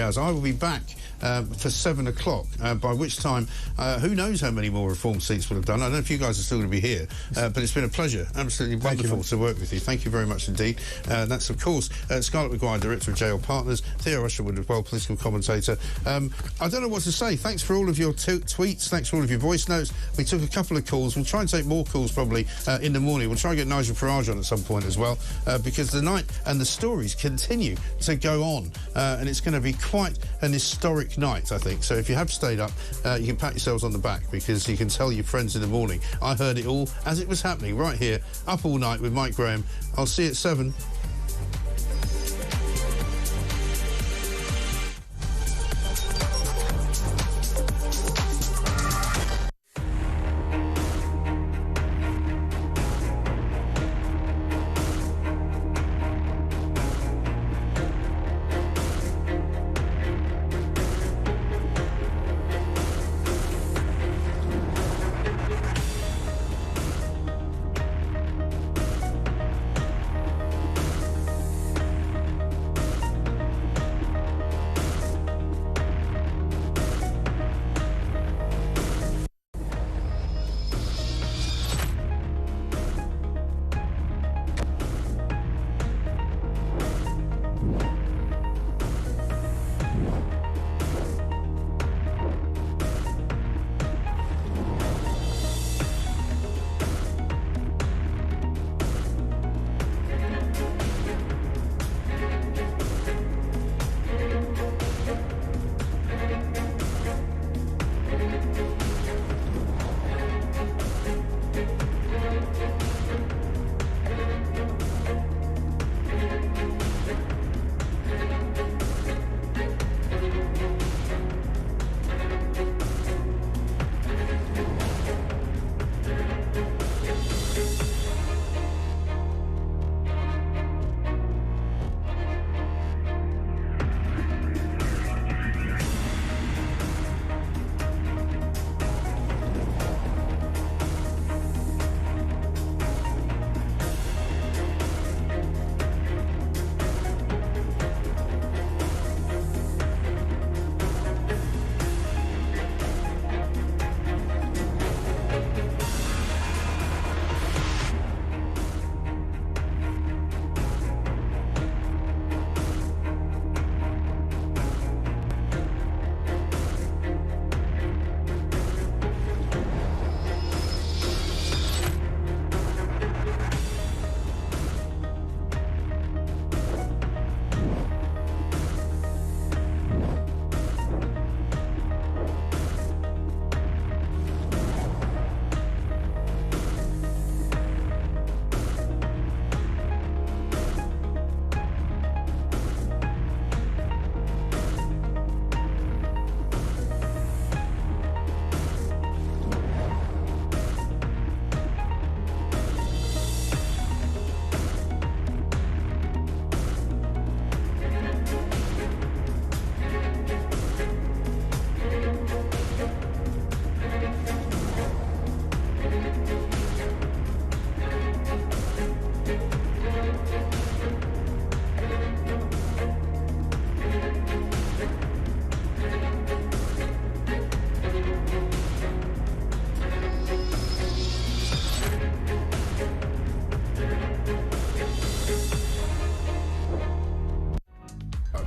hours. I will be back for 7 o'clock, by which time who knows how many more reform seats will have done. I don't know if you guys are still going to be here, but it's been a pleasure, absolutely wonderful to work with you. Thank you very much indeed. That's of course Scarlett Maguire, Director of JL Partners, Theo Usherwood as well, political commentator. I don't know what to say. Thanks for all of your tweets, thanks for all of your voice notes. We took a couple of calls. We'll try and take more calls probably in the morning. We'll try and get Nigel Farage on at some point as well, because the night and the stories continue to go on, and it's going to be quite an historic night, I think. So if you have stayed up, you can pat yourselves on the back, because you can tell your friends in the morning. I heard it all as it was happening right here, up all night with Mike Graham. I'll see you at 7.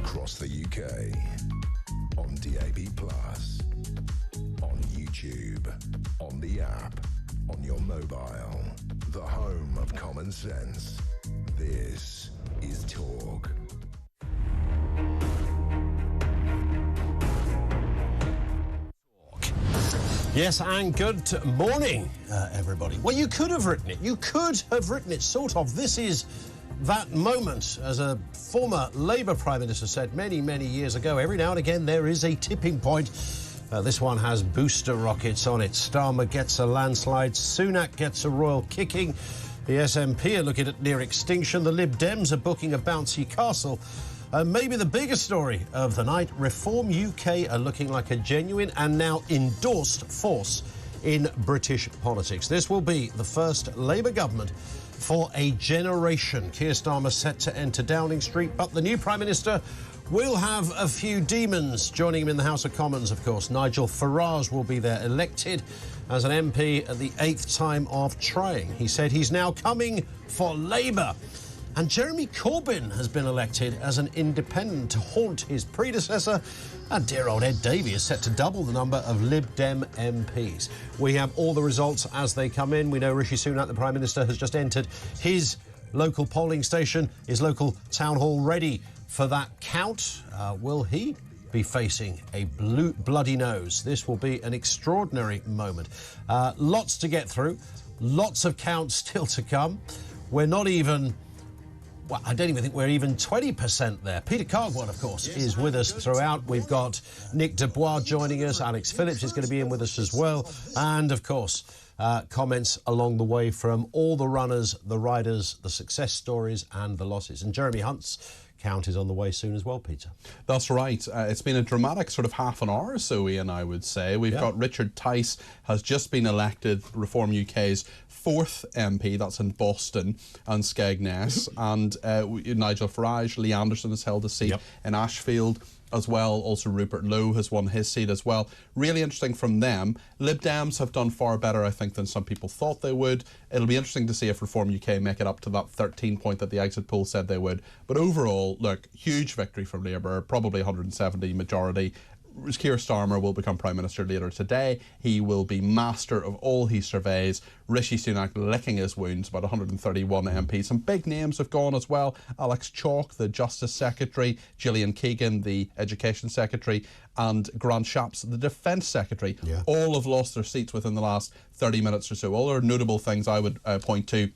across the UK, on DAB+, on YouTube, on the app, on your mobile, the home of common sense. This is Talk. Yes, and good morning, everybody. Well, you could have written it. You could have written it, sort of. This is that moment, as a former Labour Prime Minister said many, many years ago. Every now and again, there is a tipping point. This one has booster rockets on it. Starmer gets a landslide. Sunak gets a royal kicking. The SNP are looking at near extinction. The Lib Dems are booking a bouncy castle. Maybe the biggest story of the night, Reform UK are looking like a genuine and now endorsed force in British politics. This will be the first Labour government for a generation. Keir Starmer set to enter Downing Street, but the new Prime Minister We'll have a few demons joining him in the House of Commons, of course. Nigel Farage will be there, elected as an MP at the 8th time of trying. He said he's now coming for Labour. And Jeremy Corbyn has been elected as an independent to haunt his predecessor. And dear old Ed Davey is set to double the number of Lib Dem MPs. We have all the results as they come in. We know Rishi Sunak, the Prime Minister, has just entered his local polling station, his local town hall, ready for that count. Will he be facing a bloody nose? This will be an extraordinary moment. Lots to get through, lots of counts still to come. We're not even... Well, I don't even think we're even 20% there. Peter Cargwell, of course, is with us throughout. We've got Nick Dubois joining us. Alex Phillips is going to be in with us as well. And, of course, comments along the way from all the runners, the riders, the success stories and the losses. And Jeremy Hunt's count is on the way soon as well, Peter. That's right. It's been a dramatic sort of half an hour or so, Ian, I would say. We've got Richard Tice has just been elected Reform UK's 4th MP, that's in Boston and Skegness, and Nigel Farage, Lee Anderson has held a seat in Ashfield as well. Also Rupert Lowe has won his seat as well. Really interesting from them. Lib Dems have done far better, I think, than some people thought they would. It'll be interesting to see if Reform UK make it up to that 13 point that the exit poll said they would. But overall, look, huge victory from Labour, probably 170 majority. Keir Starmer will become Prime Minister later today. He will be master of all he surveys. Rishi Sunak licking his wounds, about 131 MPs. Some big names have gone as well. Alex Chalk, the Justice Secretary, Gillian Keegan, the Education Secretary, and Grant Shapps, the Defence Secretary. All have lost their seats within the last 30 minutes or so. All are notable things I would point to.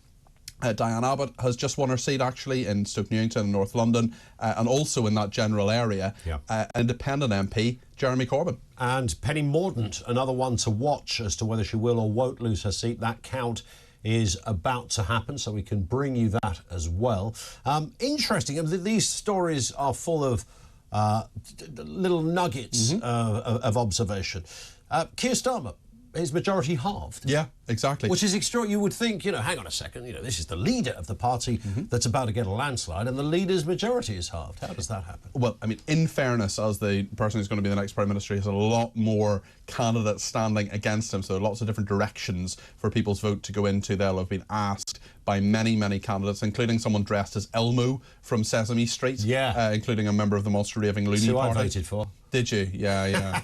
Diane Abbott has just won her seat, actually, in Stoke Newington in North London, and also in that general area. Independent MP, Jeremy Corbyn. And Penny Mordaunt, another one to watch as to whether she will or won't lose her seat. That count is about to happen, so we can bring you that as well. Interesting, these stories are full of little nuggets of observation. Keir Starmer, his majority halved. Yeah, exactly. Which is extraordinary. You would think, hang on a second, this is the leader of the party that's about to get a landslide, and the leader's majority is halved. How does that happen? Well, I mean, in fairness, as the person who's going to be the next Prime Minister, he has a lot more candidates standing against him, so lots of different directions for people's vote to go into. They'll have been asked by many, many candidates, including someone dressed as Elmo from Sesame Street, including a member of the Monster Raving Looney Party. Who I voted for. Did you? Yeah.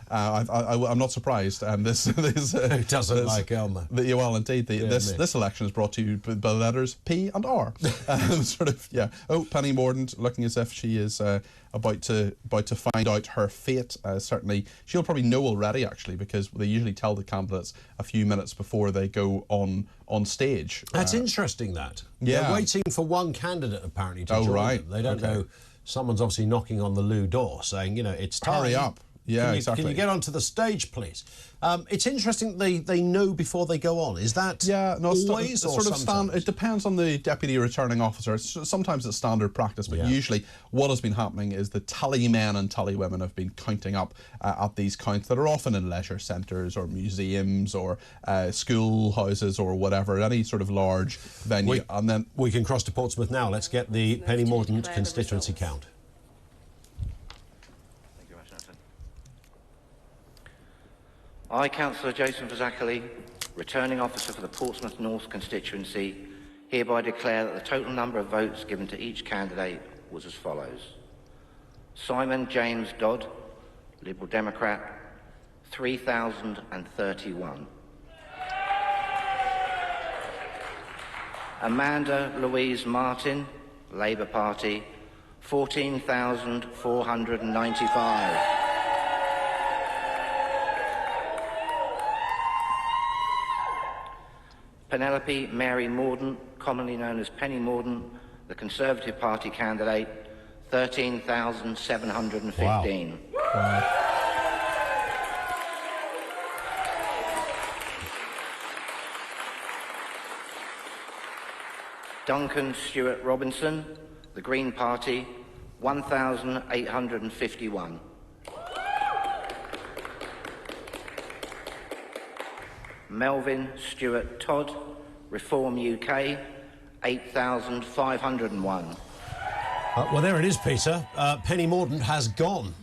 I'm not surprised. And this who doesn't like Elmo? Well, indeed, this election is brought to you by the letters P and R. Oh, Penny Mordaunt looking as if she is about to find out her fate. Certainly, she'll probably know already, actually, because they usually tell the candidates a few minutes before they go on stage. That's interesting. That they're waiting for one candidate apparently to join them. They don't know. Someone's obviously knocking on the loo door, saying, it's time. Hurry up. Yeah, exactly. Can you get onto the stage, please? It's interesting they know before they go on. Is that always or sometimes? It depends on the deputy returning officer. Sometimes it's standard practice, but usually what has been happening is the tally men and tally women have been counting up at these counts that are often in leisure centres or museums or school houses or whatever, any sort of large venue. And then we can cross to Portsmouth now. Let's get the Penny Mordaunt constituency count. I, Councillor Joseph Zacherley, returning officer for the Portsmouth North constituency, hereby declare that the total number of votes given to each candidate was as follows. Simon James Dodd, Liberal Democrat, 3,031. Amanda Louise Martin, Labour Party, 14,495. Penelope Mary Mordaunt, commonly known as Penny Mordaunt, the Conservative Party candidate, 13,715. Wow. Duncan Stewart Robinson, the Green Party, 1,851. Melvin Stewart Todd, Reform UK, 8,501. Well, there it is, Peter. Penny Mordaunt has gone.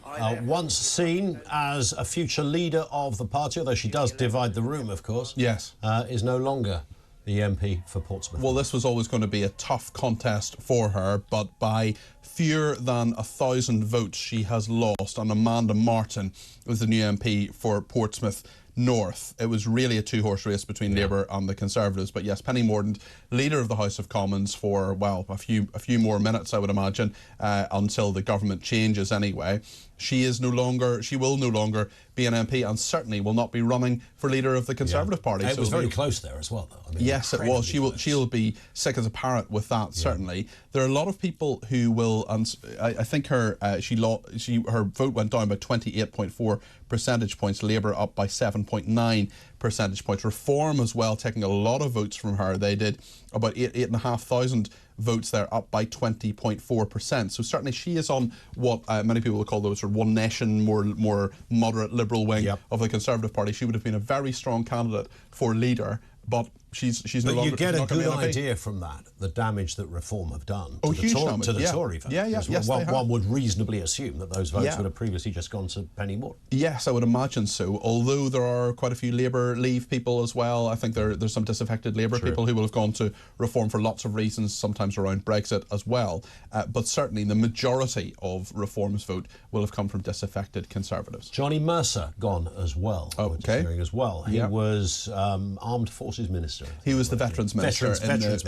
Once seen as a future leader of the party, although she does divide the room, of course. Yes. Is no longer the MP for Portsmouth. Well, this was always going to be a tough contest for her, but by fewer than 1,000 votes she has lost, and Amanda Martin was the new MP for Portsmouth North. It was really a two-horse race between Labour and the Conservatives. But yes, Penny Mordaunt, leader of the House of Commons for, well, a few more minutes, I would imagine, until the government changes anyway. She will no longer be an MP, and certainly will not be running for leader of the Conservative Party. It was very close there as well, though. I mean, yes, it was. She'll be sick as a parrot with that. Certainly, there are a lot of people who will. And I think her vote went down by 28.4 percentage points. Labour up by 7.9 percentage points. Reform as well, taking a lot of votes from her. They did about 8,500 votes there, up by 20.4%. So certainly she is on what many people would call those sort of One Nation, more moderate liberal wing of the Conservative Party. She would have been a very strong candidate for leader, but she's no longer. But you get a good idea from that, the damage that Reform have done to the Tory vote. Yes, one would reasonably assume that those votes would have previously just gone to Penny Mordaunt. Yes, I would imagine so. Although there are quite a few Labour Leave people as well. I think there's some disaffected Labour people who will have gone to Reform for lots of reasons, sometimes around Brexit as well. But certainly the majority of Reform's vote will have come from disaffected Conservatives. Johnny Mercer gone as well. Okay. As well. He was Armed Forces Minister. He was the Veterans Minister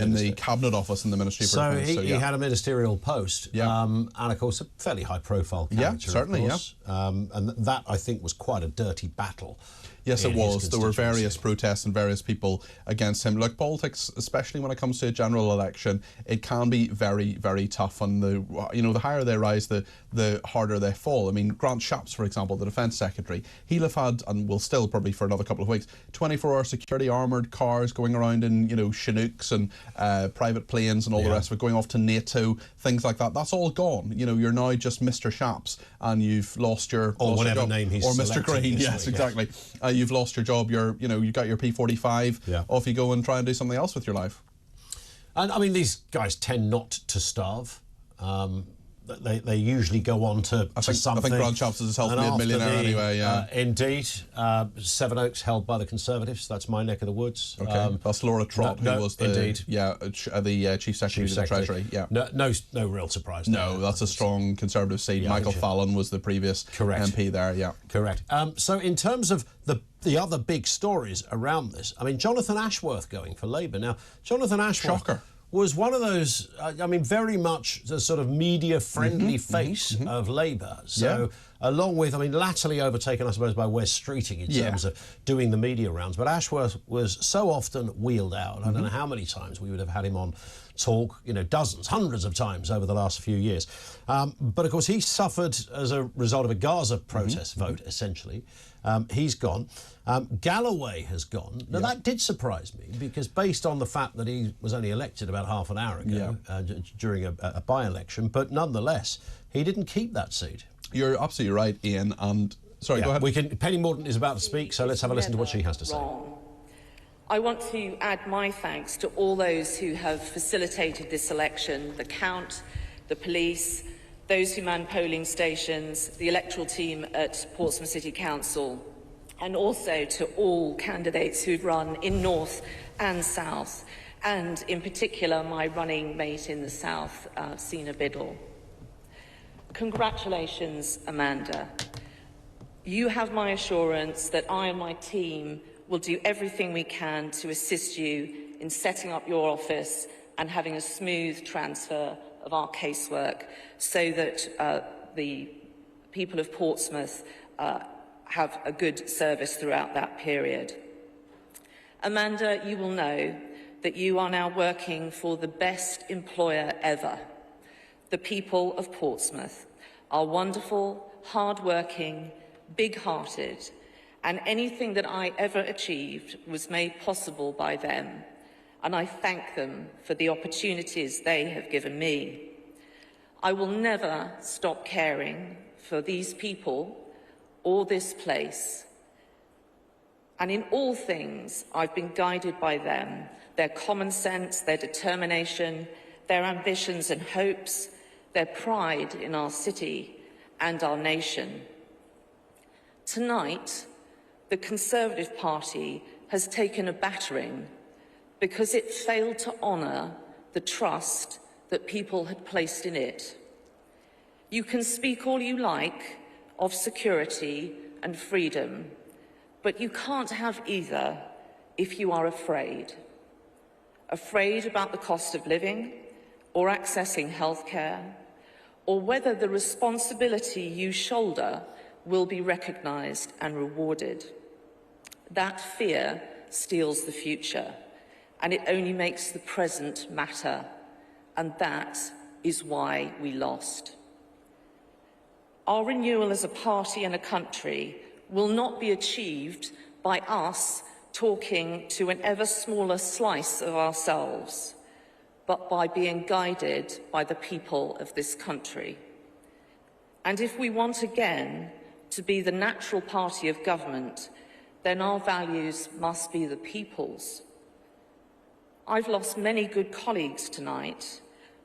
in the Cabinet Office in the Ministry for Defence. So he had a ministerial post, and of course a fairly high-profile character. Yeah, certainly, and that, I think, was quite a dirty battle. Yes, it was. There were various protests and various people against him. Look, politics, especially when it comes to a general election, it can be very, very tough. And the higher they rise, the harder they fall. I mean, Grant Shapps, for example, the Defence Secretary, he'll have had, and will still probably for another couple of weeks, 24-hour security armoured cars going around in, Chinooks and private planes and all the rest of it, going off to NATO, things like that. That's all gone. You're now just Mr. Shapps, and you've lost your whatever name he's or Mr. Green. Yes, exactly. You've lost your job. You got your P45. Off you go and try and do something else with your life. And I mean, these guys tend not to starve. They usually go on to something. I think Grant Shapps is a self-made millionaire anyway. Yeah, indeed. Sevenoaks held by the Conservatives. That's my neck of the woods. Okay, that's Laura Trott, who was the Chief Secretary of the Treasury. Yeah, no real surprise. No, that's a strong Conservative seat. Michael Fallon was the previous MP there. Yeah, correct. So in terms of the other big stories around this, I mean, Jonathan Ashworth going for Labour. Now, Jonathan Ashworth. Shocker. Was one of those, very much the sort of media-friendly face of Labour. So, along with, latterly overtaken, I suppose, by Wes Streeting in terms of doing the media rounds. But Ashworth was so often wheeled out. I don't know how many times we would have had him on talk, dozens, hundreds of times over the last few years. But, of course, he suffered as a result of a Gaza protest vote, essentially. He's gone. Galloway has gone. Now, that did surprise me, because based on the fact that he was only elected about half an hour ago during a by-election, but nonetheless, he didn't keep that seat. You're absolutely right, Ian. And sorry, go ahead. Penny Mordaunt is about to speak, so let's have a listen to what she has to say. I want to add my thanks to all those who have facilitated this election: the count, the police, those who man polling stations, the electoral team at Portsmouth City Council, and also to all candidates who've run in North and South, and in particular my running mate in the South, Sina Biddle. Congratulations, Amanda. You have my assurance that I and my team will do everything we can to assist you in setting up your office and having a smooth transfer of our casework, so that the people of Portsmouth have a good service throughout that period. Amanda, you will know that you are now working for the best employer ever. The people of Portsmouth are wonderful, hard-working, big-hearted, and anything that I ever achieved was made possible by them, and I thank them for the opportunities they have given me. I will never stop caring for these people or this place, and in all things I've been guided by them, their common sense, their determination, their ambitions and hopes, their pride in our city and our nation. Tonight, the Conservative Party has taken a battering because it failed to honour the trust that people had placed in it. You can speak all you like of security and freedom, but you can't have either if you are afraid. Afraid about the cost of living or accessing healthcare, or whether the responsibility you shoulder will be recognised and rewarded. That fear steals the future, and it only makes the present matter, and that is why we lost. Our renewal as a party and a country will not be achieved by us talking to an ever smaller slice of ourselves, but by being guided by the people of this country. And if we want again to be the natural party of government, then our values must be the people's. I've lost many good colleagues tonight,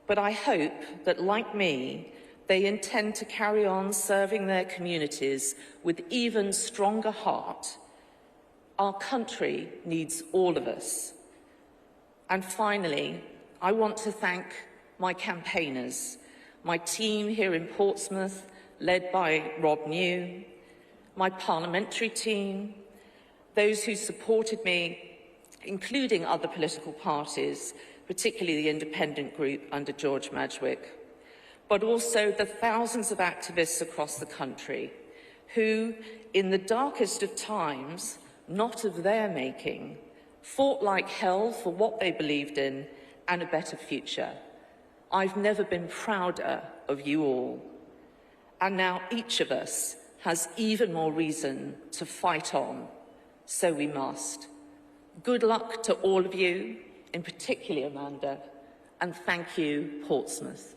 but I hope that, like me, they intend to carry on serving their communities with even stronger heart. Our country needs all of us. And finally, I want to thank my campaigners, my team here in Portsmouth, led by Rob New, my parliamentary team, those who supported me, including other political parties, particularly the independent group under George Madgwick, but also the thousands of activists across the country who, in the darkest of times, not of their making, fought like hell for what they believed in and a better future. I've never been prouder of you all. And now each of us has even more reason to fight on, so we must. Good luck to all of you, in particular Amanda, and thank you, Portsmouth.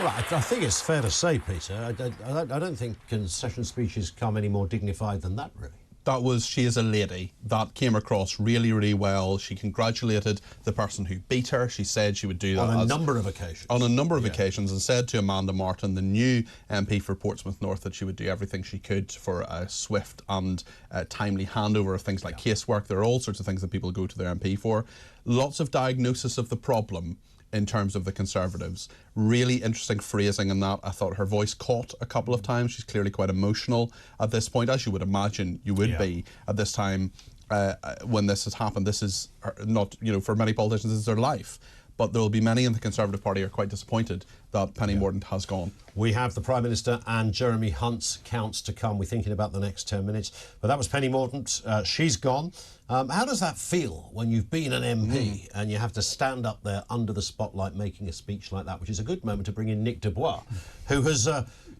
Well, I think it's fair to say, Peter, I don't think concession speeches come any more dignified than that, really. That was, she is a lady. That came across really, really well. She congratulated the person who beat her. She said she would do that on a number of occasions. On a number of occasions, and said to Amanda Martin, the new MP for Portsmouth North, that she would do everything she could for a swift and timely handover of things like casework. There are all sorts of things that people go to their MP for. Lots of diagnosis of the problem in terms of the Conservatives. Really interesting phrasing in that. I thought her voice caught a couple of times. She's clearly quite emotional at this point, as you would imagine you would be at this time when this has happened. This is not, you know, for many politicians, this is their life. But there will be many in the Conservative Party who are quite disappointed that Penny Mordaunt has gone. We have the Prime Minister and Jeremy Hunt's counts to come. We're thinking about the next 10 minutes. But that was Penny Mordaunt. She's gone. How does that feel when you've been an MP and you have to stand up there under the spotlight making a speech like that, which is a good moment to bring in Nick Dubois, who has...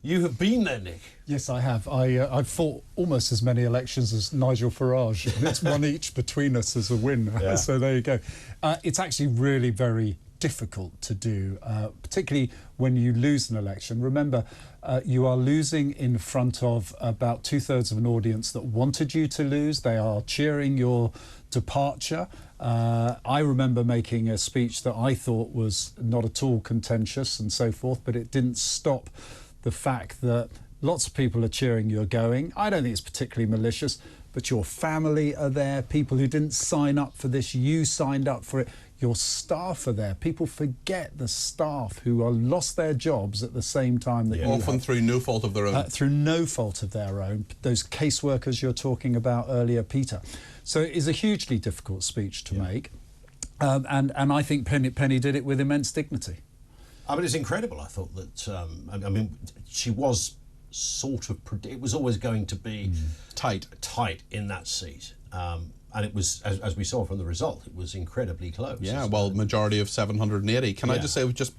you have been there, Nick. Yes, I have. I've fought almost as many elections as Nigel Farage, and it's one each between us as a win. Yeah. So there you go. It's actually really very difficult to do, particularly when you lose an election. Remember, you are losing in front of about 2/3 of an audience that wanted you to lose. They are cheering your departure. I remember making a speech that I thought was not at all contentious and so forth, but it didn't stop the fact that lots of people are cheering you're going. I don't think it's particularly malicious, but your family are there, people who didn't sign up for this, you signed up for it. Your staff are there. People forget the staff who are lost their jobs at the same time that you often have. Through no fault of their own. Through no fault of their own. Those caseworkers you're talking about earlier, Peter. So it is a hugely difficult speech to make. And I think Penny did it with immense dignity. I mean, it's incredible. I thought that, I mean, she was sort of, it was always going to be tight in that seat. And it was, as we saw from the result, it was incredibly close. Yeah, well, majority of 780. Can I just say, just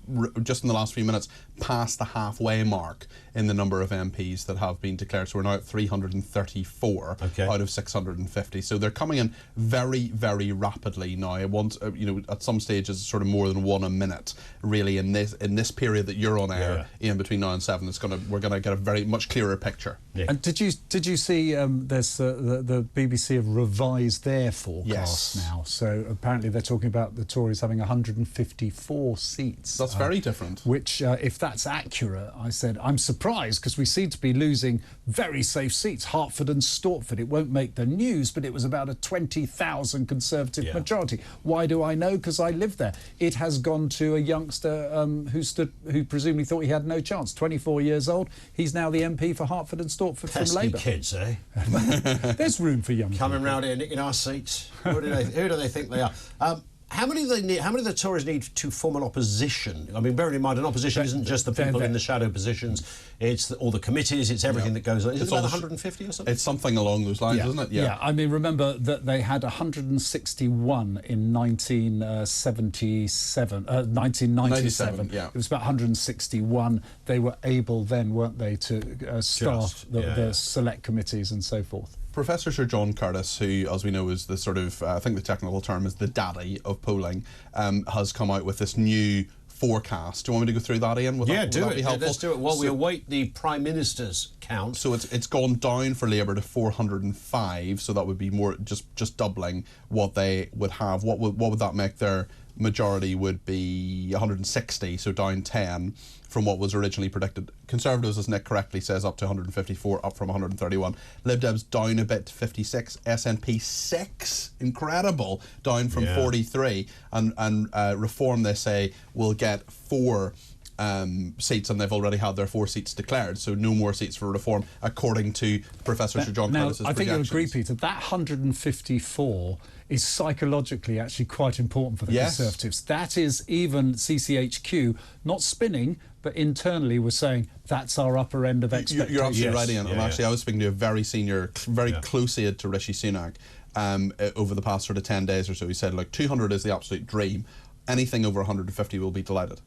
in the last few minutes, past the halfway mark in the number of MPs that have been declared. So we're now at 334 out of 650. So they're coming in very, very rapidly now. I want, you know, at some stages, sort of more than one a minute. Really, in this period that you're on air, Ian, between now and 7, we're gonna get a very much clearer picture. And did you see? There's the BBC have revised is their forecast now. So apparently they're talking about the Tories having 154 seats. That's very different. Which, if that's accurate, I said, I'm surprised because we seem to be losing very safe seats. Hertford and Stortford, it won't make the news, but it was about a 20,000 Conservative majority. Why do I know? Because I live there. It has gone to a youngster who presumably thought he had no chance. 24 years old. He's now the MP for Hertford and Stortford from Labour. Kids, eh? There's room for young Coming people. round here, nicking our seats. Who do they think they are? How many do the Tories need to form an opposition? I mean, bearing in mind, an opposition isn't just the people in the shadow positions, it's all the committees, it's everything that goes on. Is it about 150 or something? It's something along those lines, isn't it? Yeah, I mean, remember that they had 161 in 1997. Yeah. It was about 161. They were able then, weren't they, to staff the select committees and so forth. Professor Sir John Curtis, who, as we know, is the sort of, I think the technical term is the daddy of polling, has come out with this new forecast. Do you want me to go through that, Ian? Would that be helpful? Let's do it while we await the Prime Minister's count. So it's gone down for Labour to 405, so that would be more just doubling what they would have. What would that make? Their majority would be 160, so down 10 from what was originally predicted. Conservatives, as Nick correctly says, up to 154, up from 131. Lib Dem's down a bit to 56. SNP 6, incredible, down from 43. And Reform, they say, will get 4 seats, and they've already had their 4 seats declared, so no more seats for Reform, according to Professor Sir John Curtis's projections. I think you'll agree, Peter, that 154 is psychologically actually quite important for the Conservatives. That is, even CCHQ, not spinning, but internally we're saying that's our upper end of expectations. You're absolutely right, Ian. I was speaking to a very senior, very close aide to Rishi Sunak over the past sort of 10 days or so. He said, like, 200 is the absolute dream. Anything over 150 will be delighted.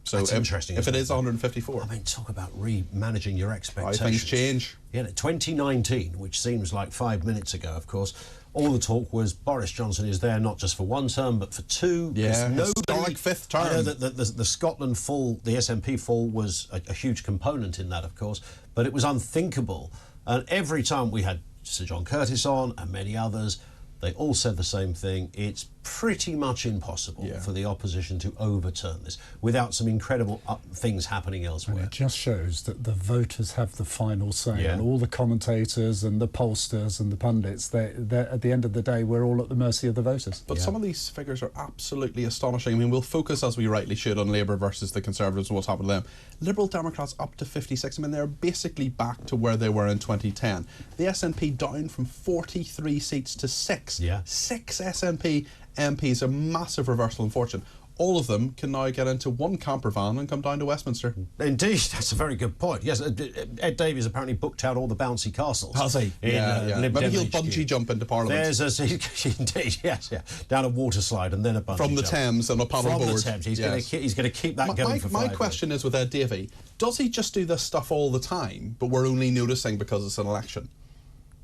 So that's interesting. If it is 154. I mean, talk about re-managing your expectations. Things change. Yeah, 2019, which seems like 5 minutes ago, of course, all the talk was Boris Johnson is there not just for 1 term, but for 2. Yeah, historic 5th term. I know that the Scotland fall, the SNP fall was a huge component in that, of course, but it was unthinkable. And every time we had Sir John Curtis on and many others, they all said the same thing. It's pretty much impossible for the opposition to overturn this without some incredible things happening elsewhere. And it just shows that the voters have the final say, and all the commentators and the pollsters and the pundits, they're at the end of the day, we're all at the mercy of the voters. But some of these figures are absolutely astonishing. I mean, we'll focus, as we rightly should, on Labour versus the Conservatives and what's happened to them. Liberal Democrats up to 56. I mean, they're basically back to where they were in 2010. The SNP down from 43 seats to 6. 6 SNP MPs, a massive reversal in fortune. All of them can now get into one camper van and come down to Westminster. Indeed, that's a very good point. Yes, Ed Davies apparently booked out all the bouncy castles. Has he? Maybe he'll bungee jump into Parliament. Indeed, yes, down a water slide and then a bungee from the jump. Thames and a paddle board. From the Thames, he's going to keep that going for 5 My years. question is with Ed Davey, does he just do this stuff all the time, but we're only noticing because it's an election?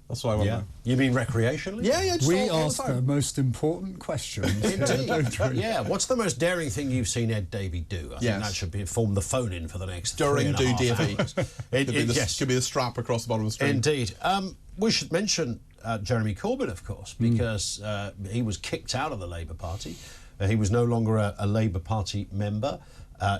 That's what I want to know. You mean recreationally? Yeah, we ask the most important questions. Indeed. Yeah, what's the most daring thing you've seen Ed Davey do? I think that should form the phone-in for the next During 3.5 hours. Could be the strap across the bottom of the screen. Indeed. We should mention Jeremy Corbyn, of course, because he was kicked out of the Labour Party. He was no longer a Labour Party member.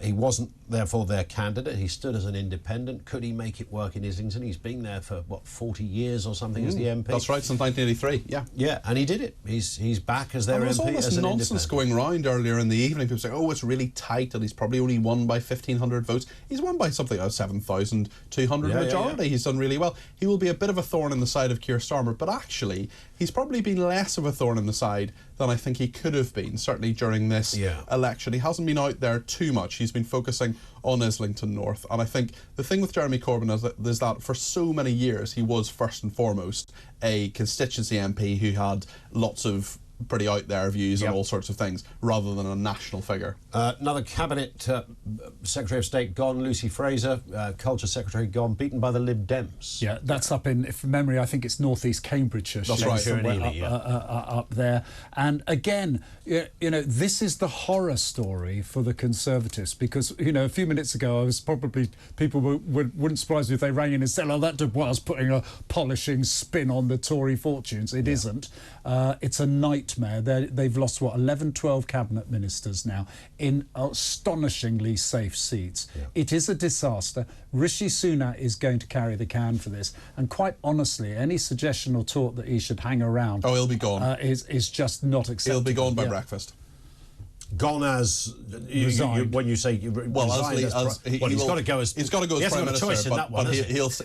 He wasn't, therefore, their candidate. He stood as an independent. Could he make it work in Islington? He's been there for, 40 years or something as the MP? That's right, since 1983, Yeah, and he did it. He's back as their MP as an independent. There was all this nonsense going round earlier in the evening. People say, oh, it's really tight, and he's probably only won by 1,500 votes. He's won by something like 7,200 majority. Yeah. He's done really well. He will be a bit of a thorn in the side of Keir Starmer, but actually, he's probably been less of a thorn in the side than I think he could have been, certainly during this election. He hasn't been out there too much. He's been focusing on Islington North. And I think the thing with Jeremy Corbyn is that for so many years he was first and foremost a constituency MP who had lots of pretty out there views on all sorts of things, rather than a national figure. Another Cabinet Secretary of State gone, Lucy Fraser, Culture Secretary gone, beaten by the Lib Dems. Yeah, that's up in, from memory, I think it's northeast Cambridgeshire. That's right. Somewhere up there. And again, you know, this is the horror story for the Conservatives, because, you know, a few minutes ago, I was probably, people wouldn't surprise me if they rang in and said, oh, that was putting a polishing spin on the Tory fortunes. It isn't. It's a nightmare. They've lost, what, 11, 12 cabinet ministers now in astonishingly safe seats. Yeah. It is a disaster. Rishi Sunak is going to carry the can for this. And quite honestly, any suggestion or talk that he should hang around... Oh, he'll be gone. Is just not acceptable. He'll be gone by breakfast. Gone as when you say well, he's got to go as Prime Minister, but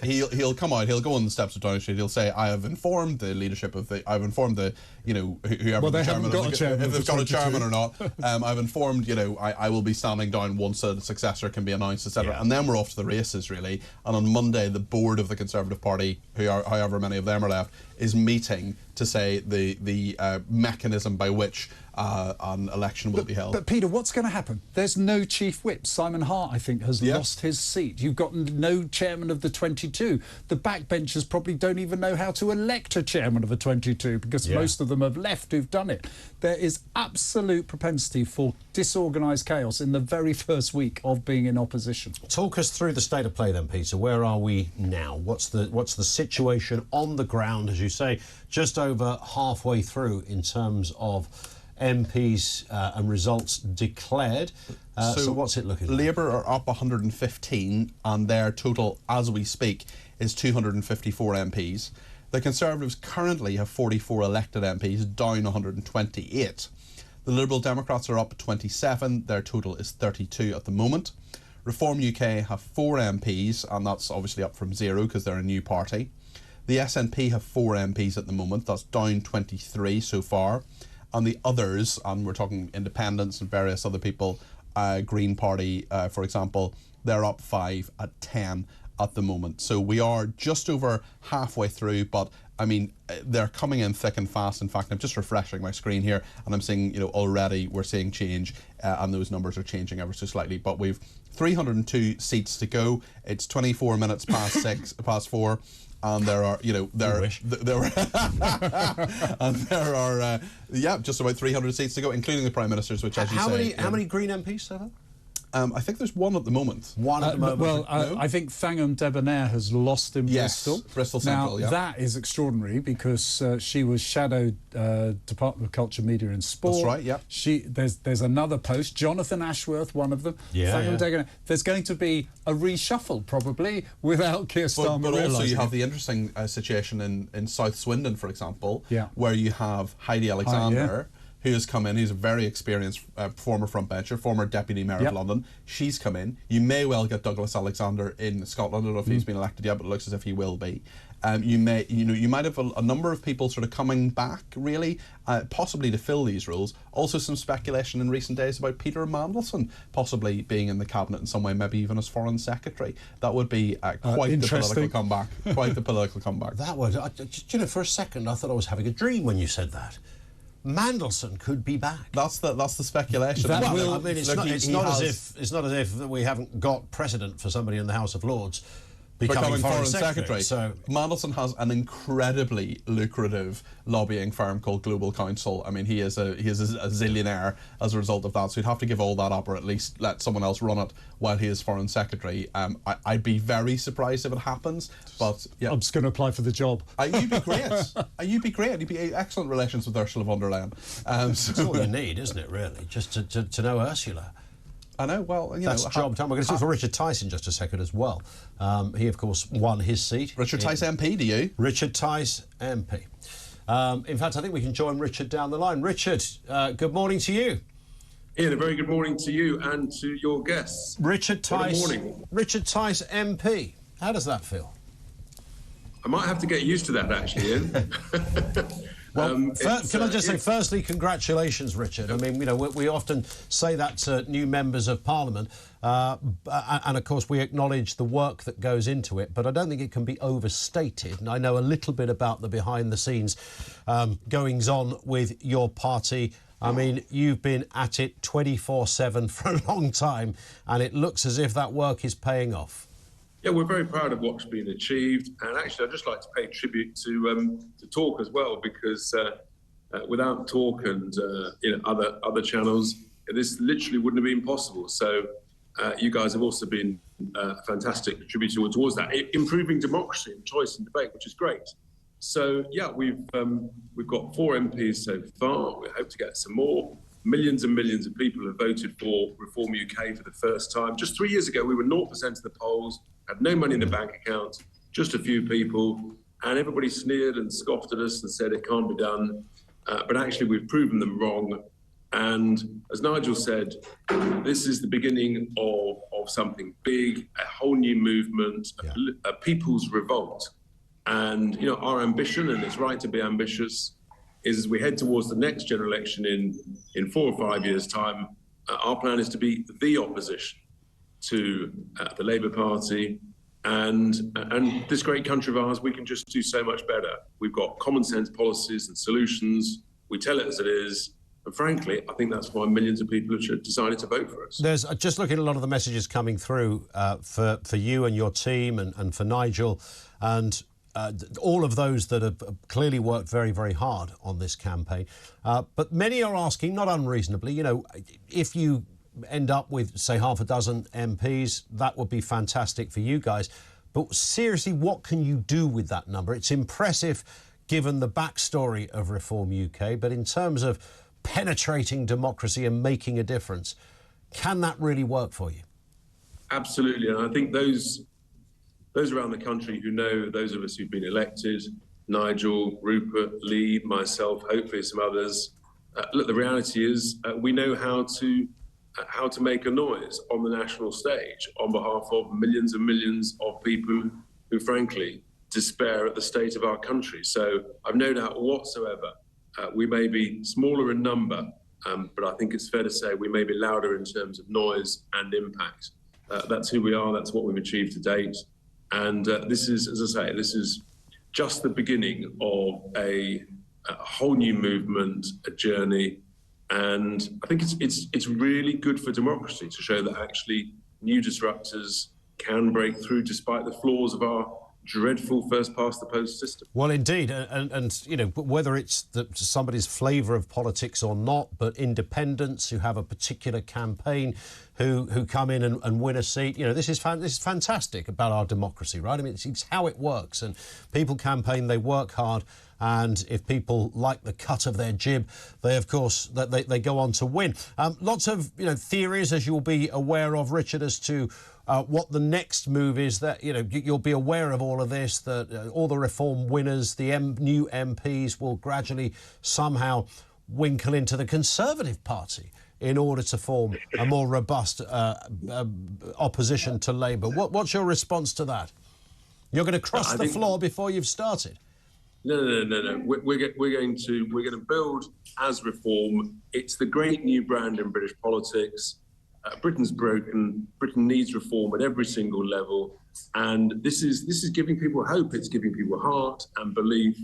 he'll come out. He'll go on the steps of Downing Street. He'll say, "I have informed the leadership of the. I've informed the whoever the chairman if they've got a chairman or not. I've informed I will be standing down once a successor can be announced, etc. And then we're off to the races really. And on Monday, the board of the Conservative Party, however many of them are left, is meeting to say the mechanism by which an election will be held. But Peter, what's going to happen? There's no chief whip. Simon Hart, I think, has lost his seat. You've got no chairman of the 22. The backbenchers probably don't even know how to elect a chairman of a 22 because most of them have left who've done it. There is absolute propensity for disorganised chaos in the very first week of being in opposition. Talk us through the state of play then, Peter. Where are we now? What's the situation on the ground, as you say, just over halfway through in terms of MPs and results declared. So what's it looking like? Labour are up 115 and their total, as we speak, is 254 MPs. The Conservatives currently have 44 elected MPs, down 128. The Liberal Democrats are up 27, their total is 32 at the moment. Reform UK have 4 MPs, and that's obviously up from 0 because they're a new party. The SNP have 4 MPs at the moment, that's down 23 so far. And the others, and we're talking independents and various other people, Green Party, for example, they're up 5 at 10 at the moment. So we are just over halfway through, but I mean, they're coming in thick and fast. In fact, I'm just refreshing my screen here and I'm seeing, already we're seeing change and those numbers are changing ever so slightly. But we've 302 seats to go. It's 24 minutes past 4. And there are, just about 300 seats to go, including the Prime Minister's, which, as you say... How many Green MPs are there? I think there's one at the moment. One at the moment? Well, I think Fangham Debonair has lost in Bristol. Bristol Central, now, that is extraordinary because she was shadowed Department of Culture, Media and Sport. That's right, yeah. There's another post, Jonathan Ashworth, one of them. Fangham Debonair. There's going to be a reshuffle, probably, without Keir Starmer But also you have the interesting situation in South Swindon, for example, where you have Heidi Alexander, who has come in. He's a very experienced former frontbencher, former Deputy Mayor of London. She's come in. You may well get Douglas Alexander in Scotland. I don't know if he's been elected yet, but it looks as if he will be. You might have a number of people sort of coming back, really, possibly to fill these roles. Also some speculation in recent days about Peter Mandelson possibly being in the cabinet in some way, maybe even as Foreign Secretary. That would be quite the political comeback. Quite the political comeback. That would, for a second, I thought I was having a dream when you said that. Mandelson could be back. That's the speculation. It's not as if we haven't got precedent for somebody in the House of Lords becoming Foreign Secretary. So Mandelson has an incredibly lucrative lobbying firm called Global Counsel. I mean, he is a zillionaire as a result of that. So he'd have to give all that up, or at least let someone else run it while he is Foreign Secretary. I'd be very surprised if it happens. But yeah, I'm just going to apply for the job. You'd be great. You'd be great. You'd be excellent relations with Ursula von der Leyen. That's all you need, isn't it? Really, just to know Ursula. I know, well, that's job time. We're going to talk for Richard Tice in just a second as well. He, of course, won his seat. Richard Tice MP, do you? Richard Tice MP. In fact, I think we can join Richard down the line. Richard, good morning to you. Ian, a very good morning to you and to your guests. Richard Tice. Good morning. Richard Tice MP. How does that feel? I might have to get used to that, actually, Ian. Well, can I just say, firstly, congratulations, Richard. I mean, you know, we often say that to new members of Parliament, and of course we acknowledge the work that goes into it, but I don't think it can be overstated. And I know a little bit about the behind-the-scenes goings-on with your party. I mean, you've been at it 24/7 for a long time, and it looks as if that work is paying off. Yeah, we're very proud of what's been achieved, and actually I'd just like to pay tribute to Talk as well, because without Talk and other channels, this literally wouldn't have been possible. So you guys have also been a fantastic contributor towards that, improving democracy and choice and debate, which is great. So yeah, we've got 4 MPs so far. We hope to get some more. Millions and millions of people have voted for Reform UK for the first time. Just 3 years ago, we were 0% of the polls, had no money in the bank account, just a few people, and everybody sneered and scoffed at us and said it can't be done. But actually, we've proven them wrong. And as Nigel said, this is the beginning of something big, a whole new movement, a people's revolt. And, you know, our ambition, and it's right to be ambitious, is as we head towards the next general election in 4 or 5 years' time, our plan is to be the opposition to the Labour Party. And this great country of ours, we can just do so much better. We've got common sense policies and solutions. We tell it as it is. And frankly, I think that's why millions of people have decided to vote for us. There's just looking at a lot of the messages coming through for you and your team and for Nigel and all of those that have clearly worked very, very hard on this campaign. But many are asking, not unreasonably, you know, if you end up with, say, half a dozen MPs, that would be fantastic for you guys. But seriously, what can you do with that number? It's impressive given the backstory of Reform UK, but in terms of penetrating democracy and making a difference, can that really work for you? Absolutely, and I think those around the country who know, those of us who've been elected, Nigel, Rupert, Lee, myself, hopefully some others, look, the reality is we know how to make a noise on the national stage on behalf of millions and millions of people who, frankly, despair at the state of our country. So I've no doubt whatsoever we may be smaller in number, but I think it's fair to say we may be louder in terms of noise and impact. That's who we are. That's what we've achieved to date. And this is, as I say, this is just the beginning of a whole new movement, a journey. And I think it's really good for democracy to show that actually new disruptors can break through despite the flaws of our dreadful first-past-the-post system. Well, indeed, and you know, whether it's somebody's flavour of politics or not, but independents who have a particular campaign who come in and win a seat, you know, this is fantastic about our democracy, right? I mean, it's how it works, and people campaign, they work hard, and if people like the cut of their jib, they, of course, they go on to win. Lots of, you know, theories, as you'll be aware of, Richard, as to what the next move is. That, you know, you'll be aware of all of this, that all the reform winners, the new MPs, will gradually somehow winkle into the Conservative Party in order to form a more robust opposition to Labour. What's your response to that? You're going to cross the floor before you've started. No. We're going to build as Reform. It's the great new brand in British politics. Britain's broken. Britain needs reform at every single level, and this is giving people hope. It's giving people heart and belief,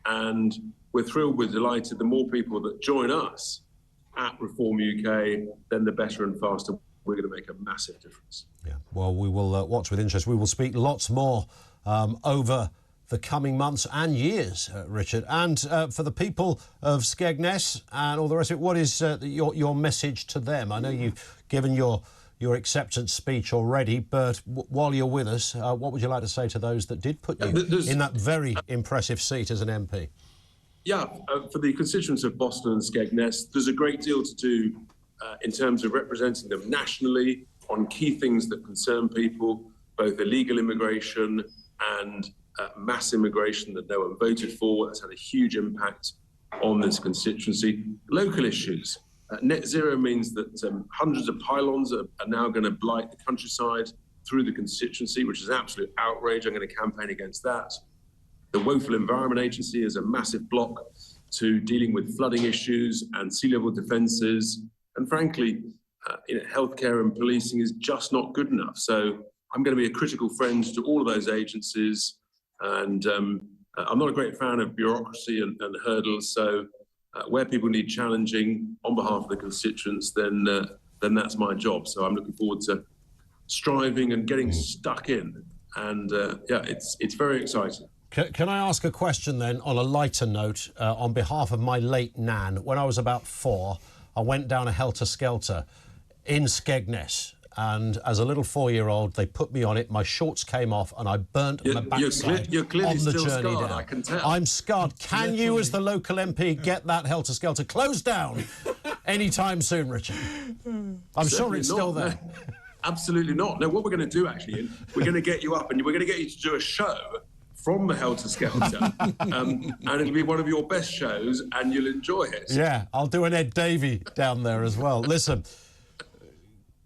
and we're thrilled, we're delighted. The more people that join us at Reform UK, then the better and faster we're going to make a massive difference. Yeah. Well, we will watch with interest. We will speak lots more over the coming months and years, Richard. And for the people of Skegness and all the rest of it, what is your message to them? I know you've given your acceptance speech already, but while you're with us, what would you like to say to those that did put you in that very impressive seat as an MP? Yeah, for the constituents of Boston and Skegness, there's a great deal to do in terms of representing them nationally on key things that concern people, both illegal immigration and mass immigration that no one voted for. That's had a huge impact on this constituency. Local issues. Net zero means that hundreds of pylons are now going to blight the countryside through the constituency, which is absolute outrage. I'm going to campaign against that. The Woeful Environment Agency is a massive block to dealing with flooding issues and sea level defences. And frankly, healthcare and policing is just not good enough. So I'm going to be a critical friend to all of those agencies. And I'm not a great fan of bureaucracy and hurdles. So where people need challenging on behalf of the constituents, then that's my job. So I'm looking forward to striving and getting stuck in. And it's very exciting. Can I ask a question then on a lighter note on behalf of my late nan? When I was about 4, I went down a helter-skelter in Skegness, and as a little 4-year-old, they put me on it. My shorts came off, and I burnt my backside you're clearly on the still journey scarred, down. I can tell. I'm scarred. Can you, as the local MP, get that helter-skelter closed down anytime soon, Richard? I'm sure it's still there. No. Absolutely not. No, what we're going to do, actually, Ian, we're going to get you up, and we're going to get you to do a show from the helter-skelter, and it'll be one of your best shows, and you'll enjoy it. Yeah, I'll do an Ed Davey down there as well. Listen,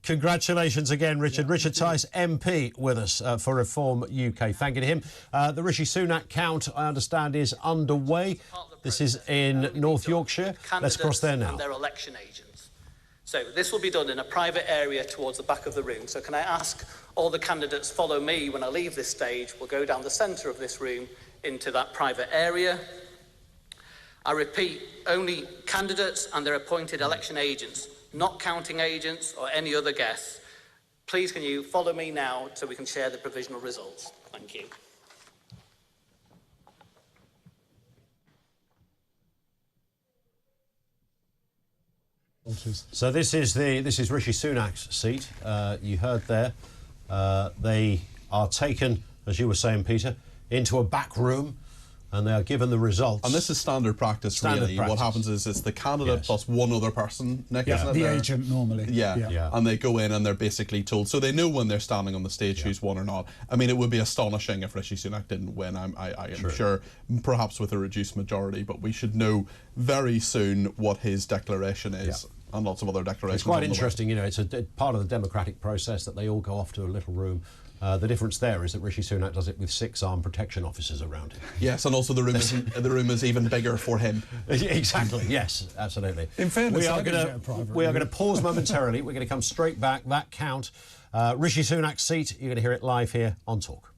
congratulations again, Richard. Richard Tice, MP, with us for Reform UK. Thank you to him. The Rishi Sunak count, I understand, is underway. This is in North Yorkshire. Let's cross there now. And their election agents. So this will be done in a private area towards the back of the room. So can I ask all the candidates follow me when I leave this stage? We'll go down the centre of this room into that private area. I repeat, only candidates and their appointed election agents, not counting agents or any other guests. Please can you follow me now so we can share the provisional results. Thank you. So this is Rishi Sunak's seat. You heard there. They are taken, as you were saying, Peter, into a back room, and they are given the results. And this is standard practice, really. What happens is it's the candidate plus one other person, Nick, isn't it? The agent normally. Yeah. And they go in and they're basically told, so they know when they're standing on the stage who's won or not. I mean, it would be astonishing if Rishi Sunak didn't win. I am sure, perhaps with a reduced majority, but we should know very soon what his declaration is. And lots of other declarations. It's quite interesting, you know, it's a part of the democratic process that they all go off to a little room. The difference there is that Rishi Sunak does it with 6 armed protection officers around him. Yes, and also the room is even bigger for him. Exactly, yes, absolutely. In fairness, we are going to pause momentarily. We're going to come straight back. That count, Rishi Sunak's seat, you're going to hear it live here on Talk.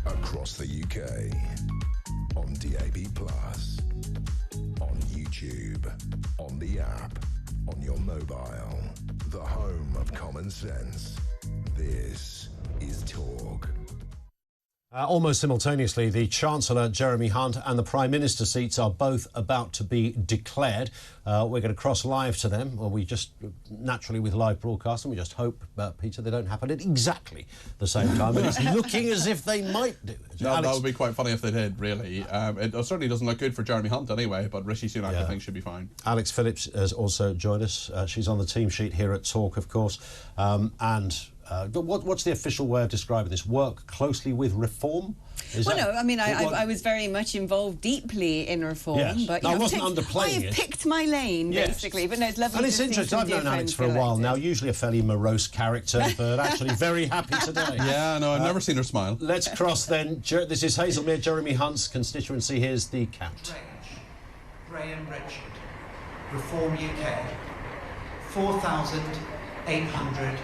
Across the UK, on DAB+, on YouTube, on the app, on your mobile, the home of common sense. This is Talk. Almost simultaneously, the Chancellor, Jeremy Hunt, and the Prime Minister seats are both about to be declared. We're going to cross live to them. Well, we just, naturally with live broadcasting, we just hope, Peter, they don't happen at exactly the same time. But it's looking as if they might do. No, that would be quite funny if they did, really. It certainly doesn't look good for Jeremy Hunt anyway, but Rishi Sunak, I think, should be fine. Alex Phillips has also joined us. She's on the team sheet here at Talk, of course. But what's the official way of describing this? Work closely with reform? I was very much involved deeply in reform. Yes. But I wasn't underplaying it. I have picked my lane, basically. But no, it's lovely and it's interesting. I've known Alex for a while now, usually a fairly morose character, but actually very happy today. Yeah, no, I've never seen her smile. Let's cross then. This is Hazelmere, Jeremy Hunt's constituency. Here's the count. Graham Richard, Reform UK, 4,815.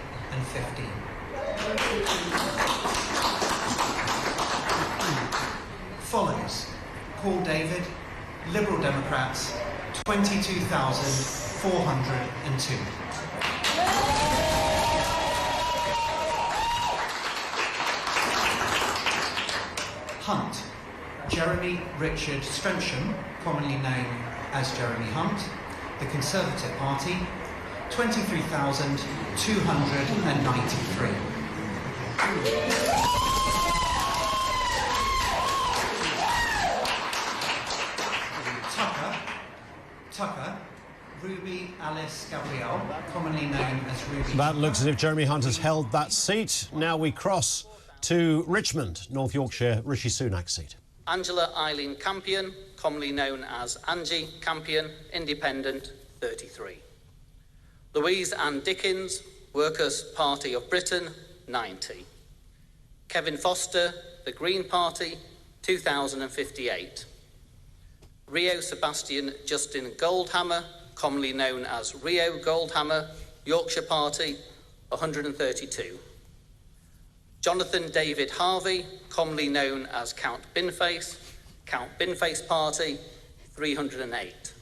Follows Paul David, Liberal Democrats, 22,402. Hunt, Jeremy Richard Strensham, commonly known as Jeremy Hunt, the Conservative Party, 23,293. Tucker, Ruby Alice Gabriel, commonly known as Ruby. That looks as if Jeremy Hunt has held that seat. Now we cross to Richmond, North Yorkshire, Rishi Sunak's seat. Angela Eileen Campion, commonly known as Angie Campion, Independent, 33. Louise Ann Dickens, Workers' Party of Britain, 90. Kevin Foster, the Green Party, 2,058. Rio Sebastian Justin Goldhammer, commonly known as Rio Goldhammer, Yorkshire Party, 132. Jonathan David Harvey, commonly known as Count Binface Party, 308.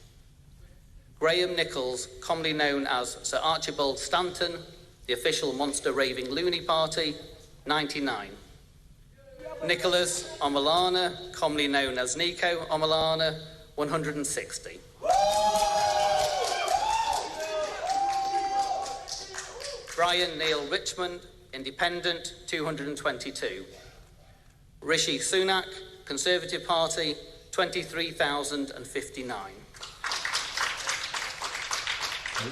Graham Nichols, commonly known as Sir Archibald Stanton, the official Monster Raving Loony Party, 99. Nicholas Omalana, commonly known as Nico Omalana, 160. Brian Neil Richmond, Independent, 222. Rishi Sunak, Conservative Party, 23,059.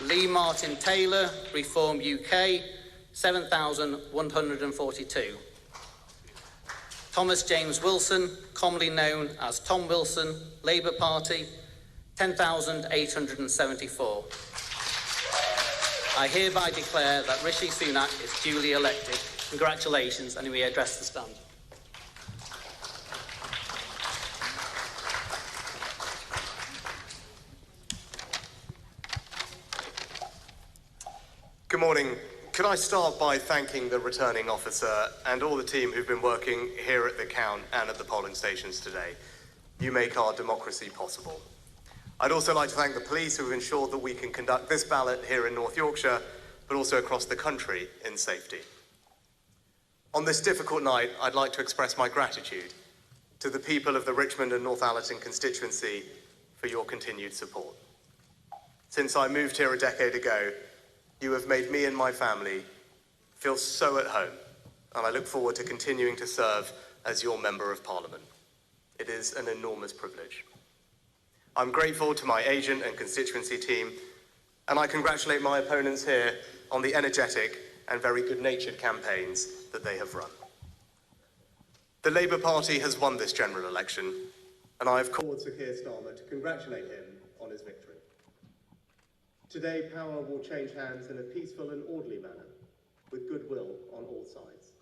Lee Martin Taylor, Reform UK, 7,142. Thomas James Wilson, commonly known as Tom Wilson, Labour Party, 10,874. I hereby declare that Rishi Sunak is duly elected. Congratulations, and he may address the stand. Good morning. Could I start by thanking the returning officer and all the team who've been working here at the count and at the polling stations today. You make our democracy possible. I'd also like to thank the police who have ensured that we can conduct this ballot here in North Yorkshire, but also across the country in safety. On this difficult night, I'd like to express my gratitude to the people of the Richmond and Northallerton constituency for your continued support. Since I moved here a decade ago, you have made me and my family feel so at home, and I look forward to continuing to serve as your Member of Parliament. It is an enormous privilege. I'm grateful to my agent and constituency team, and I congratulate my opponents here on the energetic and very good-natured campaigns that they have run. The Labour Party has won this general election, and I have called Sir Keir Starmer to congratulate him on his victory. Today, power will change hands in a peaceful and orderly manner, with goodwill on all sides.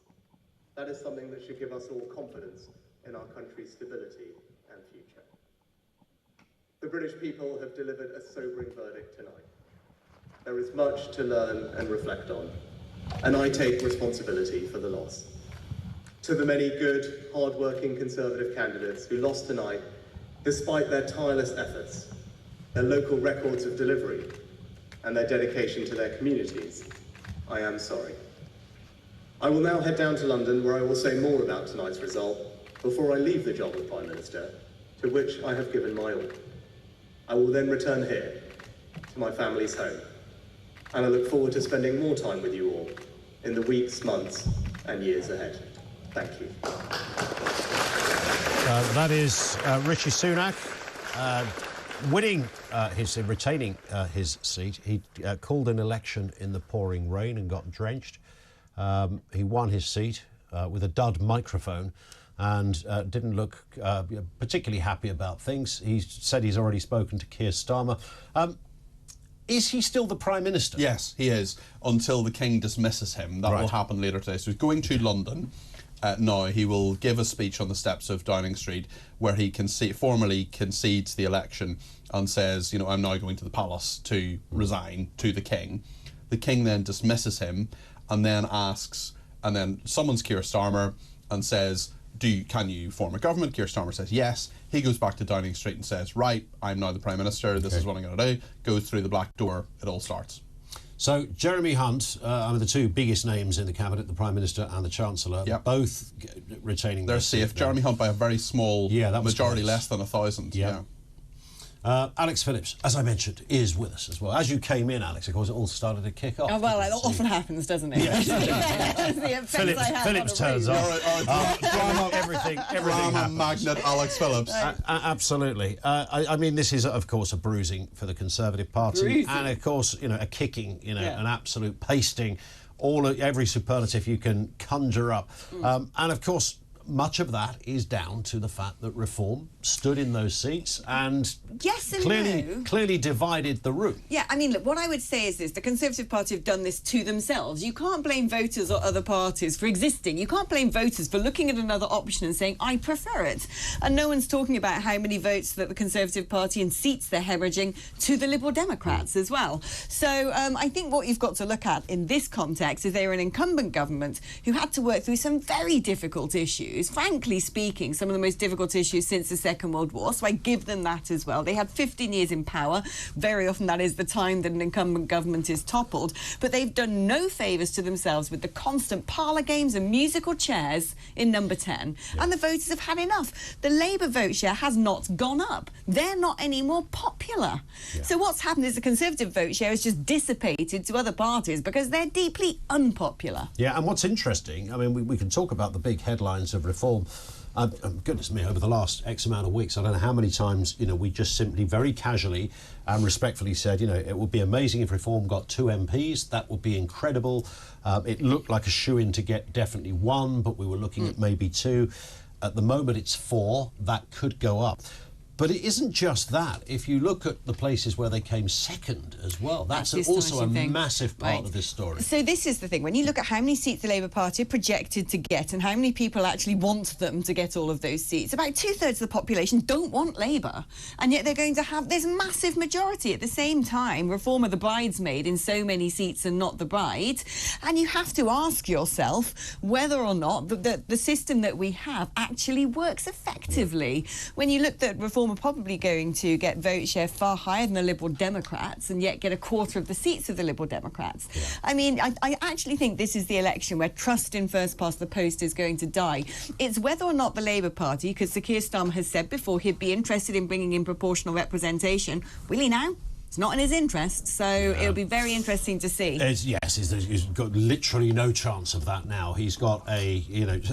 That is something that should give us all confidence in our country's stability and future. The British people have delivered a sobering verdict tonight. There is much to learn and reflect on, and I take responsibility for the loss. To the many good, hard-working Conservative candidates who lost tonight, despite their tireless efforts, their local records of delivery, and their dedication to their communities, I am sorry. I will now head down to London, where I will say more about tonight's result before I leave the job of Prime Minister, to which I have given my all. I will then return here, to my family's home, and I look forward to spending more time with you all in the weeks, months, and years ahead. Thank you. That is Rishi Sunak retaining his seat. He called an election in the pouring rain and got drenched. He won his seat with a dud microphone and didn't look particularly happy about things. He said he's already spoken to Keir Starmer. Is he still the Prime Minister? Yes, he is, until the King dismisses him. That will happen later today. So he's going to London. Now he will give a speech on the steps of Downing Street where he formally concedes the election and says, you know, I'm now going to the palace to resign to the King. The King then dismisses him and then summons Keir Starmer and says, can you form a government? Keir Starmer says yes. He goes back to Downing Street and says, right, I'm now the Prime Minister, this is what I'm going to do. Goes through the black door, it all starts. So Jeremy Hunt, the two biggest names in the Cabinet, the Prime Minister and the Chancellor, both retaining their seat. They're safe. Jeremy Hunt by a very small majority, less than 1,000. Yeah. Alex Phillips, as I mentioned, is with us as well. As you came in, Alex, of course, it all started to kick off. Oh, well, that often happens, doesn't it? Yes. Phillips turns up. Drama, everything magnet Alex Phillips. Absolutely. I mean, this is, of course, a bruising for the Conservative Party. And, of course, a kicking, an absolute pasting, every superlative you can conjure up. And, of course, much of that is down to the fact that Reform stood in those seats and clearly divided the room. Yeah, I mean, look, what I would say is this. The Conservative Party have done this to themselves. You can't blame voters or other parties for existing. You can't blame voters for looking at another option and saying, I prefer it. And no one's talking about how many votes that the Conservative Party and seats they're hemorrhaging to the Liberal Democrats as well. So I think what you've got to look at in this context is they were an incumbent government who had to work through some very difficult issues. Frankly speaking, some of the most difficult issues since the Second World War, so I give them that as well. They had 15 years in power. Very often that is the time that an incumbent government is toppled, but they've done no favours to themselves with the constant parlour games and musical chairs in number 10. And the voters have had enough. The Labour vote share has not gone up. They're not any more popular. So what's happened is the Conservative vote share has just dissipated to other parties because they're deeply unpopular. Yeah, and what's interesting, I mean, we can talk about the big headlines of Reform. Goodness me, over the last X amount of weeks, I don't know how many times, we just simply very casually and respectfully said, it would be amazing if Reform got 2 MPs. That would be incredible. It looked like a shoo-in to get definitely 1, but we were looking at maybe 2. At the moment, it's 4. That could go up. But it isn't just that. If you look at the places where they came second as well, that's also a massive part of this story. So this is the thing. When you look at how many seats the Labour Party are projected to get and how many people actually want them to get all of those seats, about 2/3 of the population don't want Labour. And yet they're going to have this massive majority at the same time. Reform are the bridesmaid in so many seats and not the bride. And you have to ask yourself whether or not the system that we have actually works effectively. When you look at Reform are probably going to get vote share far higher than the Liberal Democrats and yet get 1/4 of the seats of the Liberal Democrats. I mean, I actually think this is the election where trust in first past the post is going to die. It's whether or not the Labour Party, because Sir Keir Starmer has said before he'd be interested in bringing in proportional representation. Will he now? It's not in his interest, so it'll be very interesting to see. He's got literally no chance of that now. He's got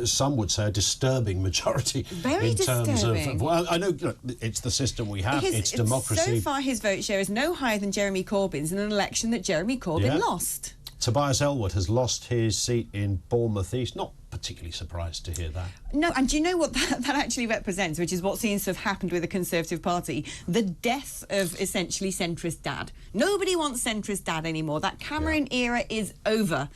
some would say a disturbing majority. Very disturbing. Well, I know it's the system we have, it's democracy. So far, his vote share is no higher than Jeremy Corbyn's in an election that Jeremy Corbyn lost. Tobias Ellwood has lost his seat in Bournemouth East. Not particularly surprised to hear that. No, and do you know what that actually represents, which is what seems to have happened with the Conservative Party? The death of essentially centrist dad. Nobody wants centrist dad anymore. That Cameron era is over.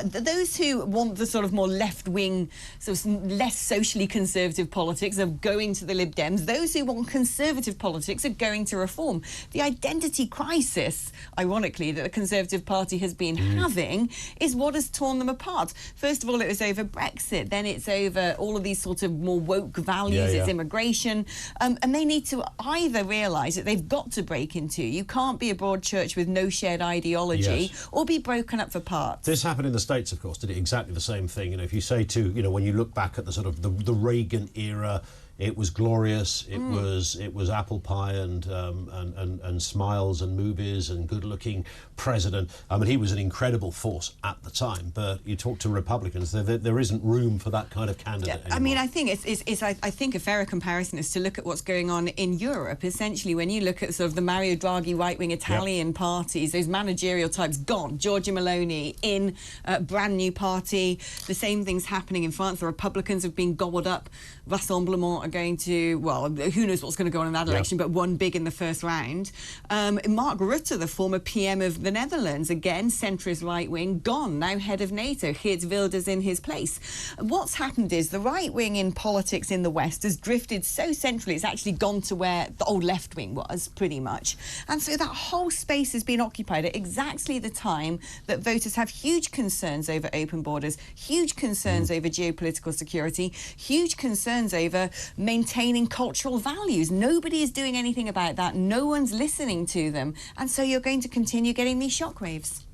Those who want the sort of more left-wing, sort of less socially conservative politics are going to the Lib Dems. Those who want conservative politics are going to Reform. The identity crisis, ironically, that the Conservative Party has been having is what has torn them apart. First of all, it was over Brexit, then it's over all of these sort of more woke values, it's immigration, and they need to either realise that they've got to break into. You can't be a broad church with no shared ideology, or be broken up for parts. This happened in the States, of course, did it? Exactly the same thing. You know, if you say to, you know, when you look back at the sort of the Reagan era, it was glorious. It was apple pie and smiles and movies and good-looking president. I mean, he was an incredible force at the time. But you talk to Republicans, there isn't room for that kind of candidate anymore. I mean, I think I think a fairer comparison is to look at what's going on in Europe. Essentially, when you look at sort of the Mario Draghi right-wing Italian parties, those managerial types gone. Giorgia Meloni in a brand new party. The same thing's happening in France. The Republicans have been gobbled up. Rassemblement are going to, well, who knows what's going to go on in that election, but one big in the first round. Mark Rutte, the former PM of the Netherlands, again, centrist right-wing, gone, now head of NATO. Geert Wilders in his place. What's happened is the right-wing in politics in the West has drifted so centrally, it's actually gone to where the old left-wing was, pretty much. And so that whole space has been occupied at exactly the time that voters have huge concerns over open borders, huge concerns over geopolitical security, huge concerns over maintaining cultural values. Nobody is doing anything about that. No one's listening to them. And so you're going to continue getting these shockwaves.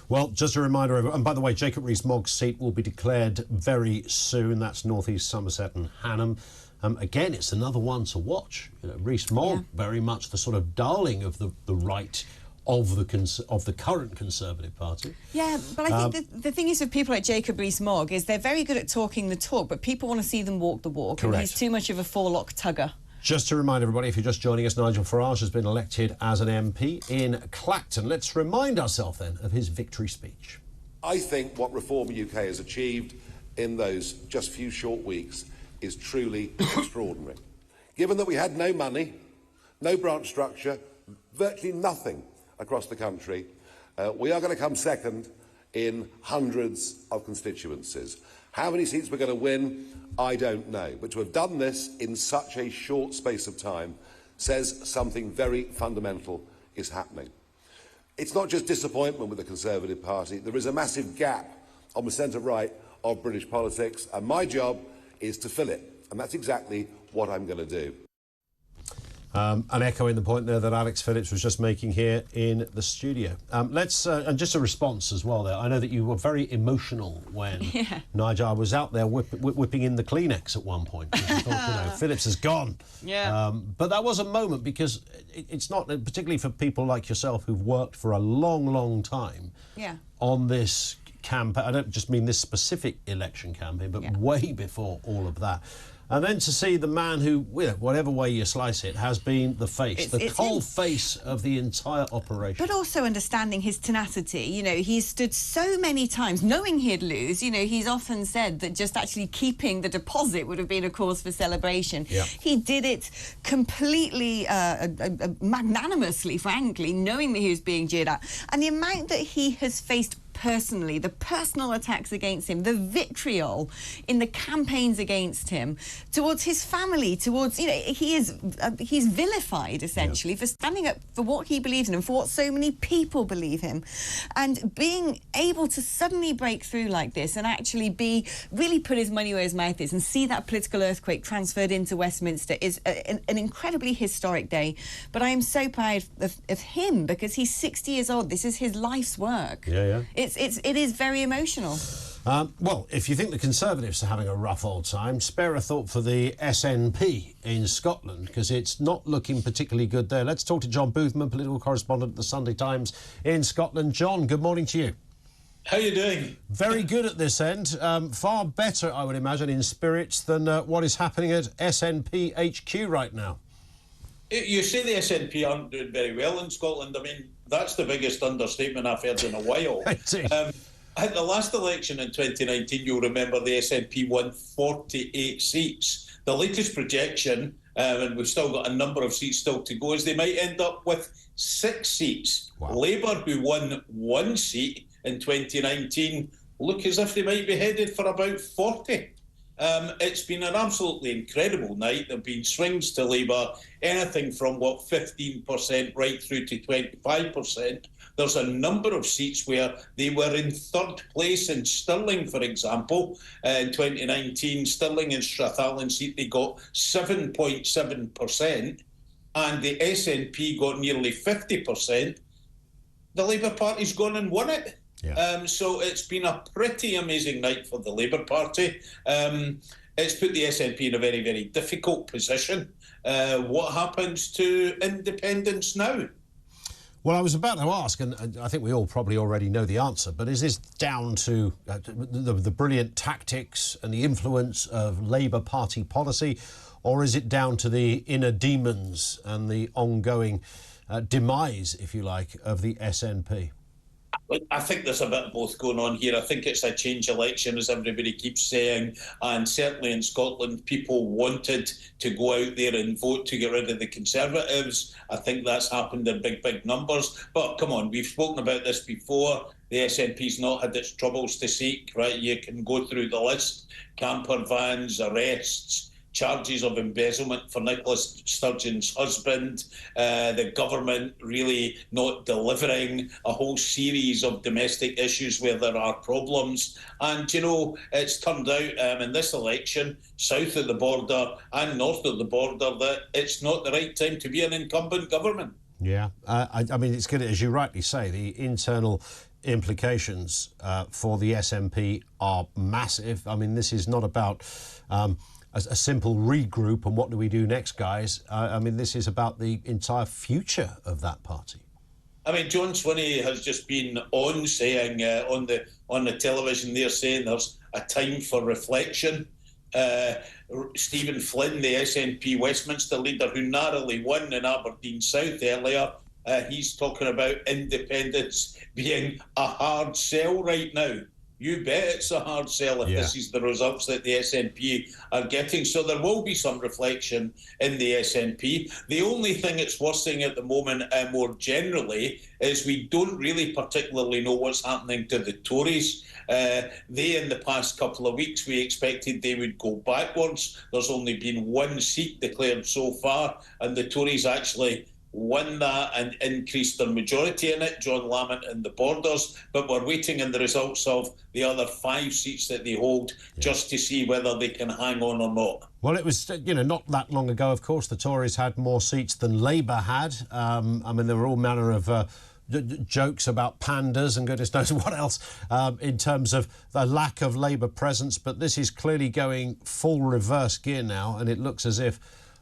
Well, just a reminder, and by the way, Jacob Rees-Mogg's seat will be declared very soon. That's North East Somerset and Hanham. Again, it's another one to watch. You know, Rees-Mogg, very much the sort of darling of the right of the current Conservative Party. Yeah, but I think the thing is with people like Jacob Rees-Mogg is they're very good at talking the talk, but people want to see them walk the walk. Correct. And he's too much of a forelock tugger. Just to remind everybody, if you're just joining us, Nigel Farage has been elected as an MP in Clacton. Let's remind ourselves then of his victory speech. I think what Reform UK has achieved in those just few short weeks is truly extraordinary. Given that we had no money, no branch structure, virtually nothing across the country, we are going to come second in hundreds of constituencies. How many seats we're going to win, I don't know. But to have done this in such a short space of time says something very fundamental is happening. It's not just disappointment with the Conservative Party. There is a massive gap on the centre-right of British politics, and my job is to fill it. And that's exactly what I'm going to do. And echoing the point there that Alex Phillips was just making here in the studio. And just a response as well there. I know that you were very emotional when Nigel was out there whipping in the Kleenex at one point. You thought, you know, Phillips is gone. Yeah. But that was a moment because it's not, particularly for people like yourself who've worked for a long, long time on this campaign. I don't just mean this specific election campaign, but way before all of that. And then to see the man who, whatever way you slice it, has been the face, the cold face of the entire operation. But also understanding his tenacity. You know, he's stood so many times knowing he'd lose. You know, he's often said that just actually keeping the deposit would have been a cause for celebration. Yeah. He did it completely magnanimously, frankly, knowing that he was being jeered at. And the amount that he has faced personally, the personal attacks against him, the vitriol in the campaigns against him, towards his family, towards, you know, he's vilified essentially for standing up for what he believes in and for what so many people believe him. And being able to suddenly break through like this and actually really put his money where his mouth is and see that political earthquake transferred into Westminster is an incredibly historic day. But I am so proud of him because he's 60 years old. This is his life's work. Yeah. It is very emotional. Well, if you think the Conservatives are having a rough old time, spare a thought for the SNP in Scotland, because it's not looking particularly good there. Let's talk to John Boothman, political correspondent at the Sunday Times in Scotland. John, good morning to you. How are you doing? Very good at this end. Far better, I would imagine, in spirits than what is happening at SNP HQ right now. You say the SNP aren't doing very well in Scotland. I mean, that's the biggest understatement I've heard in a while. At the last election in 2019, you'll remember the SNP won 48 seats. The latest projection, and we've still got a number of seats still to go, is they might end up with 6 seats. Wow. Labour, who won 1 seat in 2019, look as if they might be headed for about 40. It's been an absolutely incredible night. There have been swings to Labour, anything from, 15% right through to 25%. There's a number of seats where they were in third place in Stirling, for example. In 2019, Stirling and Strathallan seat, they got 7.7%, and the SNP got nearly 50%. The Labour Party's gone and won it. Yeah. So it's been a pretty amazing night for the Labour Party. It's put the SNP in a very, very difficult position. What happens to independence now? Well, I was about to ask, and I think we all probably already know the answer, but is this down to the brilliant tactics and the influence of Labour Party policy, or is it down to the inner demons and the ongoing demise, if you like, of the SNP? I think there's a bit of both going on here. I think it's a change election, as everybody keeps saying, and certainly in Scotland, people wanted to go out there and vote to get rid of the Conservatives. I think that's happened in big, big numbers. But come on, we've spoken about this before. The SNP's not had its troubles to seek, right? You can go through the list: camper vans, arrests, charges of embezzlement for Nicola Sturgeon's husband, the government really not delivering, a whole series of domestic issues where there are problems. And, you know, it's turned out in this election, south of the border and north of the border, that it's not the right time to be an incumbent government. Yeah, I mean, it's good, as you rightly say, the internal implications for the SNP are massive. I mean, this is not about a simple regroup and what do we do next, guys. I mean, this is about the entire future of that party. I mean, John Swinney has just been on saying on the television there, saying there's a time for reflection. Stephen Flynn, the SNP Westminster leader, who narrowly won in Aberdeen South earlier, he's talking about independence being a hard sell right now. You bet it's a hard sell if this is the results that the SNP are getting. So there will be some reflection in the SNP. The only thing it's worsening at the moment, more generally, is we don't really particularly know what's happening to the Tories. They, in the past couple of weeks, we expected they would go backwards. There's only been one seat declared so far, and the Tories actually won that and increased their majority in it, John Lamont and the Borders, but we're waiting in the results of the other 5 seats that they hold just to see whether they can hang on or not. Well, it was, you know, not that long ago, of course, the Tories had more seats than Labour had. I mean, there were all manner of jokes about pandas and goodness knows what else in terms of the lack of Labour presence, but this is clearly going full reverse gear now, and it looks as if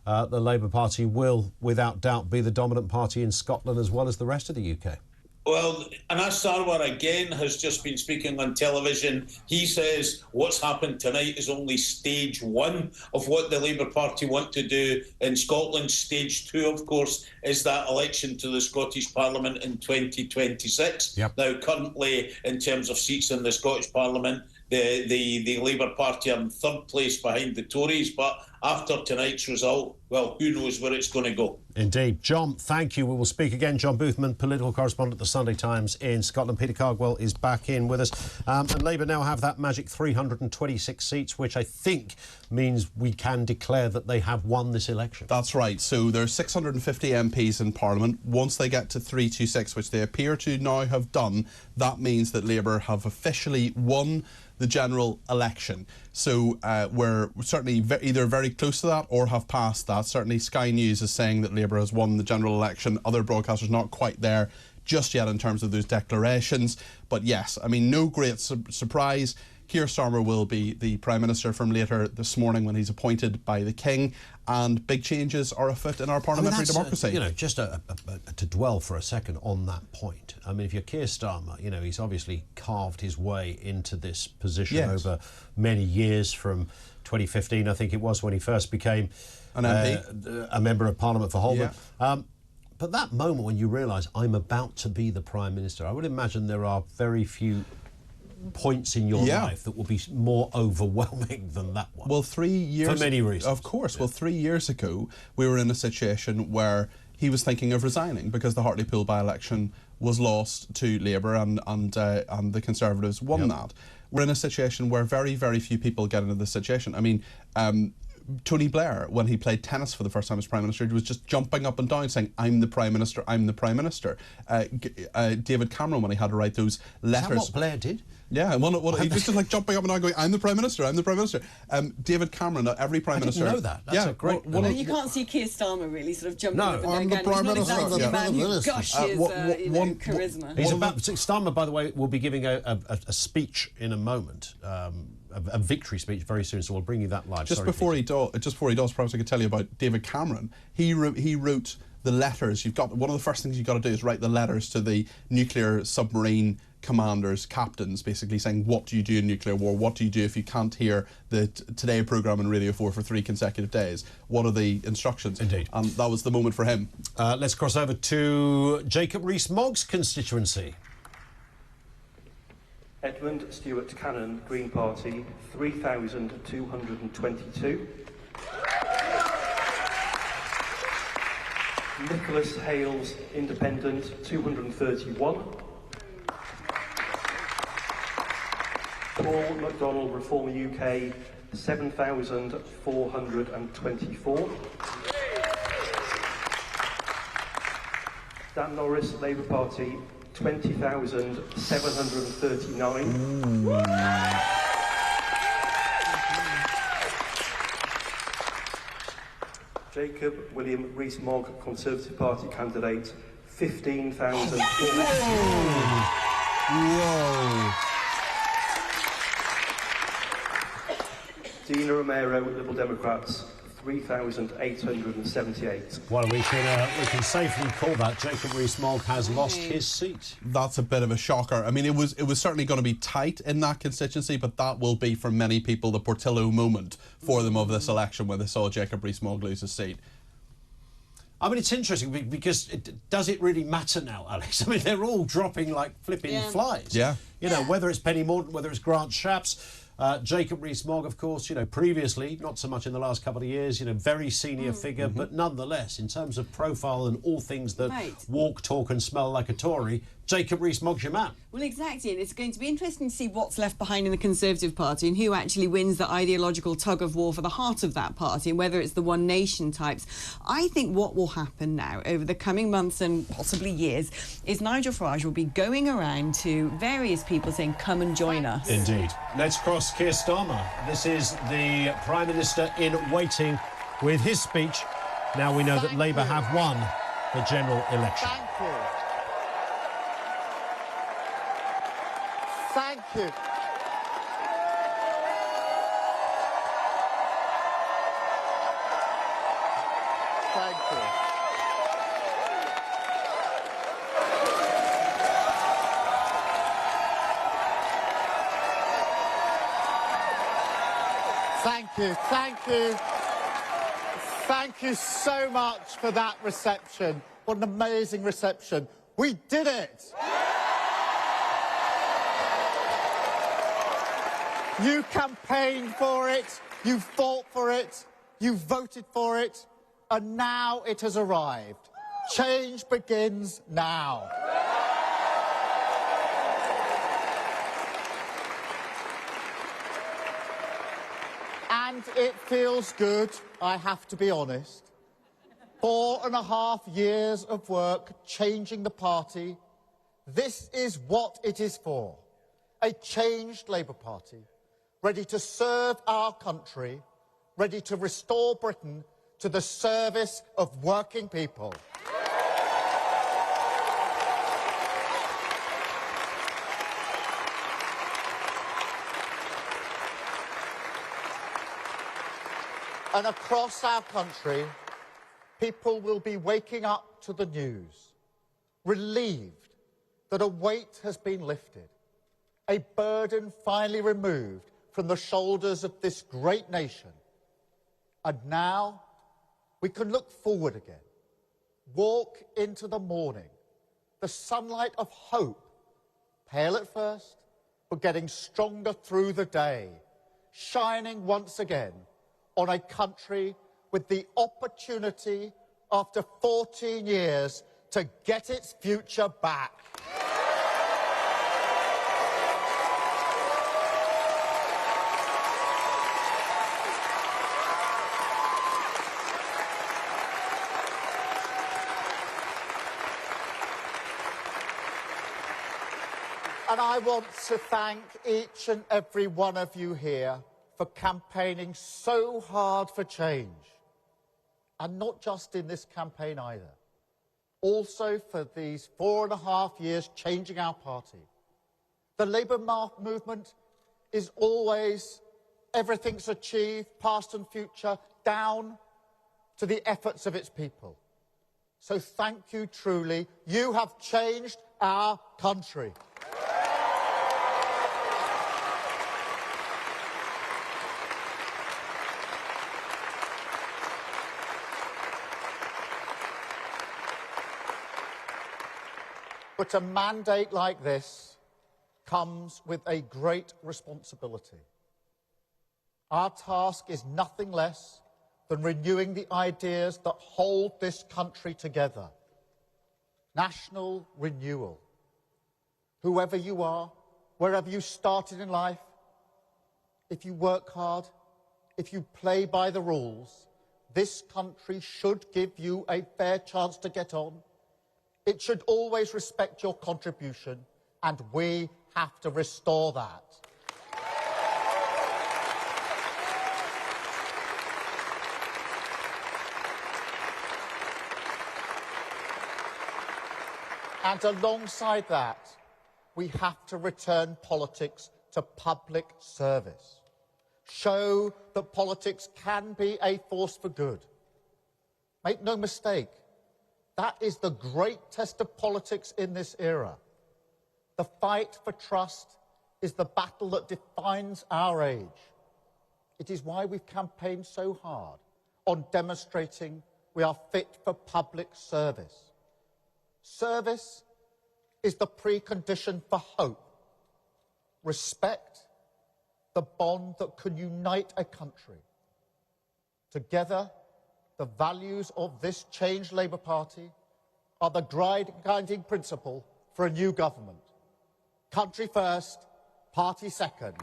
the Labour Party will, without doubt, be the dominant party in Scotland as well as the rest of the UK. Well, Anas Sarwar again has just been speaking on television. He says what's happened tonight is only stage 1 of what the Labour Party want to do in Scotland. Stage 2, of course, is that election to the Scottish Parliament in 2026. Yep. Now, currently, in terms of seats in the Scottish Parliament, the Labour Party are in third place behind the Tories, but after tonight's result, well, who knows where it's going to go. Indeed. John, thank you. We will speak again. John Boothman, political correspondent at the Sunday Times in Scotland. Peter Cardwell is back in with us. And Labour now have that magic 326 seats, which I think means we can declare that they have won this election. That's right. So there's 650 MPs in Parliament. Once they get to 326, which they appear to now have done, that means that Labour have officially won the general election. So we're certainly either very close to that or have passed that. Certainly Sky News is saying that Labour has won the general election. Other broadcasters not quite there just yet in terms of those declarations. But yes, I mean, no great surprise. Keir Starmer will be the Prime Minister from later this morning when he's appointed by the King, and big changes are afoot in our parliamentary democracy. You know, just to dwell for a second on that point, I mean, if you're Keir Starmer, you know, he's obviously carved his way into this position over many years, from 2015, I think it was, when he first became an MP, a member of Parliament for Holborn. But that moment when you realise, I'm about to be the Prime Minister, I would imagine there are very few points in your life that will be more overwhelming than that one. Well, 3 years... For many reasons. Of course. Well, 3 years ago, we were in a situation where he was thinking of resigning because the Hartlepool by-election was lost to Labour and the Conservatives won that. We're in a situation where very, very few people get into this situation. I mean, Tony Blair, when he played tennis for the first time as Prime Minister, he was just jumping up and down saying, I'm the Prime Minister, I'm the Prime Minister. David Cameron, when he had to write those letters... Is that what Blair did? Yeah, he was just like jumping up and down going, I'm the Prime Minister, I'm the Prime Minister. David Cameron, every Prime Minister... I didn't know that. That's a great... you can't see Keir Starmer really sort of jumping up and down. I'm the Prime Minister. He's not exactly a man who gushes charisma. Starmer, by the way, will be giving a speech in a moment, a victory speech very soon, so we'll bring you that live. Just before he does, perhaps I could tell you about David Cameron. He wrote the letters. One of the first things you've got to do is write the letters to the nuclear submarine commanders, captains, basically saying, what do you do in nuclear war? What do you do if you can't hear the Today programme on Radio 4 for 3 consecutive days? What are the instructions? Indeed. And that was the moment for him. Let's cross over to Jacob Rees-Mogg's constituency. Edmund Stewart Cannon, Green Party, 3,222. Nicholas Hales, Independent, 231. Paul MacDonald, Reform UK, 7,424. Dan Norris, Labour Party, 20,739. Jacob William Rees-Mogg, Conservative Party candidate, 15,000. Whoa. Dina Romero, Liberal Democrats, 3,878. Well, we can safely call that Jacob Rees-Mogg has lost his seat. That's a bit of a shocker. I mean, it was certainly going to be tight in that constituency, but that will be, for many people, the Portillo moment for them of this election when they saw Jacob Rees-Mogg lose his seat. I mean, it's interesting because does it really matter now, Alex? I mean, they're all dropping like flipping flies. Yeah. You know, whether it's Penny Mordaunt, whether it's Grant Shapps, Jacob Rees-Mogg, of course, you know, previously, not so much in the last couple of years, you know, very senior figure, but nonetheless, in terms of profile and all things that walk, talk and smell like a Tory, Jacob Rees-Mogg's your man. Well, exactly, and it's going to be interesting to see what's left behind in the Conservative Party and who actually wins the ideological tug-of-war for the heart of that party and whether it's the One Nation types. I think what will happen now over the coming months and possibly years is Nigel Farage will be going around to various people saying, come and join us. Indeed. Let's cross Keir Starmer. This is the Prime Minister in waiting with his speech. Now we know that Labour have won the general election. Thank you. Thank you. Thank you. Thank you. Thank you so much for that reception. What an amazing reception. We did it. You campaigned for it, you fought for it, you voted for it, and now it has arrived. Change begins now. And it feels good, I have to be honest. 4.5 years of work changing the party. This is what it is for. A changed Labour Party, ready to serve our country, ready to restore Britain to the service of working people. And across our country, people will be waking up to the news, relieved that a weight has been lifted, a burden finally removed from the shoulders of this great nation. And now we can look forward again, walk into the morning, the sunlight of hope, pale at first, but getting stronger through the day, shining once again on a country with the opportunity after 14 years to get its future back. And I want to thank each and every one of you here for campaigning so hard for change. And not just in this campaign either. Also for these 4.5 years changing our party. The Labour movement is always everything's achieved, past and future, down to the efforts of its people. So thank you truly. You have changed our country. But a mandate like this comes with a great responsibility. Our task is nothing less than renewing the ideas that hold this country together. National renewal. Whoever you are, wherever you started in life, if you work hard, if you play by the rules, this country should give you a fair chance to get on. It should always respect your contribution, and we have to restore that. And alongside that, we have to return politics to public service. Show that politics can be a force for good. Make no mistake, that is the great test of politics in this era. The fight for trust is the battle that defines our age. It is why we've campaigned so hard on demonstrating we are fit for public service. Service is the precondition for hope. Respect, the bond that can unite a country. Together, the values of this changed Labour Party are the guiding principle for a new government. Country first, party second.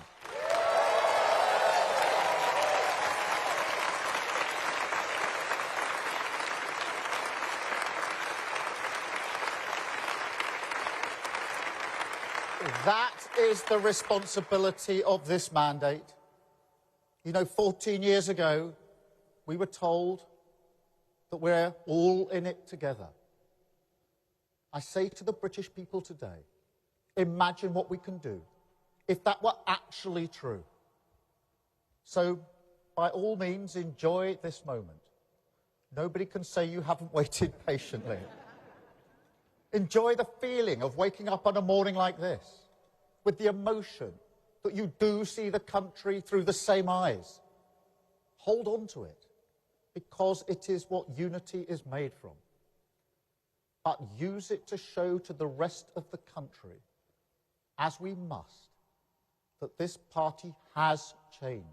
That is the responsibility of this mandate. You know, 14 years ago, we were told that we're all in it together. I say to the British people today, imagine what we can do if that were actually true. So, by all means, enjoy this moment. Nobody can say you haven't waited patiently. Enjoy the feeling of waking up on a morning like this, with the emotion that you do see the country through the same eyes. Hold on to it, because it is what unity is made from. But use it to show to the rest of the country, as we must, that this party has changed,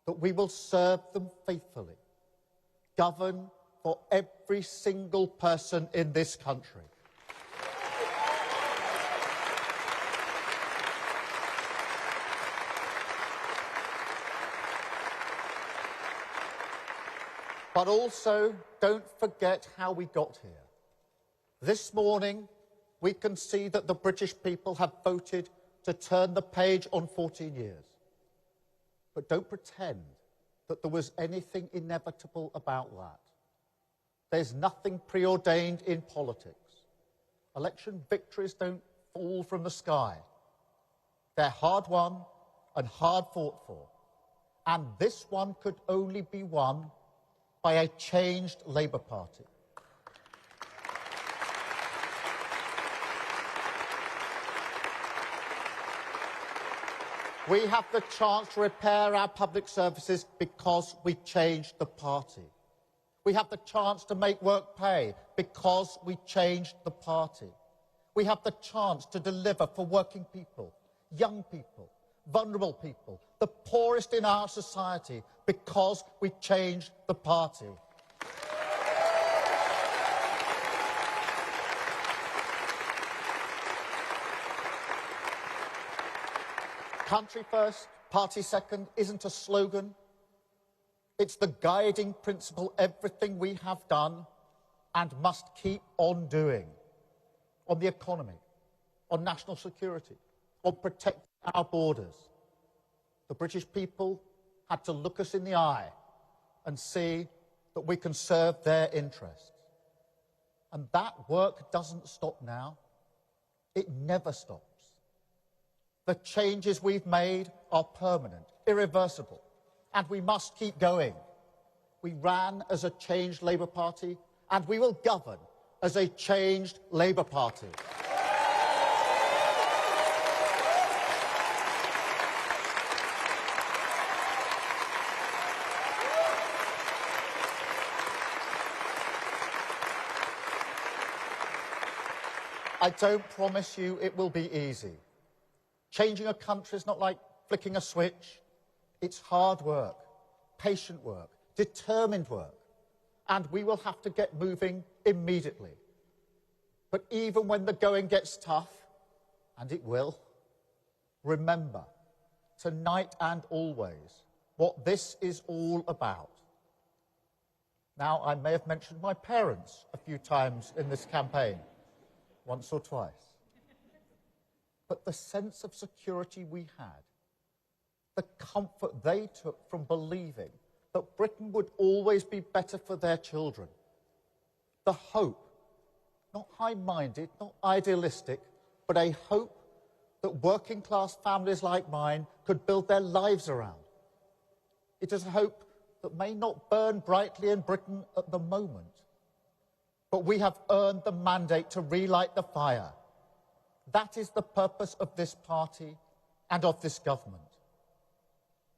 that we will serve them faithfully, govern for every single person in this country. But also, don't forget how we got here. This morning, we can see that the British people have voted to turn the page on 14 years. But don't pretend that there was anything inevitable about that. There's nothing preordained in politics. Election victories don't fall from the sky. They're hard won and hard fought for. And this one could only be won by a changed Labour Party. We have the chance to repair our public services because we changed the party. We have the chance to make work pay because we changed the party. We have the chance to deliver for working people, young people, vulnerable people, the poorest in our society, because we changed the party. Country first, party second isn't a slogan. It's the guiding principle everything we have done and must keep on doing. On the economy, on national security, on protecting our borders. The British people had to look us in the eye and see that we can serve their interests. And that work doesn't stop now. It never stops. The changes we've made are permanent, irreversible, and we must keep going. We ran as a changed Labour Party, and we will govern as a changed Labour Party. I don't promise you it will be easy. Changing a country is not like flicking a switch. It's hard work, patient work, determined work. And we will have to get moving immediately. But even when the going gets tough, and it will, remember, tonight and always, what this is all about. Now, I may have mentioned my parents a few times in this campaign, once or twice. But the sense of security we had, the comfort they took from believing that Britain would always be better for their children, the hope, not high-minded, not idealistic, but a hope that working-class families like mine could build their lives around. It is a hope that may not burn brightly in Britain at the moment, but we have earned the mandate to relight the fire. That is the purpose of this party and of this government.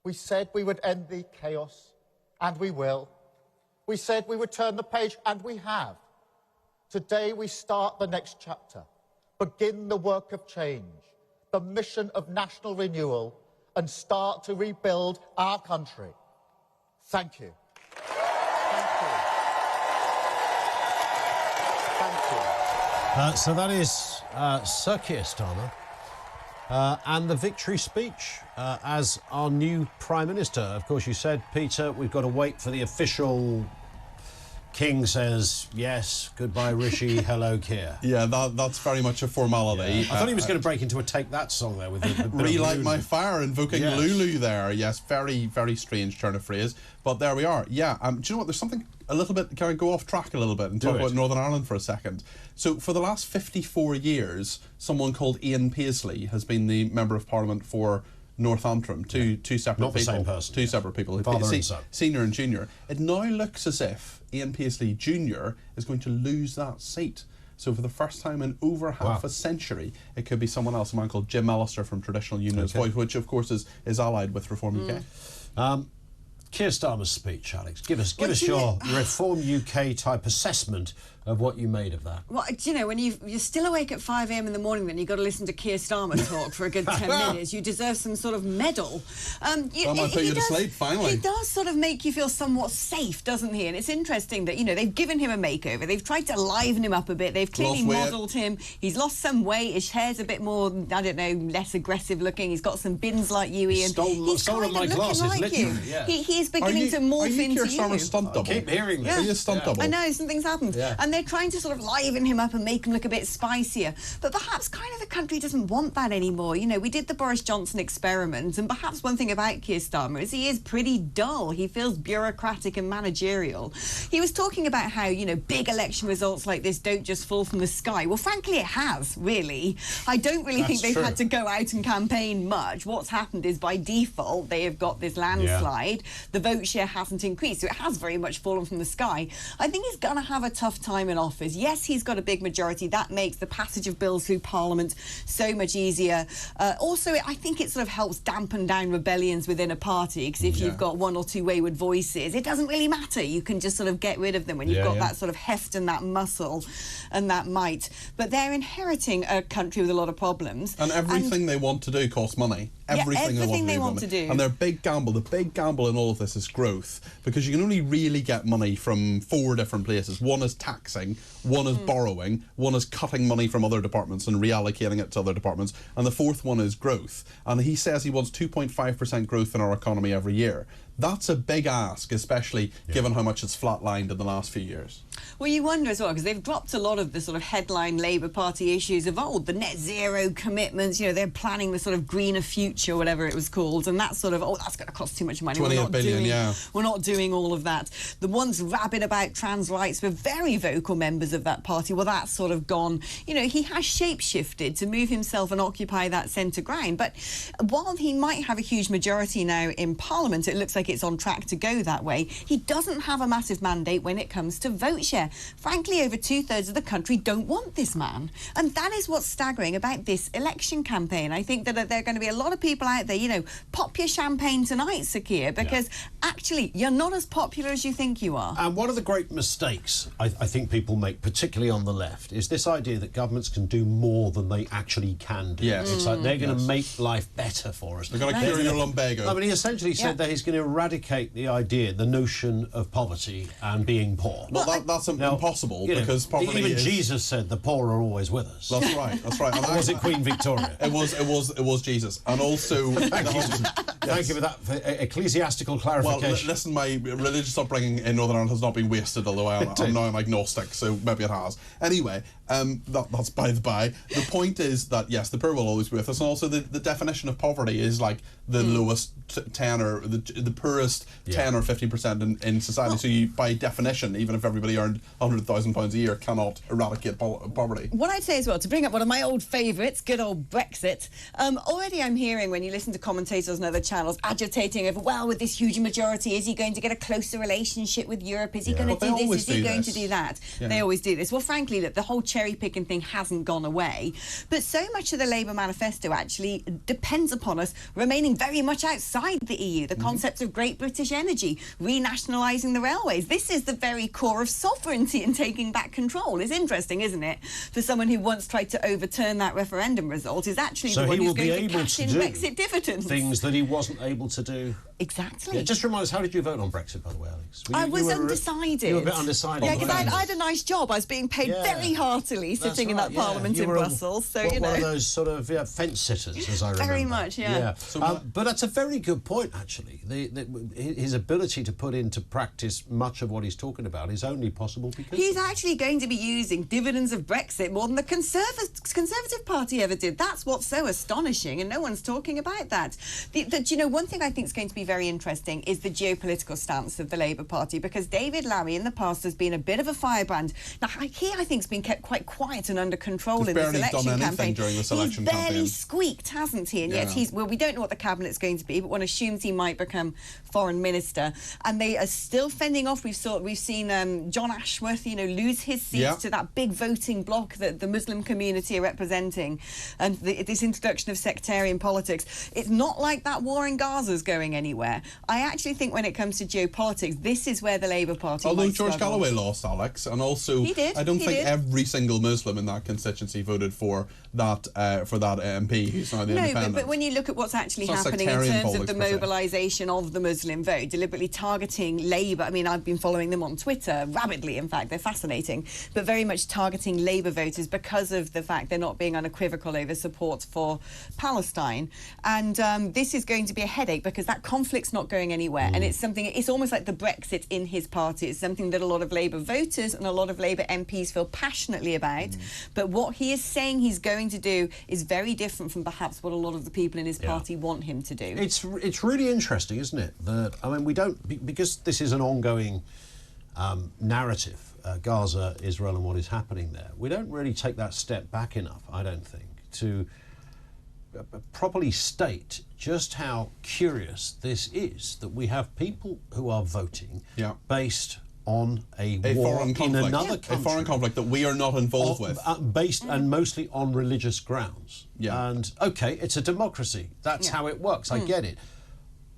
We said we would end the chaos, and we will. We said we would turn the page, and we have. Today we start the next chapter, begin the work of change, the mission of national renewal, and start to rebuild our country. Thank you. So that is Sir Keir Starmer and the victory speech as our new Prime Minister. Of course, you said, Peter, we've got to wait for the official King says yes, goodbye Rishi, hello Keir. Yeah, that's very much a formality. Yeah. I thought he was going to break into a Take That song there with the relight my fire, invoking yes. Lulu there. Yes, very, very strange turn of phrase. But there we are. Yeah, do you know what? There's something a little bit, can I go off track a little bit and talk about Northern Ireland for a second? So for the last 54 years, someone called Ian Paisley has been the Member of Parliament for North Antrim, two separate Not people. The same person. Two separate people. Father and son. Senior and junior. It now looks as if Ian Paisley Jr. is going to lose that seat. So for the first time in over half a century, it could be someone else, a man called Jim Allister from Traditional Unionist Voice, which of course is allied with Reform UK. Keir Starmer's speech, Alex. Give us your Reform UK type assessment of what you made of that. Well, do you know, when you're still awake at 5 a.m. in the morning, then you've got to listen to Keir Starmer talk for a good 10 minutes. You deserve some sort of medal. I might put you to sleep, finally. He does sort of make you feel somewhat safe, doesn't he? And it's interesting that, you know, they've given him a makeover. They've tried to liven him up a bit. They've clearly modelled him. He's lost some weight. His hair's a bit more, I don't know, less aggressive looking. He's got some bins like you, Ian. He's stolen my glasses, like you. Yeah. He is beginning to morph into you. Keir Starmer's stunt double? I keep hearing this. Are you a stunt double? I know, something's happened. Yeah. And they're trying to sort of liven him up and make him look a bit spicier. But perhaps kind of the country doesn't want that anymore. You know, we did the Boris Johnson experiment, and perhaps one thing about Keir Starmer is he is pretty dull. He feels bureaucratic and managerial. He was talking about how, you know, big election results like this don't just fall from the sky. Well, frankly, it has, really. I don't really think they've had to go out and campaign much. What's happened is, by default, they have got this landslide. Yeah. The vote share hasn't increased, so it has very much fallen from the sky. I think he's going to have a tough time in office. Yes, he's got a big majority. That makes the passage of bills through Parliament so much easier. Also, I think it sort of helps dampen down rebellions within a party, because if you've got one or two wayward voices, it doesn't really matter. You can just sort of get rid of them when you've got that sort of heft and that muscle and that might. But they're inheriting a country with a lot of problems. And everything they want to do costs money. everything they want to do. And their big gamble, the big gamble in all of this is growth, because you can only really get money from 4 different places. One is taxing, one is borrowing, one is cutting money from other departments and reallocating it to other departments, and the fourth one is growth. And he says he wants 2.5% growth in our economy every year. That's a big ask, especially given how much it's flatlined in the last few years. Well, you wonder as well, because they've dropped a lot of the sort of headline Labour Party issues of old, the net zero commitments, you know, they're planning the sort of greener future, whatever it was called, and that sort of, that's going to cost too much money. 28 billion, we're not doing all of that. The ones rabid about trans rights were very vocal members of that party. Well, that's sort of gone. You know, he has shape-shifted to move himself and occupy that centre ground. But while he might have a huge majority now in Parliament, it looks like it's on track to go that way, he doesn't have a massive mandate when it comes to vote share. Frankly, over 2/3 of the country don't want this man. And that is what's staggering about this election campaign. I think that there are going to be a lot of people out there, you know, pop your champagne tonight, Sir Keir, because actually you're not as popular as you think you are. And one of the great mistakes I think people make, particularly on the left, is this idea that governments can do more than they actually can do. Yes. It's like they're going to make life better for us. They're going to cure your lumbago. I mean, he essentially said that he's going to eradicate the idea, the notion of poverty and being poor. Well, that's impossible, because poverty even Jesus said the poor are always with us. That's right. That's right. Or was it Queen Victoria? It was Jesus, and also Thank you for that ecclesiastical clarification. Well, listen, my religious upbringing in Northern Ireland has not been wasted, although I'm now an agnostic, so maybe it has. Anyway, that's by the by. The point is that yes, the poor will always be with us, and also the definition of poverty is like the lowest 10 or the poorest 10 or 15% in society. So you, by definition, even if everybody earned £100,000 a year, cannot eradicate poverty. What I'd say as well, to bring up one of my old favourites, good old Brexit, already I'm hearing, when you listen to commentators on other channels, agitating over, well, with this huge majority, is he going to get a closer relationship with Europe? Is he going to do this? Is he going to do that? They always do this. Well, frankly, look, the whole cherry-picking thing hasn't gone away, but so much of the Labour manifesto actually depends upon us remaining very much outside the EU. The concept of Great British Energy, renationalising the railways. This is the very core of sovereignty and taking back control. It's interesting, isn't it? For someone who once tried to overturn that referendum result, is actually the one who's going to cash in Brexit dividends. Things that he wasn't able to do. Exactly. Yeah, just remind us, how did you vote on Brexit, by the way, Alex? I was undecided. You were a bit undecided. Yeah, because I had a nice job. I was being paid very heartily sitting in that Parliament in Brussels. So, you know. One of those sort of fence sitters, as I remember. Very much, yeah. But that's a very good point, actually. His ability to put into practice much of what he's talking about is only possible because... He's actually going to be using dividends of Brexit more than the Conservative Party ever did. That's what's so astonishing, and no one's talking about that. You know, one thing I think is going to be very interesting is the geopolitical stance of the Labour Party, because David Lammy in the past has been a bit of a firebrand. Now, he, I think, has been kept quite quiet and under control in this election campaign. He's barely squeaked, hasn't he? And yet we don't know what the cabinet's going to be, but one assumes he might become foreign minister. And they are still fending off. We've seen John Ashworth, you know, lose his seat to that big voting bloc that the Muslim community are representing, and this introduction of sectarian politics. It's not like that war in Gaza is going anywhere. I actually think when it comes to geopolitics, this is where the Labour Party Although might George struggle. Galloway lost, Alex, and also he did. I don't think every single Muslim in that constituency voted for that MP who's now the independent. But when you look at what's actually happening in terms of the mobilisation of the Muslim vote, deliberately targeting Labour, I mean, I've been following them on Twitter rabidly, in fact, they're fascinating, but very much targeting Labour voters because of the fact they're not being unequivocal over support for Palestine. And this is going to be a headache because that conflict's not going anywhere, and it's almost like the Brexit in his party. It's something that a lot of Labour voters and a lot of Labour MPs feel passionately about, but what he is saying he's going to do is very different from perhaps what a lot of the people in his party want him to do. It's really interesting, isn't it? That, I mean, we don't, because this is an ongoing narrative, Gaza, Israel and what is happening there, we don't really take that step back enough, I don't think, to properly state just how curious this is, that we have people who are voting based on a war foreign conflict. in another country. A foreign conflict that we are not involved with. Based and mostly on religious grounds. And, OK, it's a democracy. That's how it works. I get it.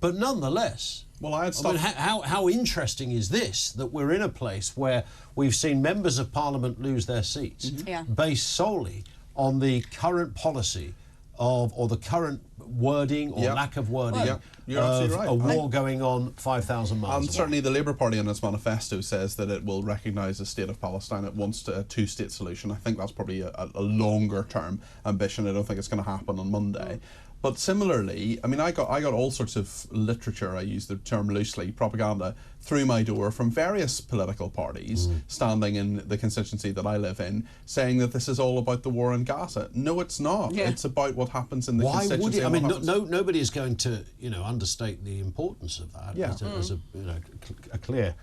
But nonetheless... Well, I mean, how interesting is this, that we're in a place where we've seen members of Parliament lose their seats based solely on the current policy of, or the current wording or lack of wording you're of absolutely right. a war going on 5,000 miles And away. certainly the Labour Party in its manifesto says that it will recognise the state of Palestine. It wants a two-state solution. I think that's probably a longer-term ambition. I don't think it's going to happen on Monday. But similarly, I mean, I got all sorts of literature, I use the term loosely, propaganda, through my door from various political parties standing in the constituency that I live in, saying that this is all about the war in Gaza. No, it's not. Yeah. It's about what happens in the constituency. Why would it? I mean, nobody is going to, understate the importance of that as a clear.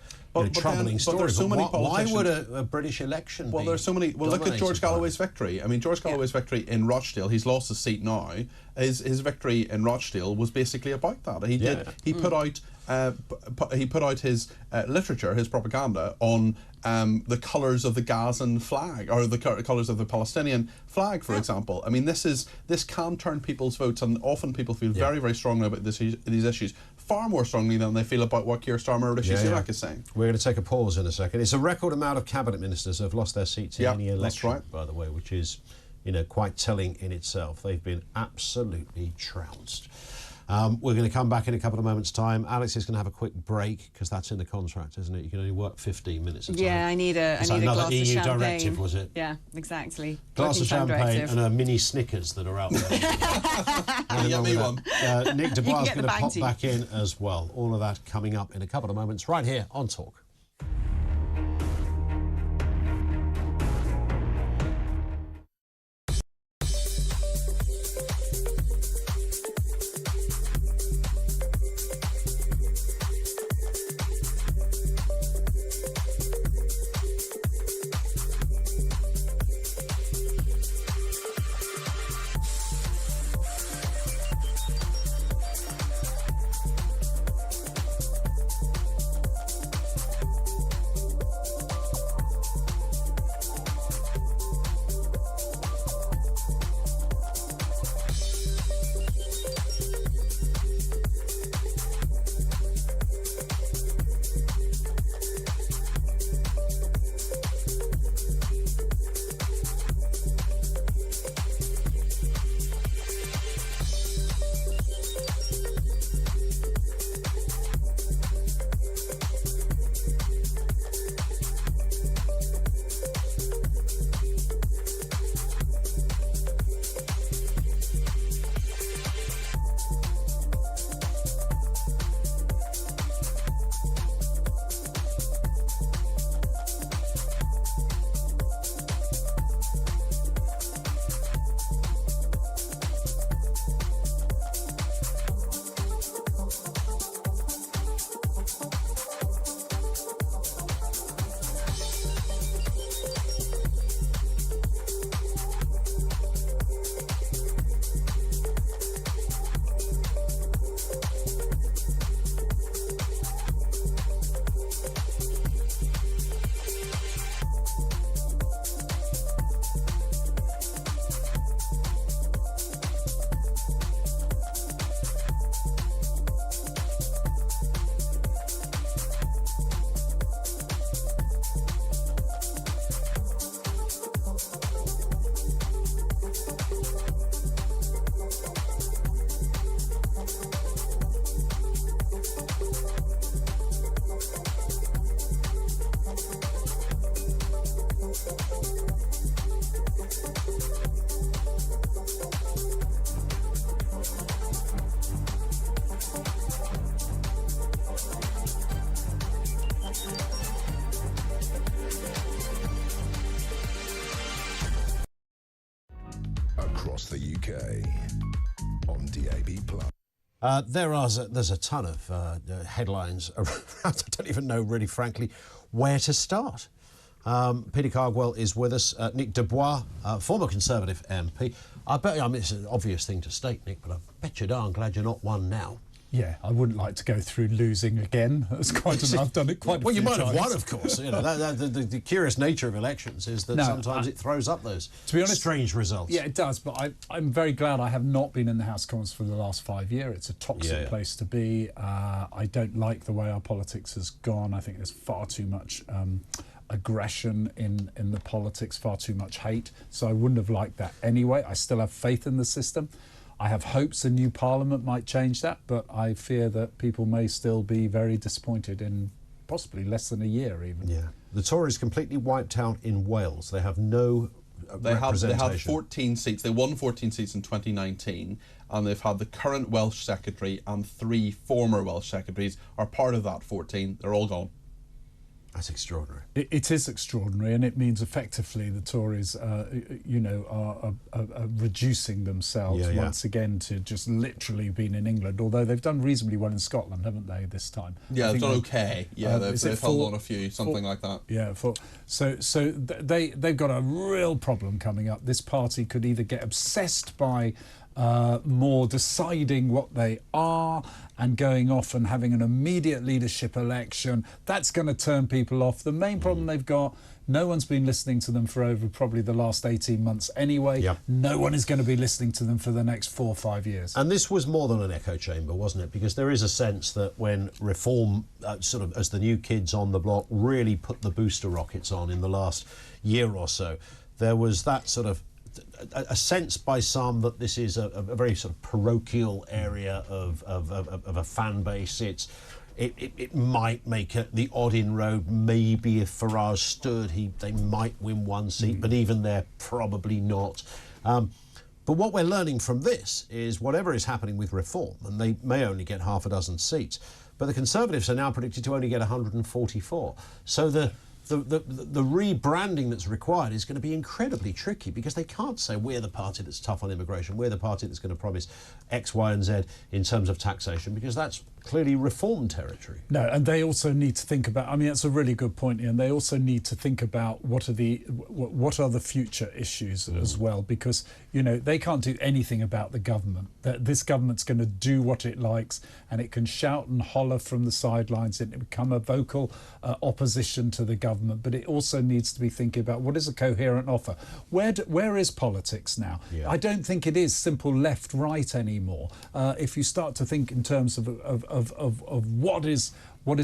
Troubling story. There's so many politicians. Why would a British election? Well, there's so many. Well, look at George Galloway's victory. I mean, George Galloway's victory in Rochdale. He's lost his seat now. His victory in Rochdale was basically about that. He put out his literature, his propaganda on the colours of the Gazan flag or the colours of the Palestinian flag, for example. I mean, this can turn people's votes, and often people feel very, very strongly about these issues, far more strongly than they feel about what Keir Starmer or Rishi Sunak is saying. We're going to take a pause in a second. It's a record amount of cabinet ministers have lost their seats in any election, by the way, which is, quite telling in itself. They've been absolutely trounced. We're going to come back in a couple of moments' time. Alex is going to have a quick break because that's in the contract, isn't it? You can only work 15 minutes at a time. Yeah, I need a glass another EU of champagne. directive, was it? Yeah, exactly. Glass of champagne and a mini Snickers that are out there. Get me one. Nick Dubois is going to pop back in as well. All of that coming up in a couple of moments right here on Talk. Across the UK on DAB+. There's a ton of headlines around. I don't even know, really, frankly, where to start. Peter Cardwell is with us. Nick Dubois, former Conservative MP. It's an obvious thing to state, Nick, but I bet you're darn glad you're not one now. Yeah, I wouldn't like to go through losing again. That's quite enough. I've done it quite a few times. Well, you might have won, of course. The curious nature of elections is that sometimes it throws up those, to be honest, strange results. Yeah, it does, but I'm very glad I have not been in the House of Commons for the last 5 years. It's a toxic place to be. I don't like the way our politics has gone. I think there's far too much aggression in the politics, far too much hate. So I wouldn't have liked that anyway. I still have faith in the system. I have hopes a new parliament might change that, but I fear that people may still be very disappointed in possibly less than a year even. Yeah. The Tories completely wiped out in Wales. They have no representation. They have 14 seats. They won 14 seats in 2019, and they've had the current Welsh secretary and 3 former Welsh secretaries are part of that 14. They're all gone. That's extraordinary. It is extraordinary, and it means effectively the Tories, are reducing themselves once again to just literally being in England. Although they've done reasonably well in Scotland, haven't they? This time, yeah, they've done okay. Yeah, they've held on a few, something like that. Yeah, they've got a real problem coming up. This party could either get obsessed by more deciding what they are and going off and having an immediate leadership election. That's going to turn people off. The main problem they've got, no one's been listening to them for over probably the last 18 months anyway. Yep. No one is going to be listening to them for the next 4 or 5 years. And this was more than an echo chamber, wasn't it? Because there is a sense that when Reform, sort of as the new kids on the block, really put the booster rockets on in the last year or so, there was that sort of a sense by some that this is a very sort of parochial area of a fan base. It might make the odd inroad. Maybe if Farage stood, they might win one seat, but even there, probably not. But what we're learning from this is whatever is happening with Reform, and they may only get half a dozen seats, but the Conservatives are now predicted to only get 144. So the rebranding that's required is going to be incredibly tricky, because they can't say we're the party that's tough on immigration, we're the party that's going to promise X, Y and Z in terms of taxation, because that's clearly Reform territory. No, and they also need to think about, I mean, that's a really good point, Ian. They also need to think about what are the future issues as well, because, you know, they can't do anything about the government. This government's going to do what it likes, and it can shout and holler from the sidelines. It can become a vocal opposition to the government, but it also needs to be thinking about what is a coherent offer. Where is politics now? Yeah. I don't think it is simple left-right anymore. If you start to think in terms of what is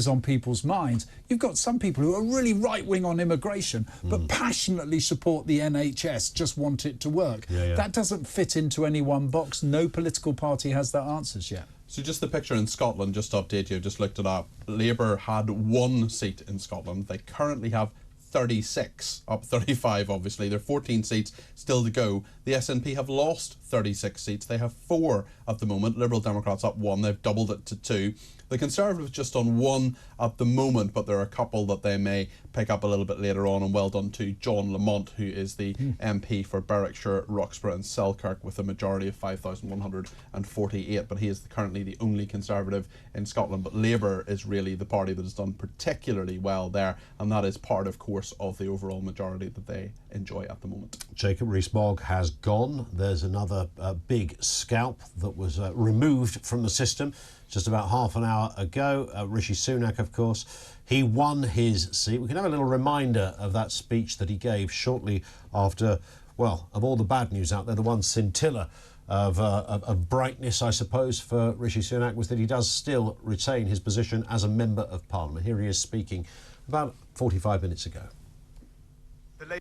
on people's minds, you've got some people who are really right-wing on immigration, but passionately support the NHS, just want it to work. That doesn't fit into any one box. No political party has the answers yet. So just the picture in Scotland, just to update you, I've just looked it up. Labour had 1 seat in Scotland. They currently have 36, up 35 obviously. There are 14 seats still to go. The SNP have lost 36 seats. They have 4 at the moment. Liberal Democrats up 1. They've doubled it to 2. The Conservatives just on 1 at the moment, but there are a couple that they may pick up a little bit later on, and well done to John Lamont, who is the MP for Berwickshire, Roxburgh and Selkirk, with a majority of 5,148, but he is currently the only Conservative in Scotland. But Labour is really the party that has done particularly well there, and that is part, of course, of the overall majority that they enjoy at the moment. Jacob Rees-Mogg has gone. There's another big scalp that was removed from the system just about half an hour ago. Rishi Sunak, of course, he won his seat. We can have a little reminder of that speech that he gave shortly after, well, of all the bad news out there, the one scintilla of brightness, I suppose, for Rishi Sunak was that he does still retain his position as a Member of Parliament. Here he is speaking about 45 minutes ago.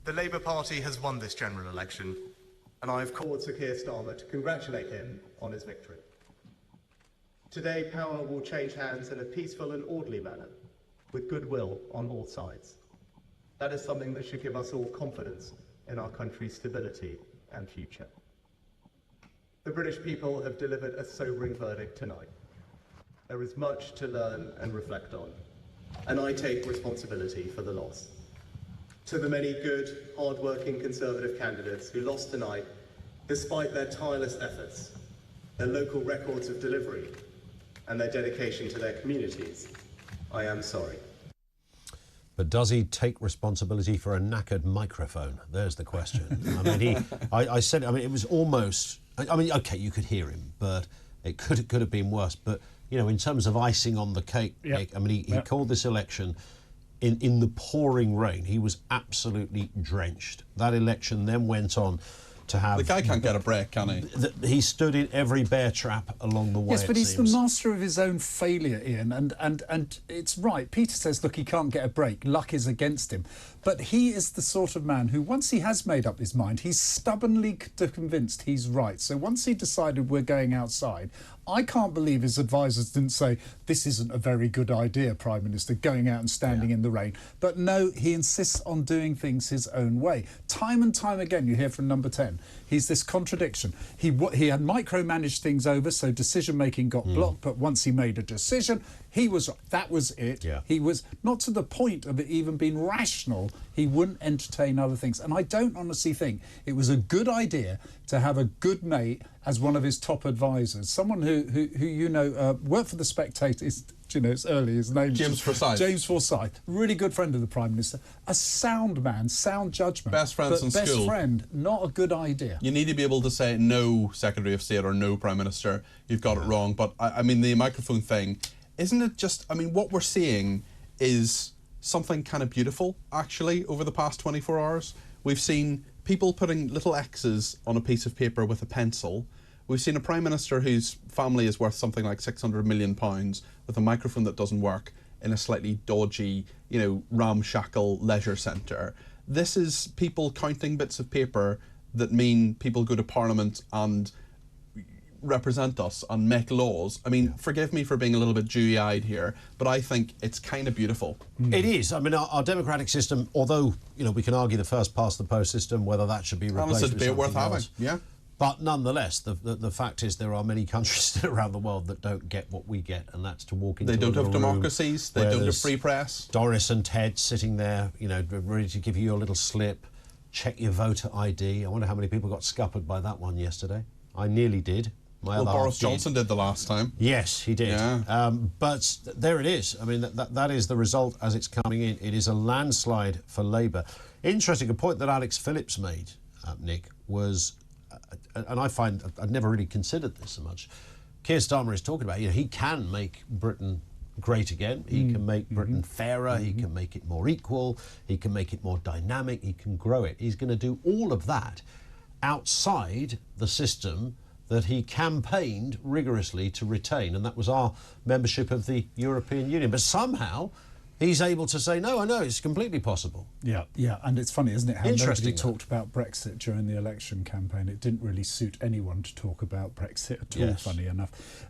The Labour Party has won this general election, and I have called to Keir Starmer to congratulate him on his victory. Today, power will change hands in a peaceful and orderly manner, with goodwill on all sides. That is something that should give us all confidence in our country's stability and future. The British people have delivered a sobering verdict tonight. There is much to learn and reflect on, and I take responsibility for the loss. To the many good, hard-working Conservative candidates who lost tonight, despite their tireless efforts, their local records of delivery, and their dedication to their communities, I am sorry. But does he take responsibility for a knackered microphone? There's the question. I mean, I said, I mean, it was almost, I mean, OK, you could hear him, but it could have been worse. But, you know, in terms of icing on the cake, Nick, I mean, he called this election in the pouring rain. He was absolutely drenched. That election then went on to have... The guy can't get a break, can he? He stood in every bear trap along the way. Yes, but he's the master of his own failure, Ian, and it's right. Peter says, look, he can't get a break. Luck is against him. But he is the sort of man who, once he has made up his mind, he's stubbornly convinced he's right. So once he decided we're going outside, I can't believe his advisors didn't say, this isn't a very good idea, Prime Minister, going out and standing in the rain. But no, he insists on doing things his own way. Time and time again, you hear from Number 10, he's this contradiction. He had micromanaged things over, so decision-making got blocked, but once he made a decision, that was it. Yeah. He was, not to the point of it even being rational, he wouldn't entertain other things. And I don't honestly think it was a good idea to have a good mate as one of his top advisors, someone who you know worked for The Spectator. You know, it's early. His name's James Forsyth. James Forsyth, really good friend of the Prime Minister, a sound man, sound judgment. Best friends in school. Best friend, not a good idea. You need to be able to say no, Secretary of State or no, Prime Minister. You've got it wrong. But I mean, the microphone thing, isn't it just? I mean, what we're seeing is something kind of beautiful, actually, over the past 24 hours. We've seen people putting little X's on a piece of paper with a pencil. We've seen a Prime Minister whose family is worth something like £600 million with a microphone that doesn't work in a slightly dodgy, you know, ramshackle leisure centre. This is people counting bits of paper that mean people go to Parliament and represent us and make laws. I mean, forgive me for being a little bit dewy-eyed here, but I think it's kind of beautiful. It is. I mean, our democratic system, although, you know, we can argue the first past the post system, whether that should be replaced with something worth having. else. Yeah. But nonetheless, the fact is there are many countries around the world that don't get what we get, and that's to walk into They don't have democracies, they don't have free press. Doris and Ted sitting there, you know, ready to give you your little slip, check your voter ID. I wonder how many people got scuppered by that one yesterday. I nearly did. Well, Boris Johnson did the last time. Yes, he did. Yeah. But there it is. I mean, that is the result as it's coming in. It is a landslide for Labour. Interesting, a point that Alex Phillips made, Nick, was, and I find I'd never really considered this so much. Keir Starmer is talking about, you know, he can make Britain great again. He can make Britain fairer. He can make it more equal. He can make it more dynamic. He can grow it. He's going to do all of that outside the system that he campaigned rigorously to retain, and that was our membership of the European Union. But somehow he's able to say, no, I know, it's completely possible. Yeah, and it's funny, isn't it, how nobody talked about Brexit during the election campaign. It didn't really suit anyone to talk about Brexit at all, funny enough.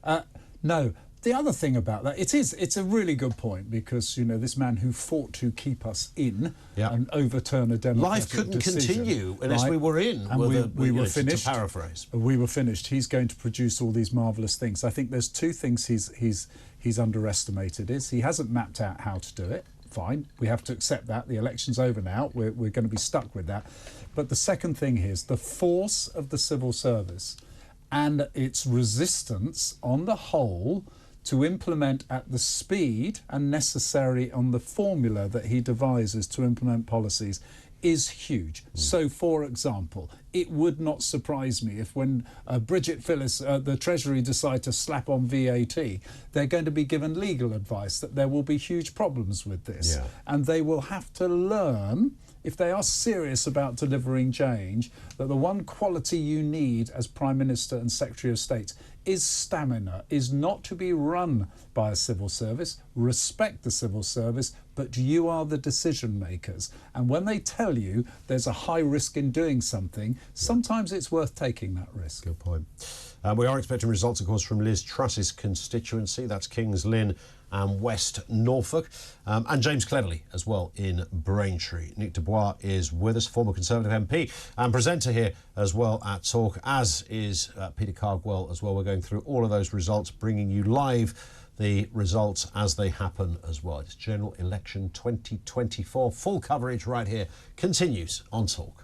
No, the other thing about that, it's a really good point, because, you know, this man who fought to keep us in and overturn a democratic decision. Life couldn't continue unless we were in. And we were finished. To paraphrase. We were finished. He's going to produce all these marvellous things. I think there's two things he's underestimated. He hasn't mapped out how to do it. Fine, we have to accept that. The election's over now. We're going to be stuck with that. But the second thing is the force of the civil service and its resistance on the whole to implement at the speed and necessary on the formula that he devises to implement policies is huge. So, for example, it would not surprise me if when Bridget Phillis, the Treasury, decide to slap on VAT, they're going to be given legal advice that there will be huge problems with this. And they will have to learn, if they are serious about delivering change, that the one quality you need as Prime Minister and Secretary of State is stamina, is not to be run by a civil service. Respect the civil service, but you are the decision makers. And when they tell you there's a high risk in doing something, sometimes it's worth taking that risk. Good point. We are expecting results, of course, from Liz Truss's constituency. That's Kings Lynn and West Norfolk, and James Cleverly as well in Braintree. Nick Dubois is with us, former Conservative MP and presenter here as well at Talk, as is Peter Cardwell as well. We're going through all of those results, bringing you live the results as they happen as well. It's General Election 2024. Full coverage right here continues on Talk.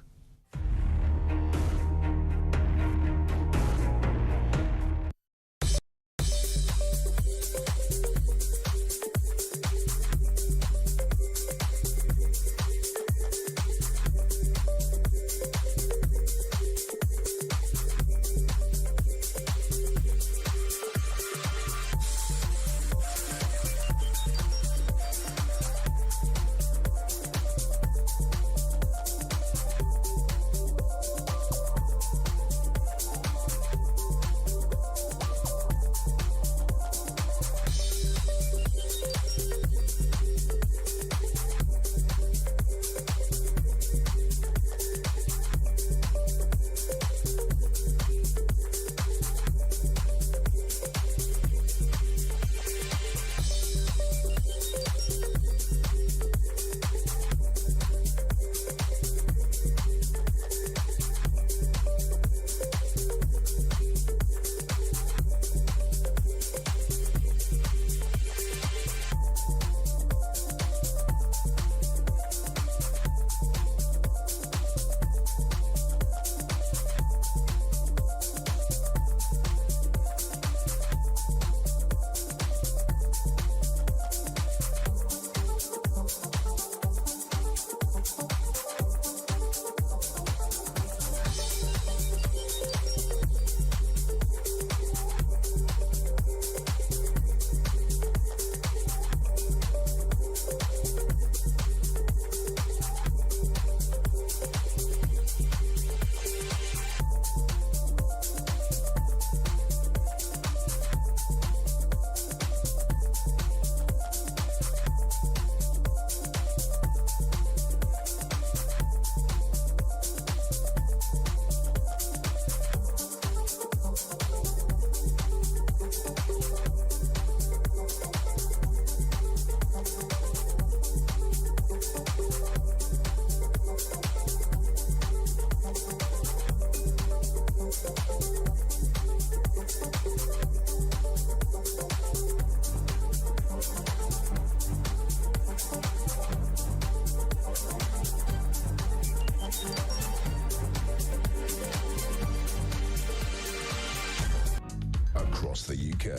UK.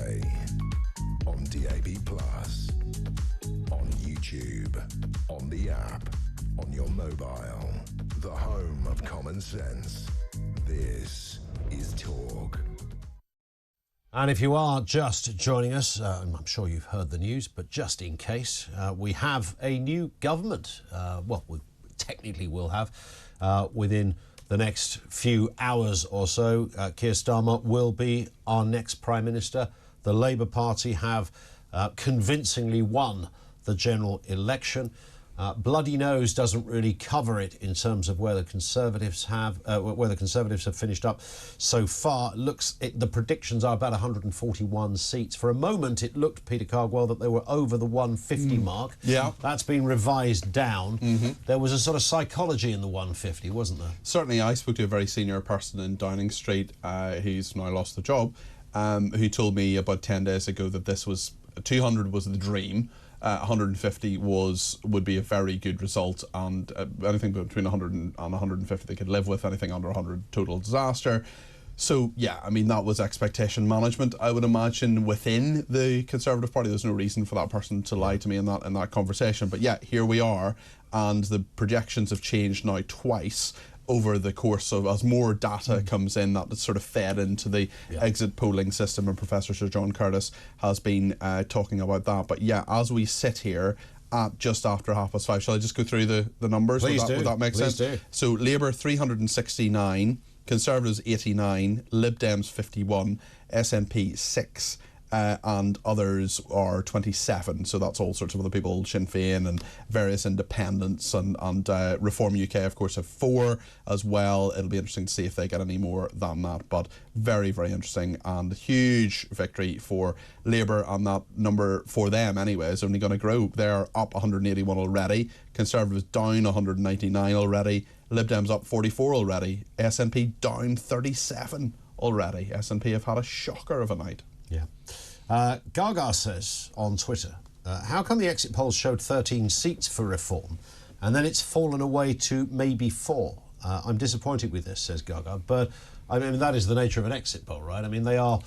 On DAB+, on YouTube, on the app, on your mobile. The home of common sense. This is Talk. And if you are just joining us, I'm sure you've heard the news, but just in case, we have a new government. Well, we technically will have within the next few hours or so. Keir Starmer will be our next Prime Minister. The Labour Party have convincingly won the general election. Bloody nose doesn't really cover it in terms of where the Conservatives have finished up so far. The predictions are about 141 seats. For a moment, it looked, Peter Cardwell, that they were over the 150 mark. Yeah, that's been revised down. There was a sort of psychology in the 150, wasn't there? Certainly, I spoke to a very senior person in Downing Street, who's now lost the job, who told me about 10 days ago that this was 200 was the dream. 150 would be a very good result, and anything between 100 and 150 they could live with. Anything under 100, total disaster. So yeah, I mean, that was expectation management, I would imagine, within the Conservative Party. There's no reason for that person to lie to me in that conversation. But yeah, here we are, and the projections have changed now twice over the course of, as more data comes in, that is sort of fed into the exit polling system, and Professor Sir John Curtis has been talking about that. But yeah, as we sit here at just after 5:30, shall I just go through the numbers? Please Would that make sense? Do. So Labour 369, Conservatives 89, Lib Dems 51, SNP 6, and others are 27. So that's all sorts of other people, Sinn Féin and various independents, and Reform UK, of course, have 4 as well. It'll be interesting to see if they get any more than that, but very, very interesting, and huge victory for Labour, and that number for them anyway is only going to grow. They're up 181 already, Conservatives down 199 already, Lib Dems up 44 already, SNP down 37 already. SNP have had a shocker of a night. Yeah. Gaga says on Twitter, how come the exit polls showed 13 seats for Reform and then it's fallen away to maybe 4? I'm disappointed with this, says Gaga, but I mean, that is the nature of an exit poll, right? I mean, they are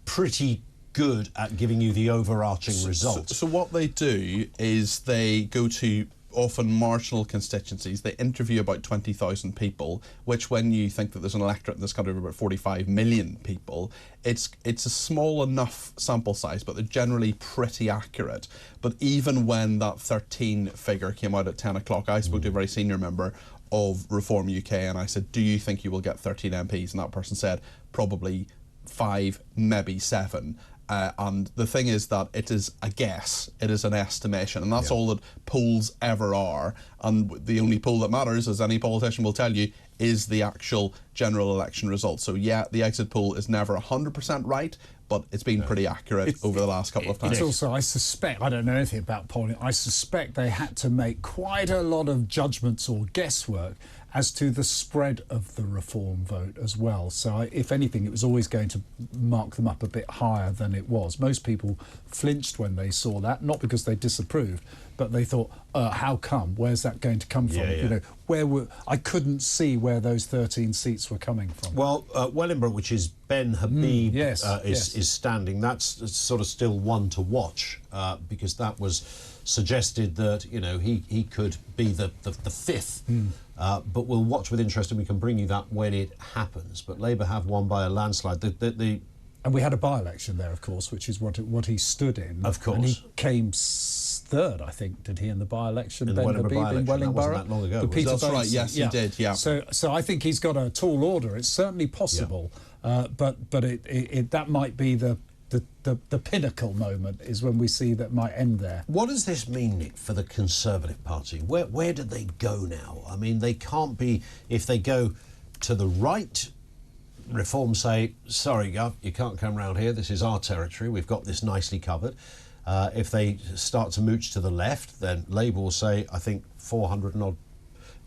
pretty good at giving you the overarching result. So what they do is they go to often marginal constituencies. They interview about 20,000 people, which, when you think that there's an electorate in this country of about 45 million people, it's a small enough sample size, but they're generally pretty accurate. But even when that 13 figure came out at 10 o'clock, I spoke to a very senior member of Reform UK, and I said, do you think you will get 13 MPs? And that person said, probably 5, maybe 7. And the thing is that it is a guess, it is an estimation, and that's all that polls ever are. And the only poll that matters, as any politician will tell you, is the actual general election result. So yeah, the exit poll is never 100% right, but it's been pretty accurate over the last couple of times. It's also, I suspect, I don't know anything about polling, I suspect they had to make quite a lot of judgments or guesswork as to the spread of the Reform vote as well. So if anything, it was always going to mark them up a bit higher than it was. Most people flinched when they saw that, not because they disapproved, but they thought, how come? Where's that going to come from? You know, I couldn't see where those 13 seats were coming from. Well, Wellingborough, which is Ben Habib, is standing. That's sort of still one to watch, because that was suggested that, you know, he could be the fifth. But we'll watch with interest, and we can bring you that when it happens. But Labour have won by a landslide. And we had a by-election there, of course, which is what he stood in. Of course. And he came third, I think, did he, in the by-election? In the Wellingborough by-election. That wasn't that long ago. That's right, yes, he did, yeah. So I think he's got a tall order. It's certainly possible, but that might be the pinnacle moment, is when we see that might end there. What does this mean, Nick, for the Conservative Party? Where do they go now? I mean, they can't be, if they go to the right, Reform say, sorry, Gov, you can't come round here, this is our territory, we've got this nicely covered. If they start to mooch to the left, then Labour will say, I think 400 and odd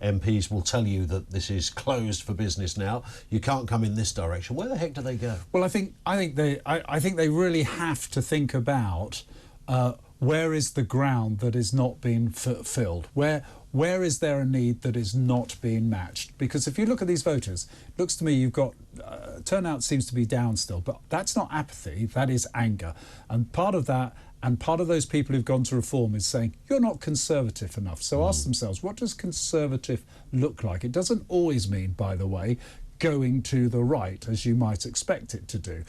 MPs will tell you that this is closed for business now. You can't come in this direction. Where the heck do they go? Well, I think they really have to think about where is the ground that is not being filled? Where is there a need that is not being matched? Because if you look at these voters, it looks to me you've got turnout seems to be down still, but that's not apathy, that is anger. And part of that, and part of those people who've gone to Reform is saying, you're not conservative enough. So ask themselves, what does conservative look like? It doesn't always mean, by the way, going to the right, as you might expect it to do.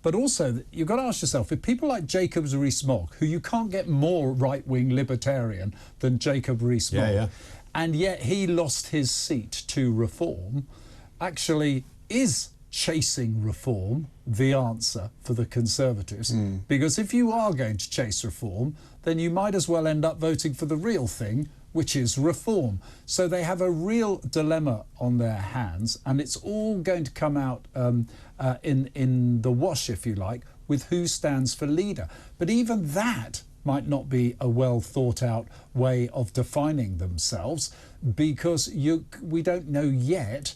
But also, you've got to ask yourself, if people like Jacob Rees-Mogg, who you can't get more right-wing libertarian than Jacob Rees-Mogg, and yet he lost his seat to Reform, actually is chasing Reform the answer for the Conservatives? Because if you are going to chase Reform, then you might as well end up voting for the real thing, which is Reform. So they have a real dilemma on their hands, and it's all going to come out in the wash, if you like, with who stands for leader. But even that might not be a well thought out way of defining themselves, because we don't know yet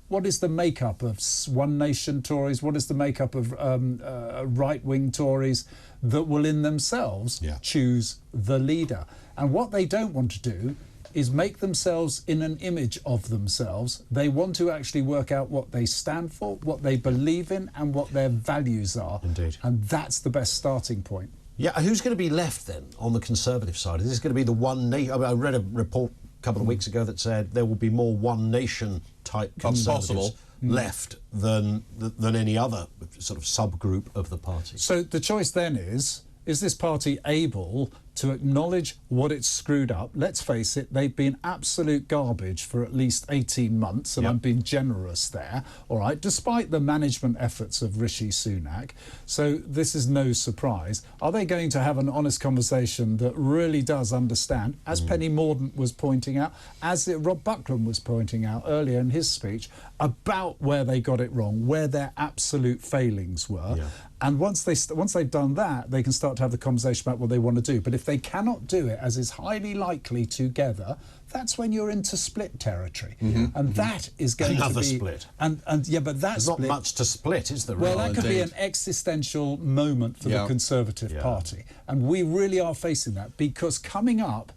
what is the makeup of One Nation Tories, what is the makeup of right-wing Tories that will in themselves choose the leader. And what they don't want to do is make themselves in an image of themselves. They want to actually work out what they stand for, what they believe in, and what their values are. Indeed. And that's the best starting point. Yeah, who's going to be left then on the Conservative side? Is this going to be the One Nation? I read a report a couple of weeks ago that said there will be more One Nation type Conservatives left than any other sort of subgroup of the party. So the choice then is this party able to acknowledge what it's screwed up? Let's face it, they've been absolute garbage for at least 18 months, and I'm being generous there, all right, despite the management efforts of Rishi Sunak. So this is no surprise. Are they going to have an honest conversation that really does understand, as Penny Mordaunt was pointing out, as Rob Buckland was pointing out earlier in his speech, about where they got it wrong, where their absolute failings were? And once they've done that, they can start to have the conversation about what they want to do. But if they cannot do it, as is highly likely together, that's when you're into split territory. And that is going to be... Another split. And yeah, but that's... There's not much to split, is there? Well, that could be an existential moment for the Conservative Party. And we really are facing that, because coming up,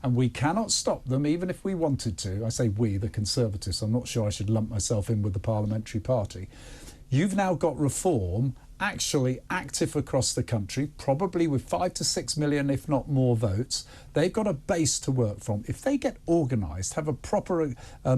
and we cannot stop them, even if we wanted to. I say we, the Conservatives. I'm not sure I should lump myself in with the parliamentary party. You've now got Reform actually active across the country, probably with 5 to 6 million, if not more, votes. They've got a base to work from. If they get organised, have a proper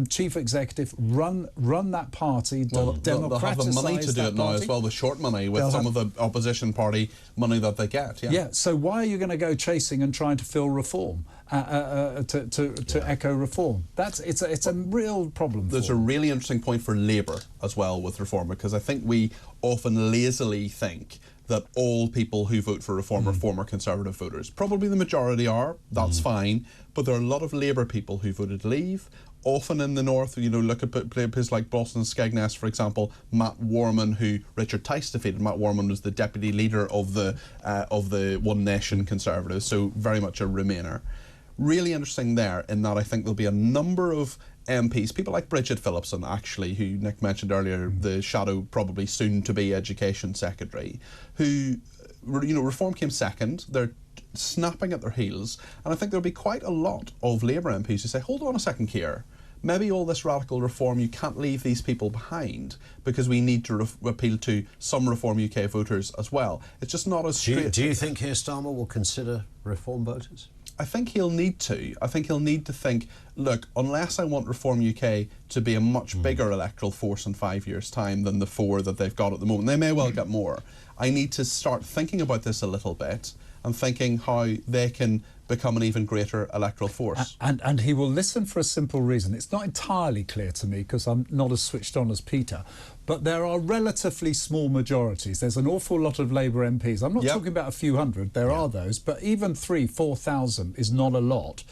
chief executive, run that party, they'll have the money to do it now as well, with short money, with some of the opposition party money that they get. Yeah, so why are you going to go chasing and trying to fill Reform, to echo Reform? It's a real problem. There's a really interesting point for Labour as well with Reform, because I think we often lazily think that all people who vote for Reform are former Conservative voters. Probably the majority are, that's fine, but there are a lot of Labour people who voted Leave. Often in the north, you know, look at places like Boston and Skegness, for example. Matt Warman, who Richard Tice defeated. Matt Warman was the deputy leader of the One Nation Conservatives, so very much a Remainer. Really interesting there, in that I think there'll be a number of MPs, people like Bridget Phillipson, actually, who Nick mentioned earlier, the shadow, probably soon-to-be Education Secretary, who, you know, Reform came second. They're snapping at their heels, and I think there'll be quite a lot of Labour MPs who say, hold on a second, Keir, maybe all this radical reform, you can't leave these people behind, because we need to appeal to some Reform UK voters as well. It's just not as straight. Do you think Keir Starmer will consider Reform voters? I think he'll need to. I think he'll need to think, look, unless I want Reform UK to be a much bigger electoral force in 5 years' time than the 4 that they've got at the moment, they may well get more. I need to start thinking about this a little bit, and thinking how they can become an even greater electoral force. And he will listen for a simple reason. It's not entirely clear to me, because I'm not as switched on as Peter, but there are relatively small majorities. There's an awful lot of Labour MPs. I'm not talking about a few hundred, there are those, but even 3,000-4,000 is not a lot.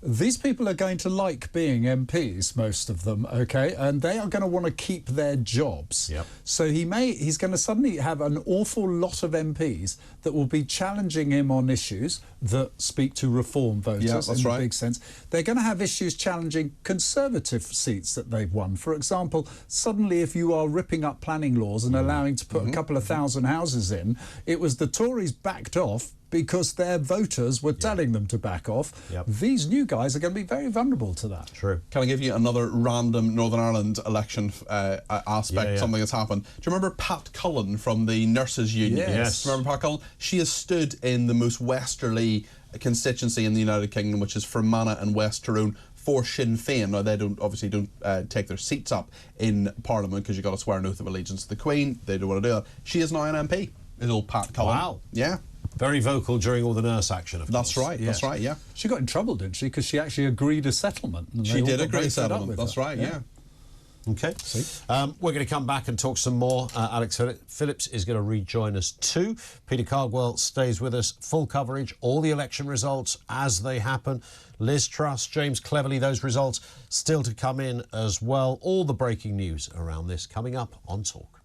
These people are going to like being MPs, most of them, OK? And they are going to want to keep their jobs. So he's going to suddenly have an awful lot of MPs that will be challenging him on issues that speak to Reform voters in a big sense. They're going to have issues challenging Conservative seats that they've won. For example, suddenly if you are ripping up planning laws and allowing to put a couple of thousand houses in, it was the Tories backed off because their voters were telling them to back off. These new guys are going to be very vulnerable to that. True. Can I give you another random Northern Ireland election aspect, something that's happened? Do you remember Pat Cullen from the Nurses Union? Yes. Remember Pat Cullen? She has stood in the most westerly constituency in the United Kingdom, which is Fermanagh and West Tyrone, for Sinn Féin. Now, they obviously don't take their seats up in Parliament because you've got to swear an oath of allegiance to the Queen. They don't want to do that. She is now an MP, little Pat Cullen. Wow. Yeah. Very vocal during all the nurse action, of course. That's right, that's right, yeah. She got in trouble, didn't she? Because she actually agreed a settlement. And She did agree a settlement, that's right, yeah. Okay. We're going to come back and talk some more. Alex Phillips is going to rejoin us too. Peter Cardwell stays with us. Full coverage, all the election results as they happen. Liz Truss, James Cleverly, those results still to come in as well. All the breaking news around this coming up on Talk.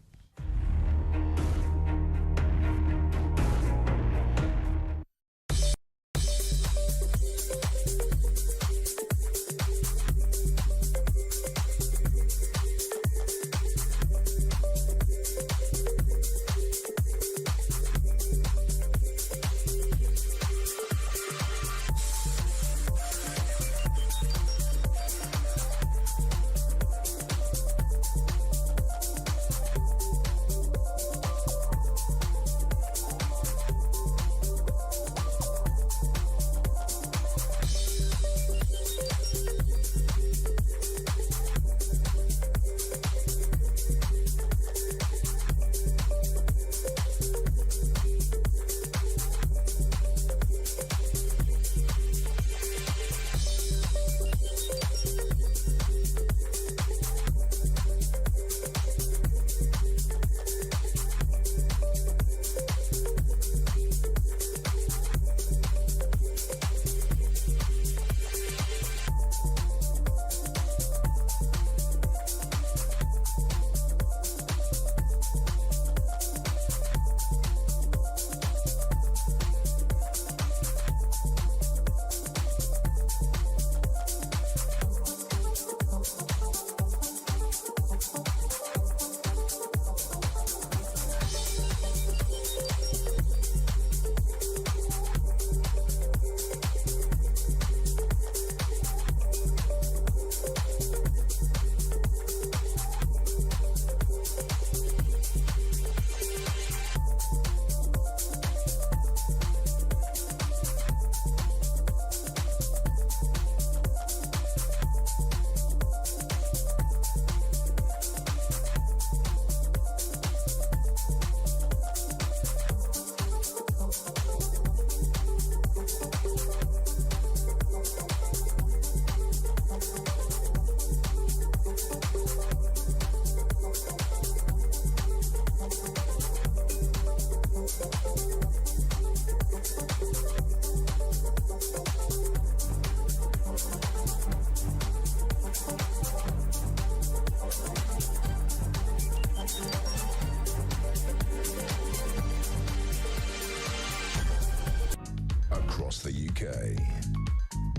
Across the UK,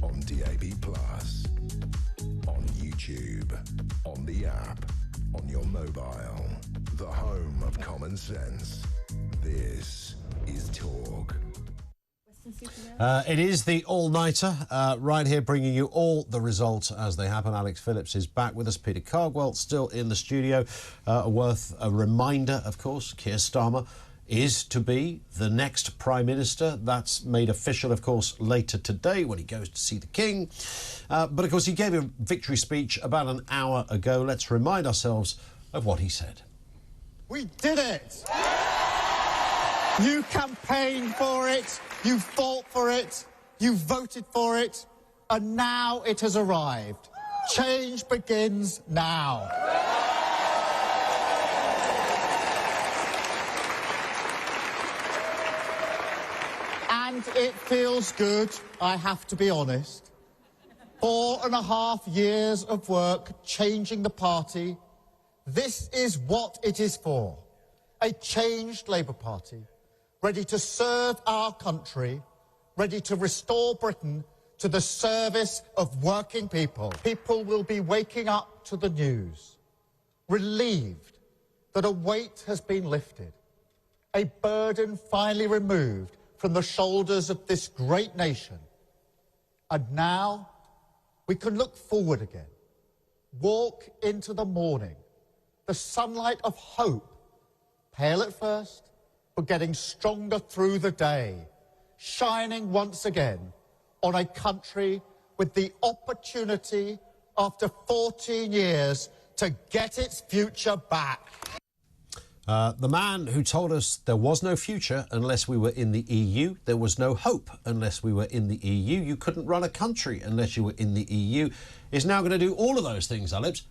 on DAB+, on YouTube, on the app, on your mobile, the home of common sense. This is Talk. It is the all-nighter, right here bringing you all the results as they happen. Alex Phillips is back with us. Peter Cardwell still in the studio. Worth a reminder, of course, Keir Starmer is to be the next Prime Minister. That's made official, of course, later today when he goes to see the King. But, of course, he gave a victory speech about an hour ago. Let's remind ourselves of what he said. We did it! You campaigned for it, you fought for it, you voted for it, and now it has arrived. Change begins now. And it feels good, I have to be honest. 4.5 years of work changing the party. This is what it is for. A changed Labour Party, ready to serve our country, ready to restore Britain to the service of working people. People will be waking up to the news, relieved that a weight has been lifted, a burden finally removed from the shoulders of this great nation. And now we can look forward again, walk into the morning, the sunlight of hope, pale at first, but getting stronger through the day, shining once again on a country with the opportunity after 14 years to get its future back. The man who told us there was no future unless we were in the EU, there was no hope unless we were in the EU, you couldn't run a country unless you were in the EU, is now going to do all of those things, Alex,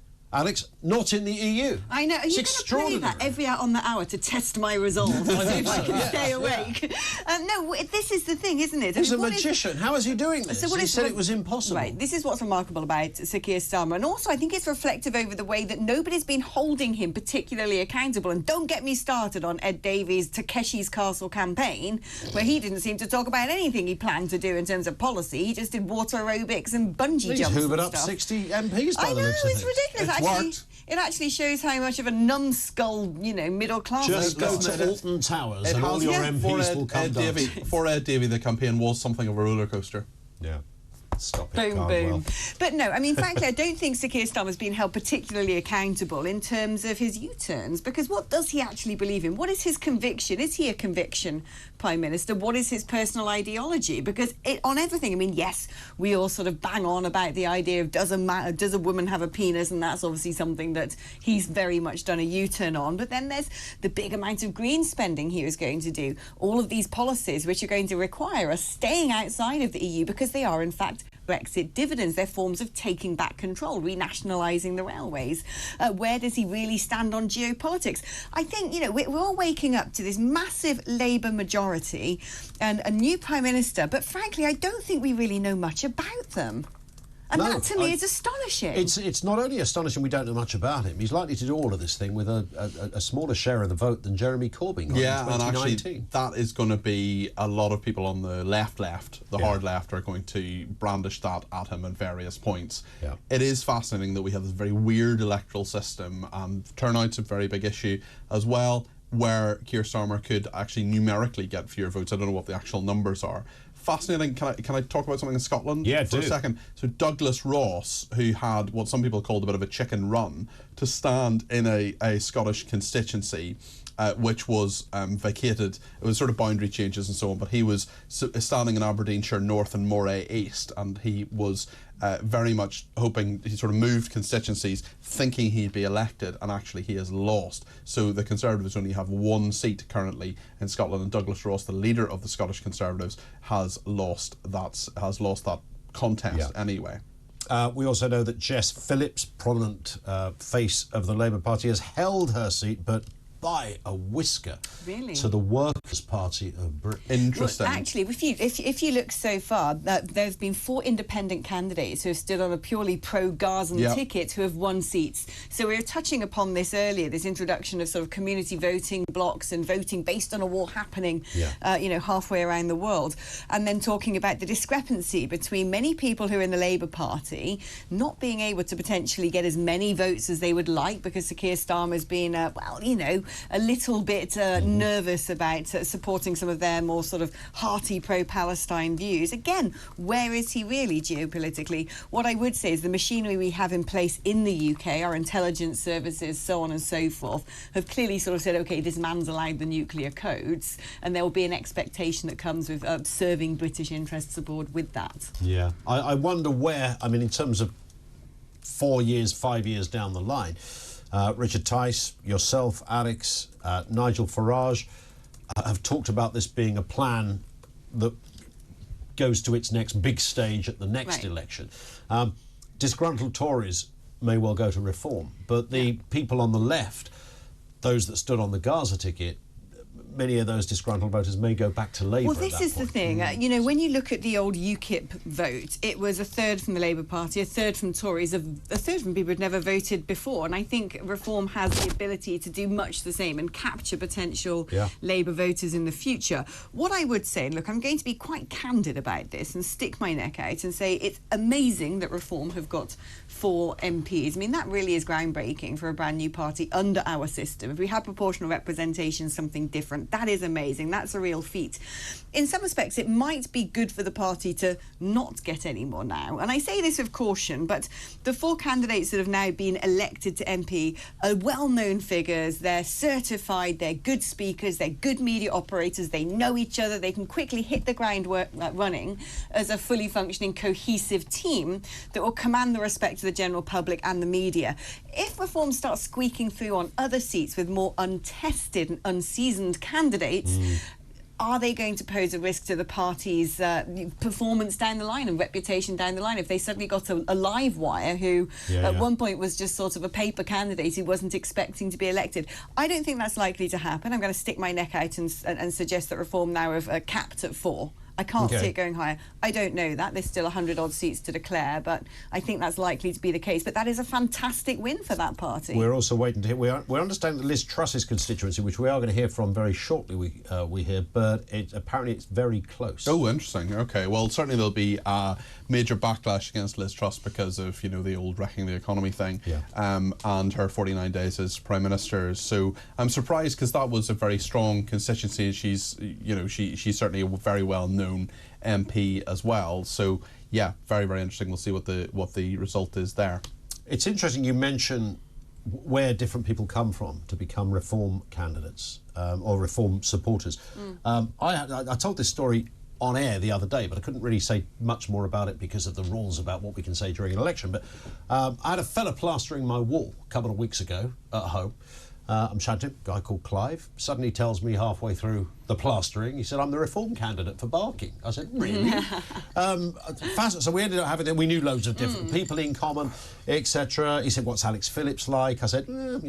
not in the EU. I know. Are you going to play that every hour on the hour to test my resolve? To see if I can stay awake? No, this is the thing, isn't it? He's a magician. How is he doing this? He said it was impossible. Right. This is what's remarkable about Sir Keir Starmer. And also, I think it's reflective over the way that nobody's been holding him particularly accountable. And don't get me started on Ed Davey's Takeshi's Castle campaign, where he didn't seem to talk about anything he planned to do in terms of policy. He just did water aerobics and bungee jumps. He's hoovered up 60 MPs by the looks of it's ridiculous. It actually shows how much of a numbskull, middle class. Just go to Alton Towers and all your MPs will come down. For Ed Davey, the campaign was something of a roller coaster. Yeah. Stop it, boom, Cardwell. boom. But no, I mean, frankly, I don't think Sir Keir Starmer's been held particularly accountable in terms of his U-turns, because what does he actually believe in? What is his conviction? Is he a conviction Prime Minister? What is his personal ideology? Because on everything, I mean, yes, we all sort of bang on about the idea of does a woman have a penis, and that's obviously something that he's very much done a U-turn on. But then there's the big amount of green spending he is going to do. All of these policies which are going to require us staying outside of the EU because they are, in fact, Brexit dividends. They're forms of taking back control, renationalising the railways. Where does he really stand on geopolitics? I think, we're all waking up to this massive Labour majority and a new Prime Minister, but frankly, I don't think we really know much about them. And that, to me, is astonishing. It's not only astonishing we don't know much about him, he's likely to do all of this thing with a smaller share of the vote than Jeremy Corbyn got in 2019. And actually, that is going to be a lot of people on the left, the hard left, are going to brandish that at him at various points. Yeah. It is fascinating that we have this very weird electoral system, and turnout's a very big issue as well, where Keir Starmer could actually numerically get fewer votes. I don't know what the actual numbers are. Fascinating. Can I talk about something in Scotland for a second? So Douglas Ross, who had what some people called a bit of a chicken run to stand in a Scottish constituency, which was vacated. It was sort of boundary changes and so on, but he was standing in Aberdeenshire North and Moray East, and he was very much hoping, he sort of moved constituencies thinking he'd be elected, and actually he has lost. So the Conservatives only have one seat currently in Scotland, and Douglas Ross, the leader of the Scottish Conservatives, has lost that contest anyway. We also know that Jess Phillips, prominent face of the Labour Party, has held her seat, but by a whisker to the Workers' Party of Britain. Interesting. Well, actually, if you look so far, there's been 4 independent candidates who have stood on a purely pro-Garston ticket who have won seats. So we were touching upon this earlier, this introduction of sort of community voting blocks and voting based on a war happening, halfway around the world. And then talking about the discrepancy between many people who are in the Labour Party not being able to potentially get as many votes as they would like because Sir Keir Starmer's been, a little bit nervous about supporting some of their more sort of hearty pro-Palestine views. Again, where is he really geopolitically? What I would say is the machinery we have in place in the UK, our intelligence services, so on and so forth, have clearly sort of said, OK, this man's allowed the nuclear codes, and there will be an expectation that comes with serving British interests abroad with that. Yeah. I wonder where, in terms of 4 years, 5 years down the line, Richard Tice, yourself, Alex, Nigel Farage have talked about this being a plan that goes to its next big stage at the next election. Disgruntled Tories may well go to Reform, but the people on the left, those that stood on the Gaza ticket, many of those disgruntled voters may go back to Labour. Well, this is the thing. When you look at the old UKIP vote, it was a third from the Labour Party, a third from Tories, a third from people who'd never voted before. And I think Reform has the ability to do much the same and capture potential Labour voters in the future. What I would say, and look, I'm going to be quite candid about this and stick my neck out and say it's amazing that Reform have got 4 MPs. That really is groundbreaking for a brand new party under our system. If we had proportional representation, something different. That is amazing. That's a real feat. In some respects, it might be good for the party to not get any more now. And I say this with caution, but the 4 candidates that have now been elected to MP are well-known figures. They're certified, they're good speakers, they're good media operators, they know each other, they can quickly hit the ground running as a fully functioning, cohesive team that will command the respect of the general public and the media. If reform starts squeaking through on other seats with more untested and unseasoned candidates, are they going to pose a risk to the party's performance down the line and reputation down the line? If they suddenly got a live wire who at one point was just sort of a paper candidate who wasn't expecting to be elected. I don't think that's likely to happen. I'm going to stick my neck out and suggest that reform now are capped at 4. I can't see it going higher. I don't know that. There's still 100-odd seats to declare, but I think that's likely to be the case. But that is a fantastic win for that party. We're also waiting to hear. We understand that Liz Truss's constituency, which we are going to hear from very shortly, we hear, but apparently it's very close. Oh, interesting. OK, well, certainly there'll be a major backlash against Liz Truss because of, the old wrecking the economy thing and her 49 days as Prime Minister. So I'm surprised because that was a very strong constituency. She's, she's certainly a very well-known MP as well. So yeah, very, very interesting. We'll see what the result is there. It's interesting you mention where different people come from to become reform candidates or reform supporters. I told this story on air the other day, but I couldn't really say much more about it because of the rules about what we can say during an election. But I had a fella plastering my wall a couple of weeks ago at home. I'm chatting to a guy called Clive. Suddenly tells me halfway through the plastering, he said, I'm the reform candidate for Barking. I said, really? So we ended up having, we knew loads of different people in common, etc. He said, what's Alex Phillips like? I said, blah,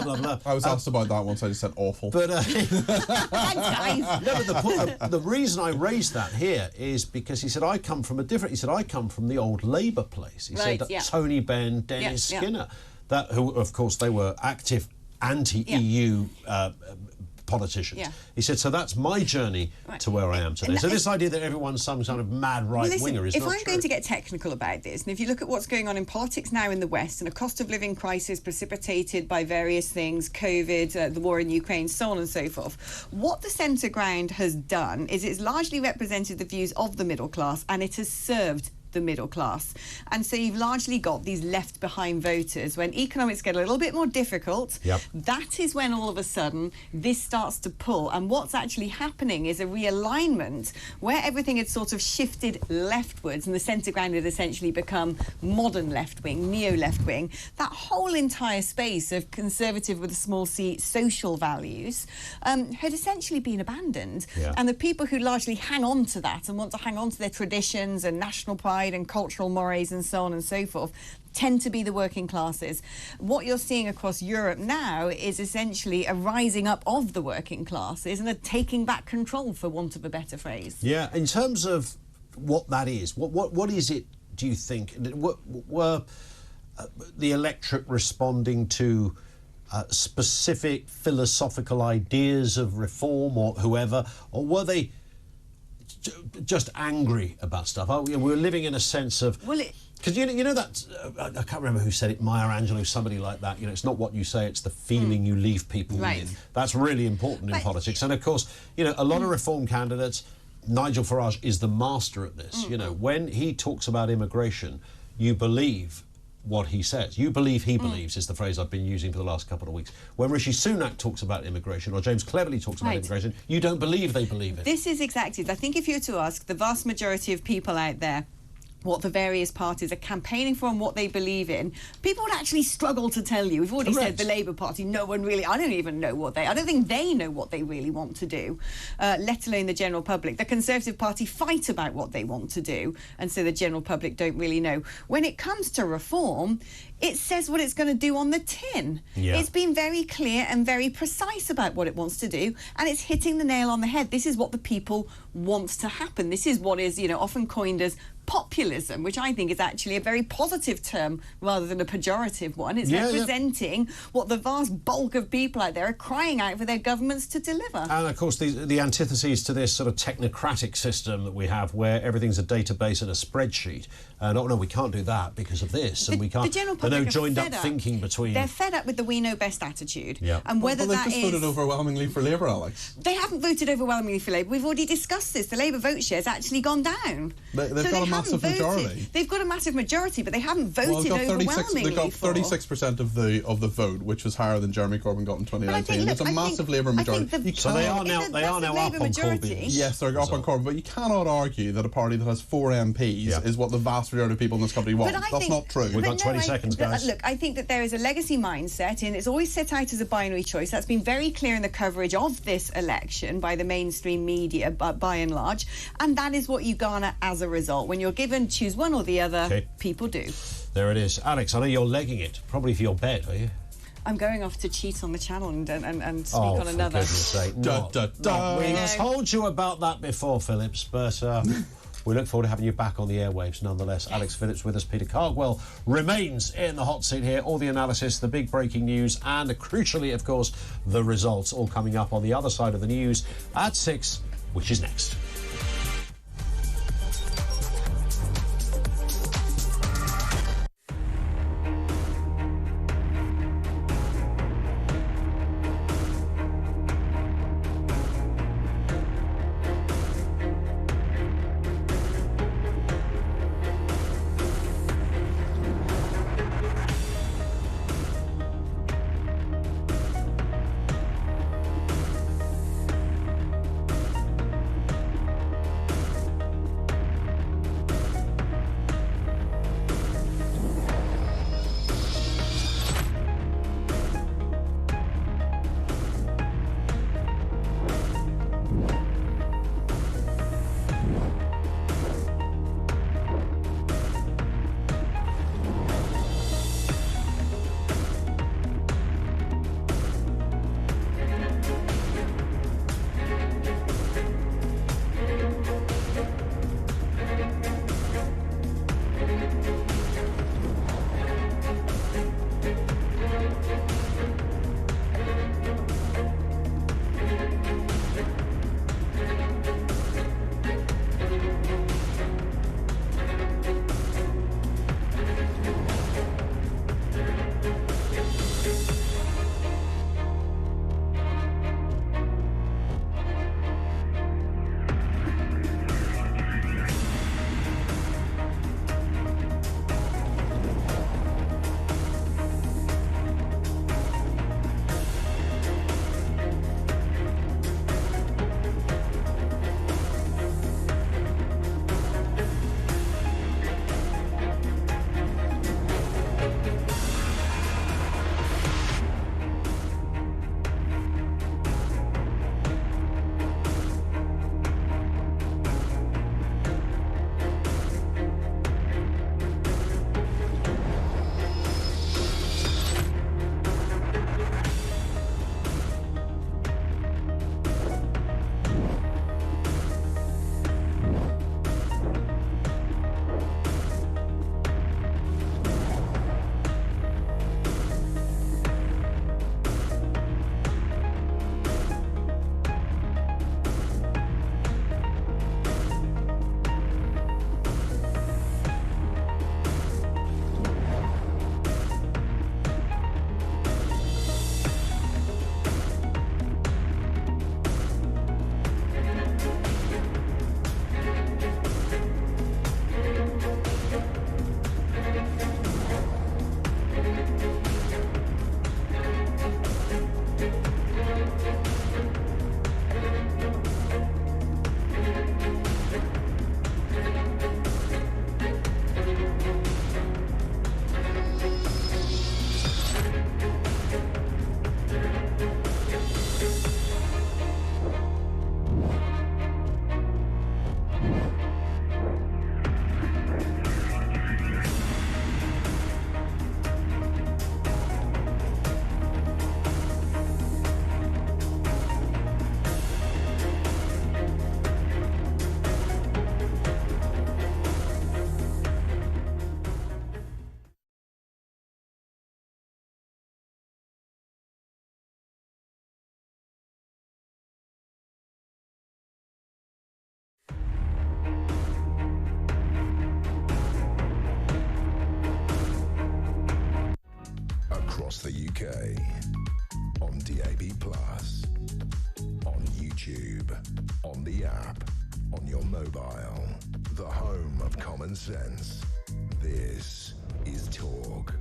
blah, blah. I was asked about that once, I just said awful. But, the reason I raised that here is because he said, I come from the old Labour place. He said, Tony Benn, Dennis Skinner. Who, of course, they were active anti-EU politicians. He said, so that's my journey to where I am today. So this idea that everyone's some kind of mad right-winger is not true. If I'm going to get technical about this, and if you look at what's going on in politics now in the West, and a cost of living crisis precipitated by various things, COVID, the war in Ukraine, so on and so forth, what the centre ground has done is it's largely represented the views of the middle class, and it has served the middle class. And so you've largely got these left behind voters. When economics get a little bit more difficult, that is when all of a sudden this starts to pull. And what's actually happening is a realignment where everything had sort of shifted leftwards and the centre ground had essentially become modern left-wing, neo-left-wing. That whole entire space of conservative with a small c social values had essentially been abandoned. And the people who largely hang on to that and want to hang on to their traditions and national pride and cultural mores and so on and so forth tend to be the working classes. What you're seeing across Europe now is essentially a rising up of the working classes and a taking back control, for want of a better phrase. Yeah, in terms of what that is, what is it, do you think? Were the electorate responding to specific philosophical ideas of reform or whoever, or were they just angry about stuff? We're living in a sense of... Because you know that... I can't remember who said it, Maya Angelou, somebody like that. It's not what you say, it's the feeling you leave people with. That's really important in politics. And, of course, a lot of reform candidates... Nigel Farage is the master at this. When he talks about immigration, you believe what he says. You believe he believes is the phrase I've been using for the last couple of weeks. When Rishi Sunak talks about immigration or James Cleverly talks about immigration, you don't believe they believe it. This is exactly... I think if you were to ask the vast majority of people out there what the various parties are campaigning for and what they believe in, people would actually struggle to tell you. We've already said the Labour Party, no one really... I don't even know what I don't think they know what they really want to do, let alone the general public. The Conservative Party fight about what they want to do, and so the general public don't really know. When it comes to reform, it says what it's going to do on the tin. It's been very clear and very precise about what it wants to do, and it's hitting the nail on the head. This is what the people want to happen. This is what is, often coined as populism, which I think is actually a very positive term rather than a pejorative one. It's representing what the vast bulk of people out there are crying out for their governments to deliver. And, of course, the antitheses to this sort of technocratic system that we have where everything's a database and a spreadsheet. No, we can't do that because of this. And we can't... The general There's no public joined-up thinking between... They're fed up with the we know best attitude. Yeah. And whether they've that just voted overwhelmingly for Labour, Alex. They haven't voted overwhelmingly for Labour. We've already discussed this. The Labour vote share's actually gone down. They've got a massive majority. They've got a massive majority, but they haven't voted overwhelmingly. They got 36% of the vote, which was higher than Jeremy Corbyn got in 2019. It's a massive Labour majority. So they are now up on Corbyn. Yes, they're up on Corbyn, but you cannot argue that a party that has 4 MPs is what the vast majority of people in this country want. That's not true. We've got 20 seconds, guys. Look, I think that there is a legacy mindset, and it's always set out as a binary choice. That's been very clear in the coverage of this election by the mainstream media, by and large, and that is what you garner as a result. When you're given choose one or the other, people do. There it is. Alex, I know you're legging it, probably for your bed, are you? I'm going off to cheat on the channel and speak on another. For goodness sake. We've told you about that before, Phillips, but we look forward to having you back on the airwaves nonetheless. Alex Phillips with us, Peter Cardwell remains in the hot seat here. All the analysis, the big breaking news, and crucially, of course, the results all coming up on the other side of the news at 6, which is next. across the UK. On DAB+, on YouTube, on the app, on your mobile. The home of common sense. This is Talk.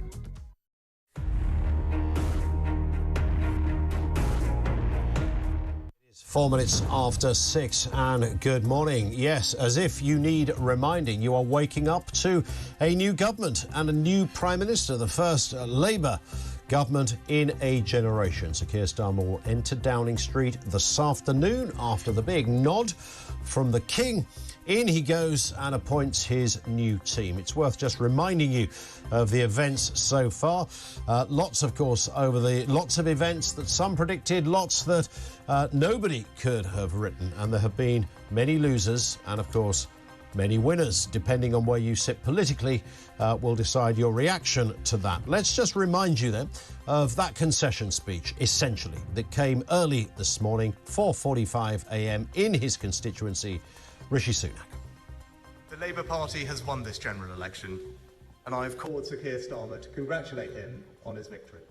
4 minutes after 6 and good morning. Yes, as if you need reminding, you are waking up to a new government and a new Prime Minister, the first Labour government in a generation. So Keir Starmer will enter Downing Street this afternoon after the big nod from the King. In he goes and appoints his new team. It's worth just reminding you of the events so far. Lots of events that some predicted, lots that nobody could have written. And there have been many losers and, of course, many winners. Depending on where you sit politically, will decide your reaction to that. Let's just remind you then of that concession speech, essentially, that came early this morning, 4:45 a.m. in his constituency, Rishi Sunak. The Labour Party has won this general election, and I have called to Keir Starmer to congratulate him on his victory.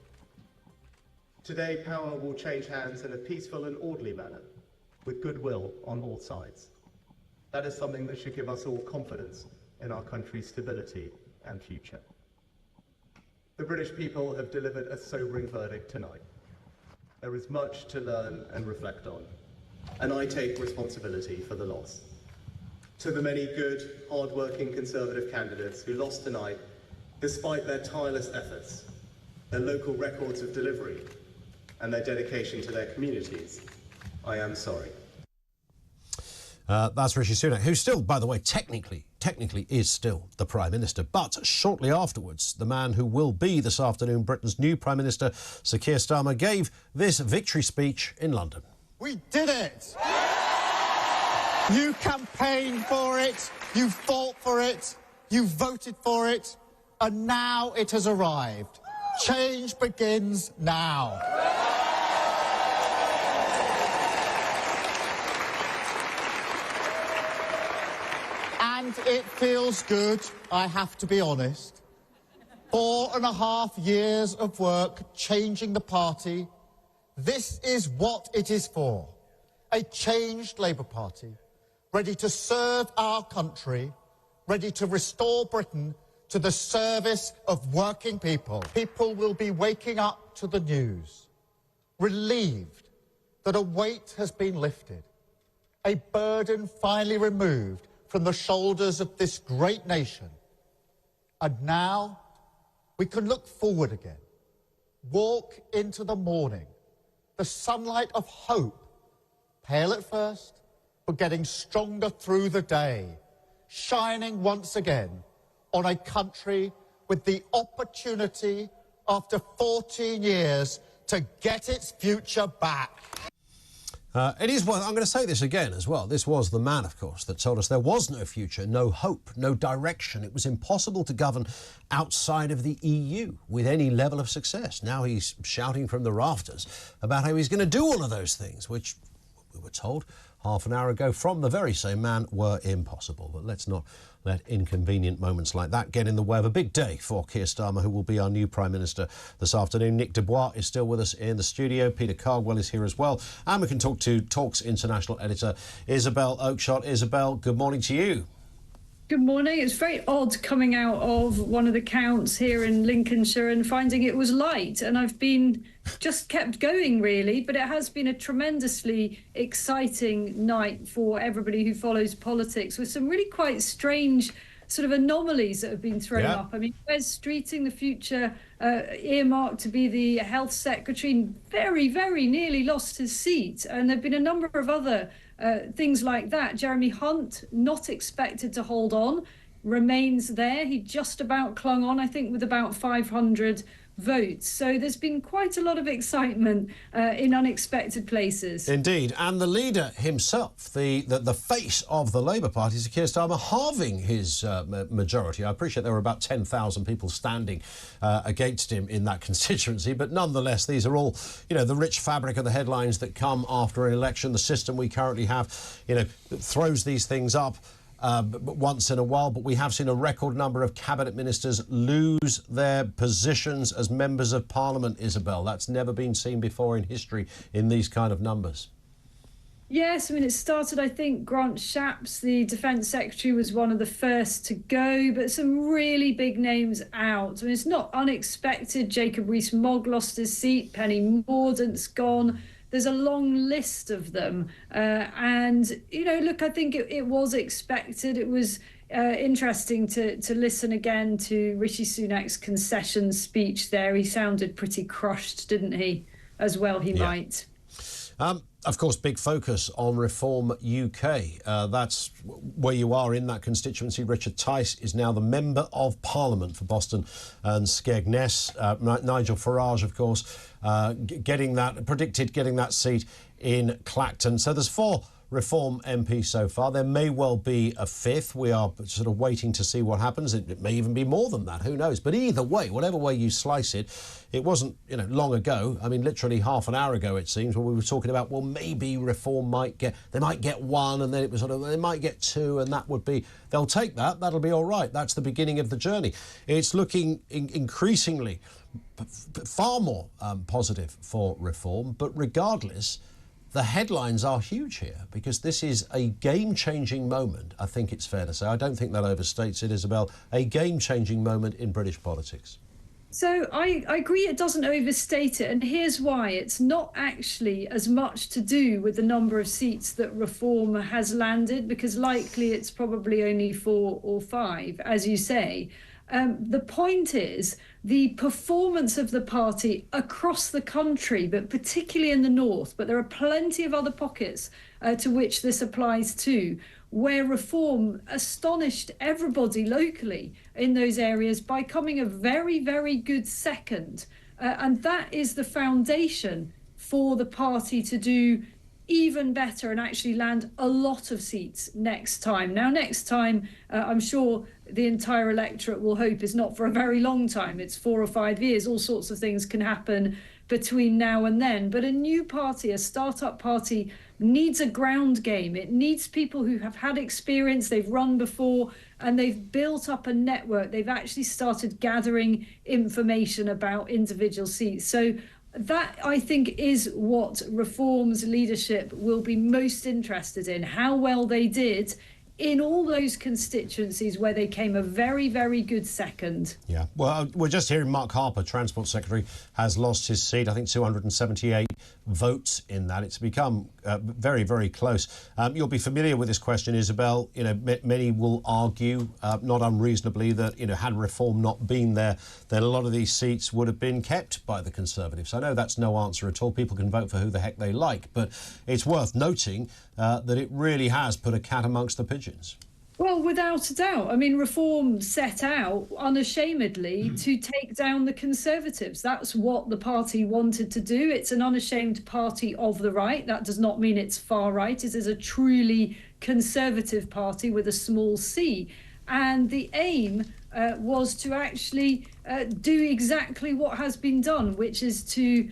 Today, power will change hands in a peaceful and orderly manner, with goodwill on all sides. That is something that should give us all confidence in our country's stability and future. The British people have delivered a sobering verdict tonight. There is much to learn and reflect on, and I take responsibility for the loss. To the many good, hard-working Conservative candidates who lost tonight, despite their tireless efforts, their local records of delivery, and their dedication to their communities, I am sorry. That's Rishi Sunak, who still, by the way, technically is still the Prime Minister. But shortly afterwards, the man who will be this afternoon Britain's new Prime Minister, Sir Keir Starmer, gave this victory speech in London. We did it! You campaigned for it, you fought for it, you voted for it, and now it has arrived. Change begins now. And it feels good, I have to be honest. 4.5 years of work changing the party. This is what it is for. A changed Labour Party, ready to serve our country, ready to restore Britain to the service of working people. People will be waking up to the news, relieved that a weight has been lifted, a burden finally removed from the shoulders of this great nation. And now we can look forward again, walk into the morning, the sunlight of hope, pale at first, but getting stronger through the day, shining once again on a country with the opportunity after 14 years to get its future back. It is worth, I'm going to say this again as well. This was the man, of course, that told us there was no future, no hope, no direction. It was impossible to govern outside of the EU with any level of success. Now he's shouting from the rafters about how he's going to do all of those things, which we were told half an hour ago from the very same man were impossible. But let's not let inconvenient moments like that get in the way of a big day for Keir Starmer, who will be our new Prime Minister this afternoon. Nick Dubois is still with us in the studio. Peter Cardwell is here as well. And we can talk to Talk's international editor, Isabel Oakeshott. Isabel, good morning to you. Good morning. It's very odd coming out of one of the counts here in Lincolnshire and finding it was light, and I've been just kept going really, but it has been a tremendously exciting night for everybody who follows politics, with some really quite strange sort of anomalies that have been thrown up. I mean, Wes Streeting, the future earmarked to be the health secretary, very, very nearly lost his seat, and there have been a number of other things like that. Jeremy Hunt, not expected to hold on, remains there. He just about clung on, I think, with about 500 votes. So there's been quite a lot of excitement in unexpected places. Indeed. And the leader himself, the face of the Labour Party, Sir Keir Starmer, halving his majority. I appreciate there were about 10,000 people standing against him in that constituency, but nonetheless, these are all, you know, the rich fabric of the headlines that come after an election. The system we currently have, you know, throws these things up. once in a while, but we have seen a record number of cabinet ministers lose their positions as members of parliament, Isabel. That's never been seen before in history in these kind of numbers. Yes, I mean, it started, I think, Grant Shapps, the Defence Secretary, was one of the first to go, but some really big names out. I mean, it's not unexpected. Jacob Rees-Mogg lost his seat, Penny Mordaunt's gone. There's a long list of them. And, you know, look, I think it was expected. It was interesting to listen again to Rishi Sunak's concession speech there. He sounded pretty crushed, didn't he? As well he might. Of course, big focus on Reform UK. That's where you are in that constituency. Richard Tice is now the Member of Parliament for Boston and Skegness. Nigel Farage, of course, predicted getting that seat in Clacton. So there's 4 Reform MPs so far. There may well be a 5th. We are sort of waiting to see what happens. It may even be more than that. Who knows? But either way, whatever way you slice it, it wasn't, you know, long ago. I mean, literally half an hour ago, it seems, when we were talking about, well, maybe Reform might get 1, and then it was sort of, they might get 2, and that would be, they'll take that. That'll be all right. That's the beginning of the journey. It's looking increasingly far more positive for Reform, but regardless, the headlines are huge here because this is a game-changing moment, I think it's fair to say. I don't think that overstates it, Isabel. A game-changing moment in British politics. So I agree it doesn't overstate it, and here's why. It's not actually as much to do with the number of seats that Reform has landed, because likely it's probably only 4 or 5, as you say. The point is the performance of the party across the country, but particularly in the north, but there are plenty of other pockets to which this applies to, where Reform astonished everybody locally in those areas by coming a very, very good second. And that is the foundation for the party to do even better and actually land a lot of seats next time. Now, next time, I'm sure the entire electorate will hope is not for a very long time. It's 4 or 5 years. All sorts of things can happen between now and then. But a new party, a start-up party, needs a ground game. It needs people who have had experience, they've run before, and they've built up a network. They've actually started gathering information about individual seats. So that, I think, is what Reform's leadership will be most interested in, how well they did in all those constituencies where they came a very, very good second. Yeah, well, we're just hearing Mark Harper, Transport Secretary, has lost his seat. I think 278 votes in that. It's become very, very close. You'll be familiar with this question, Isabel. You know, many will argue, not unreasonably, that, you know, had Reform not been there, then a lot of these seats would have been kept by the Conservatives. I know that's no answer at all. People can vote for who the heck they like, but it's worth noting that it really has put a cat amongst the pigeons. Well, without a doubt. I mean, Reform set out unashamedly to take down the Conservatives. That's what the party wanted to do. It's an unashamed party of the right. That does not mean it's far right. It is a truly conservative party with a small c. And the aim was to actually do exactly what has been done, which is to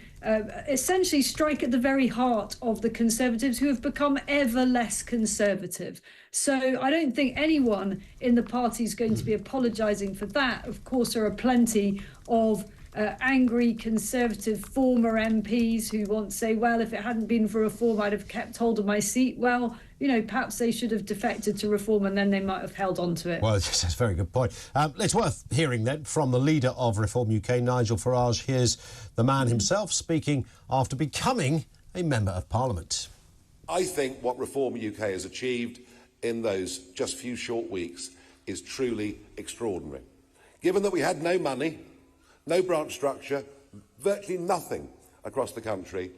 essentially strike at the very heart of the Conservatives, who have become ever less conservative. So I don't think anyone in the party is going to be apologising for that. Of course, there are plenty of angry Conservative former MPs who want to say, well, if it hadn't been for Reform, I'd have kept hold of my seat. Well, you know, perhaps they should have defected to Reform and then they might have held on to it. Well, that's a very good point. It's worth hearing then from the leader of Reform UK, Nigel Farage. Here's the man himself speaking after becoming a Member of Parliament. I think what Reform UK has achieved in those just few short weeks is truly extraordinary. Given that we had no money, no branch structure, virtually nothing across the country,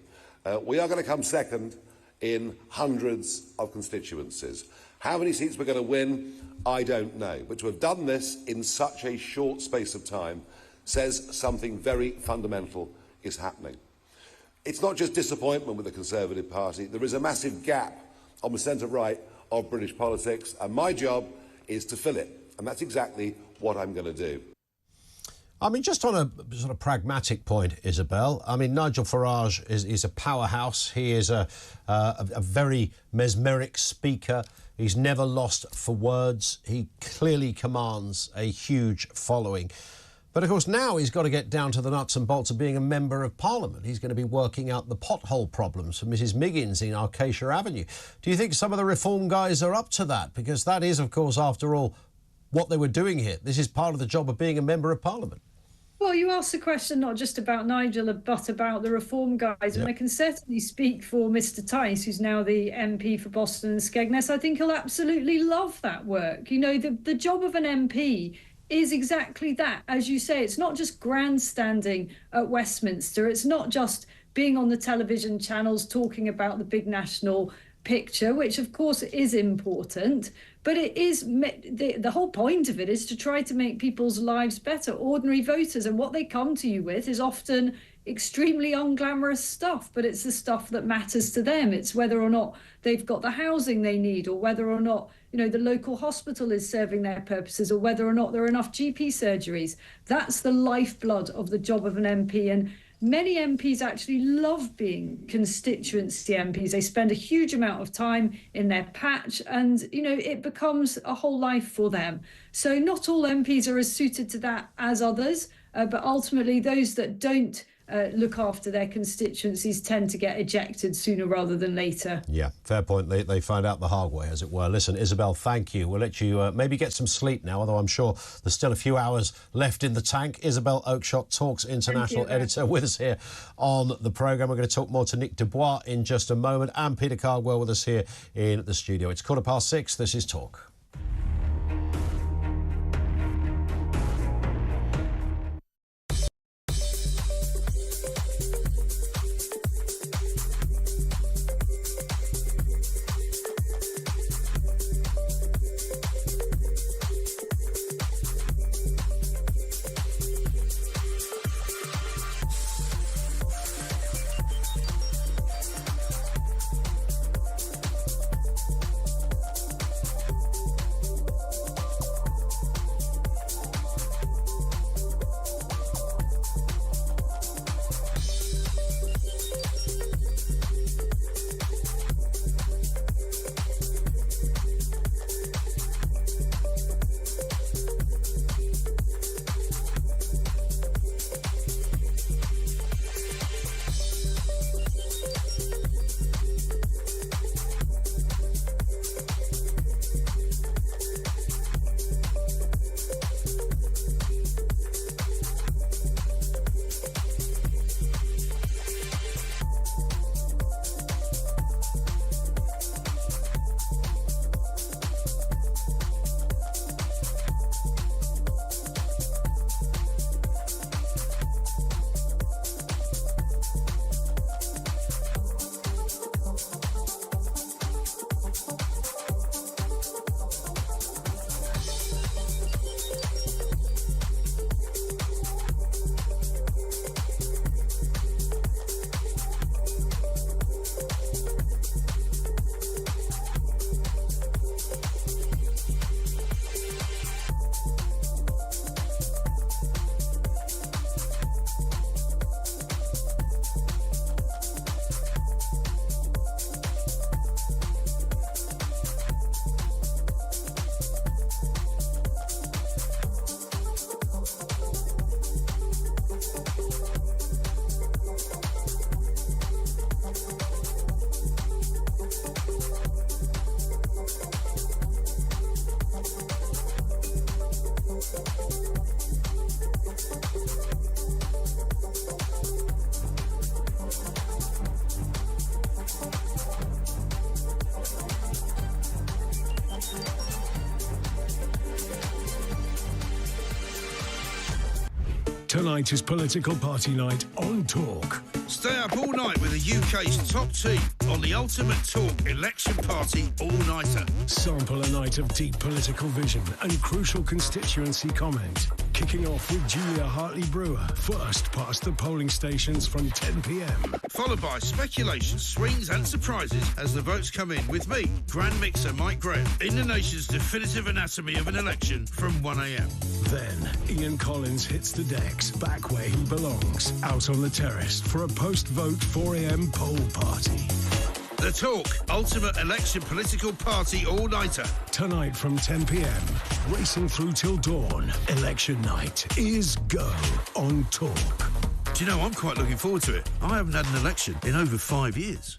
we are going to come second in hundreds of constituencies. How many seats we're going to win, I don't know. But to have done this in such a short space of time says something very fundamental is happening. It's not just disappointment with the Conservative Party. There is a massive gap on the centre-right of British politics, and my job is to fill it. And that's exactly what I'm going to do. I mean, just on a sort of pragmatic point, Isabel, I mean, Nigel Farage is a powerhouse. He is a very mesmeric speaker. He's never lost for words. He clearly commands a huge following. But, of course, now he's got to get down to the nuts and bolts of being a Member of Parliament. He's going to be working out the pothole problems for Mrs Miggins in Acacia Avenue. Do you think some of the Reform guys are up to that? Because that is, of course, after all, what they were doing here. This is part of the job of being a Member of Parliament. Well, you asked the question not just about Nigel, but about the Reform guys. Yep. And I can certainly speak for Mr Tice, who's now the MP for Boston and Skegness. I think he'll absolutely love that work. You know, the job of an MP is exactly that. As you say, it's not just grandstanding at Westminster. It's not just being on the television channels talking about the big national picture, which of course is important, but it is the whole point of it is to try to make people's lives better, ordinary voters, and what they come to you with is often extremely unglamorous stuff, but it's the stuff that matters to them. It's whether or not they've got the housing they need, or whether or not, you know, the local hospital is serving their purposes, or whether or not there are enough GP surgeries. That's the lifeblood of the job of an MP, and many MPs actually love being constituency MPs. They spend a huge amount of time in their patch and, you know, it becomes a whole life for them. So not all MPs are as suited to that as others, but ultimately those that don't look after their constituencies tend to get ejected sooner rather than later. Yeah, fair point. They find out the hard way, as it were. Listen, Isabel, thank you. We'll let you maybe get some sleep now, although I'm sure there's still a few hours left in the tank. Isabel Oakeshott, Talk's international editor, with us here on the programme. We're going to talk more to Nick Dubois in just a moment, and Peter Cardwell with us here in the studio. It's 6:15. This is Talk. Tonight is Political Party Night on Talk. Stay up all night with the UK's top team on the Ultimate Talk Election Party All-Nighter. Sample a night of deep political vision and crucial constituency comment. Kicking off with Julia Hartley-Brewer, first past the polling stations from 10 p.m. Followed by speculation, swings and surprises as the votes come in with me, Grand Mixer Mike Graham, in the nation's definitive anatomy of an election from 1am. Then, Ian Collins hits the decks, back where he belongs, out on the terrace for a post-vote 4am poll party. The Talk, ultimate election political party all-nighter. Tonight from 10pm, racing through till dawn, election night is go on Talk. Do you know, I'm quite looking forward to it. I haven't had an election in over 5 years.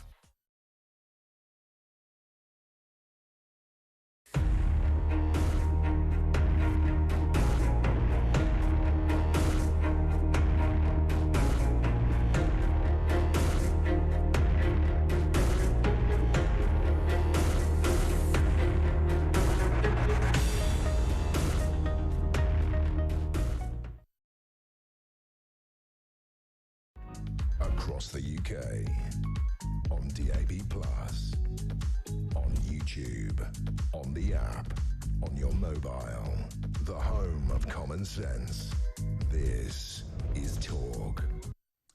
Across the UK, on DAB+, on YouTube, on the app, on your mobile, the home of common sense. This is Talk.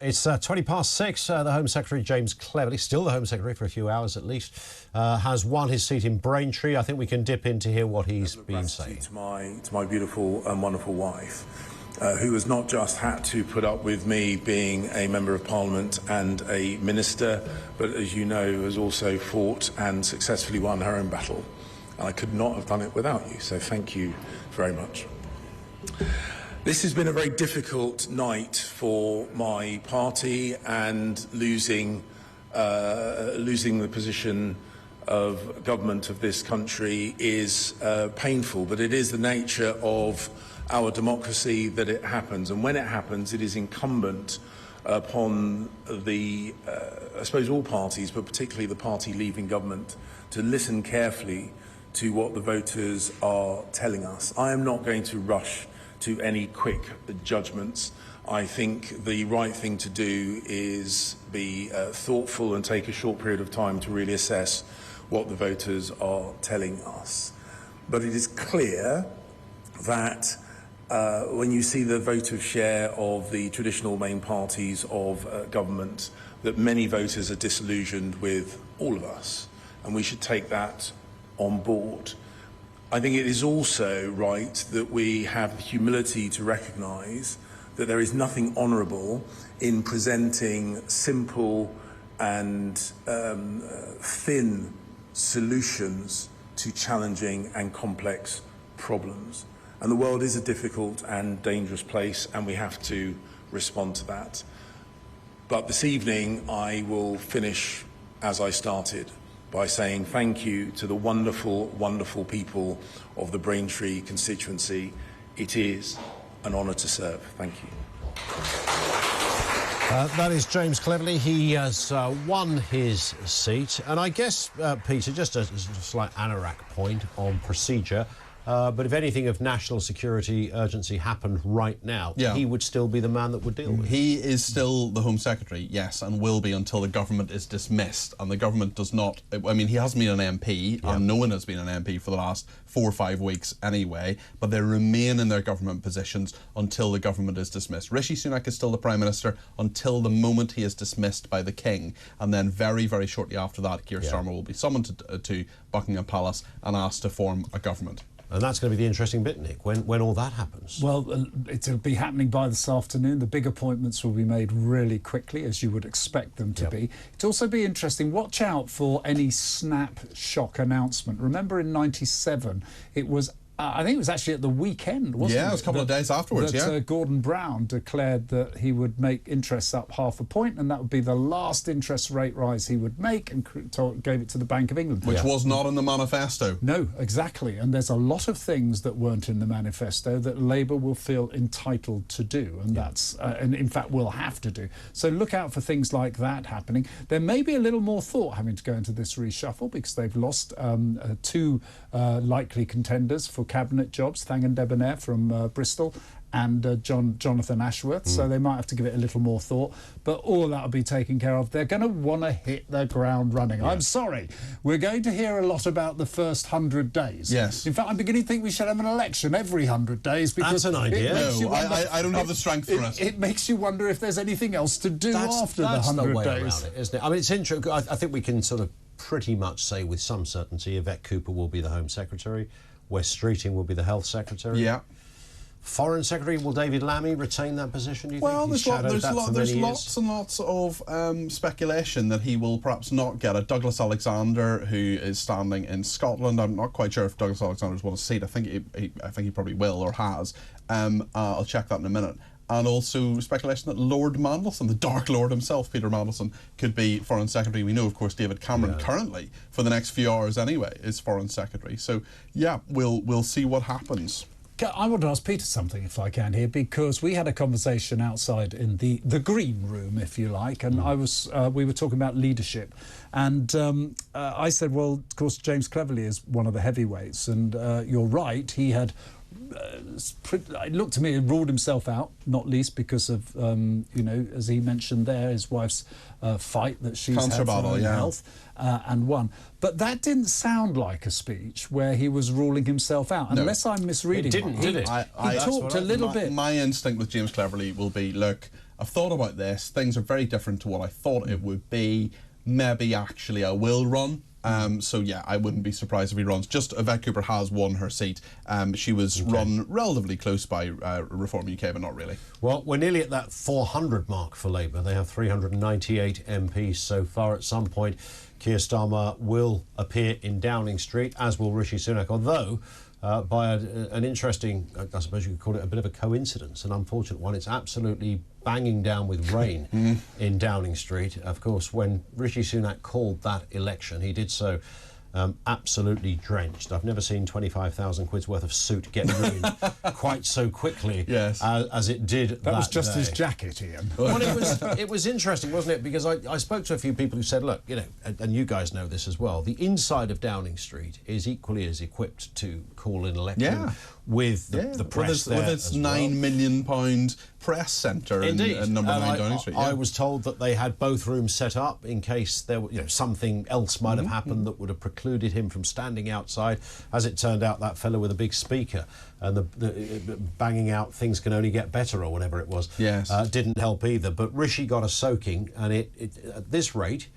It's 6:20. The Home Secretary, James Cleverly, still the Home Secretary for a few hours at least, has won his seat in Braintree. I think we can dip in to hear what he's been saying. To my beautiful and wonderful wife, who has not just had to put up with me being a Member of Parliament and a Minister, but as you know, has also fought and successfully won her own battle. And I could not have done it without you, so thank you very much. This has been a very difficult night for my party, and losing the position of government of this country is painful, but it is the nature of our democracy that it happens, and when it happens, it is incumbent upon I suppose all parties, but particularly the party leaving government, to listen carefully to what the voters are telling us. I am not going to rush to any quick judgments. I think the right thing to do is be thoughtful and take a short period of time to really assess what the voters are telling us. But it is clear that when you see the voter share of the traditional main parties of government, that many voters are disillusioned with all of us, and we should take that on board. I think it is also right that we have the humility to recognise that there is nothing honourable in presenting simple and thin solutions to challenging and complex problems. And the world is a difficult and dangerous place, and we have to respond to that. But this evening, I will finish as I started, by saying thank you to the wonderful, wonderful people of the Braintree constituency. It is an honour to serve. Thank you. That is James Cleverly. He has won his seat. And I guess, Peter, just a slight anorak point on procedure, but if anything of national security urgency happened right now, he would still be the man that would deal with it. He is still the Home Secretary, yes, and will be until the government is dismissed. And the government does not... I mean, he hasn't been an MP, and no one has been an MP for the last 4 or 5 weeks anyway, but they remain in their government positions until the government is dismissed. Rishi Sunak is still the Prime Minister until the moment he is dismissed by the King. And then very, very shortly after that, Keir Starmer will be summoned to Buckingham Palace and asked to form a government. And that's going to be the interesting bit, Nick, when all that happens. Well, it'll be happening by this afternoon. The big appointments will be made really quickly, as you would expect them to be. It'll also be interesting. Watch out for any snap shock announcement. Remember in '97, it was... I think it was actually at the weekend, wasn't it? Yeah, it was a couple of days afterwards, Gordon Brown declared that he would make interest up 0.5 point, and that would be the last interest rate rise he would make, and gave it to the Bank of England. Which was not in the manifesto. No, exactly. And there's a lot of things that weren't in the manifesto that Labour will feel entitled to do, and that's, and in fact will have to do. So look out for things like that happening. There may be a little more thought having to go into this reshuffle, because they've lost 2 likely contenders for cabinet jobs, Thang and Debonair from Bristol, and Jonathan Ashworth, so they might have to give it a little more thought, but all of that will be taken care of. They're going to want to hit the ground running. I'm sorry, we're going to hear a lot about the first 100 days. Yes. In fact, I'm beginning to think we should have an election every 100 days, because that's an idea. No, I don't have the strength for it. It makes you wonder if there's anything else to do after the 100 way days. around it, isn't it? I mean, it's interesting. I think we can sort of pretty much say with some certainty Yvette Cooper will be the Home Secretary, Wes Streeting will be the Health Secretary. Yeah. Foreign Secretary, will David Lammy retain that position, do you think? Well, there's lots and lots of speculation that he will perhaps not get it. Douglas Alexander, who is standing in Scotland, I'm not quite sure if Douglas Alexander's won a seat. I think he probably will or has. I'll check that in a minute. And also speculation that Lord Mandelson, the Dark Lord himself, Peter Mandelson, could be Foreign Secretary. We know, of course, David Cameron currently, for the next few hours anyway, is Foreign Secretary. So, yeah, we'll see what happens. I want to ask Peter something, if I can, here, because we had a conversation outside in the green room, if you like, and we were talking about leadership, and I said, well, of course, James Cleverly is one of the heavyweights, and you're right, he had. It looked to me he ruled himself out, not least because of, you know, as he mentioned there, his wife's fight that she's Cancer had for battle, her health, and won. But that didn't sound like a speech where he was ruling himself out, unless I'm misreading. It didn't, did it? He talked a little bit. My instinct with James Cleverly will be, look, I've thought about this. Things are very different to what I thought it would be. Maybe actually I will run. So yeah, I wouldn't be surprised if he runs. Just Yvette Cooper has won her seat. She was run relatively close by Reform UK, but not really. Well, we're nearly at that 400 mark for Labour. They have 398 MPs so far. At some point, Keir Starmer will appear in Downing Street, as will Rishi Sunak, although by an interesting, I suppose you could call it a bit of a coincidence, an unfortunate one. It's absolutely banging down with rain in Downing Street. Of course, when Rishi Sunak called that election, he did so absolutely drenched. I've never seen 25,000 quid's worth of suit get ruined quite so quickly as it did that was just day. his jacket, Ian. Well, it was interesting, wasn't it? Because I spoke to a few people who said, look, you know, and you guys know this as well, the inside of Downing Street is equally as equipped to call an election with the press with its £9 million press centre in number 9 Downing Street. I was told that they had both rooms set up in case there were, you know, something else might have happened that would have precluded him from standing outside. As it turned out, that fellow with a big speaker and the banging out "things can only get better" or whatever it was, didn't help either. But Rishi got a soaking, and at this rate,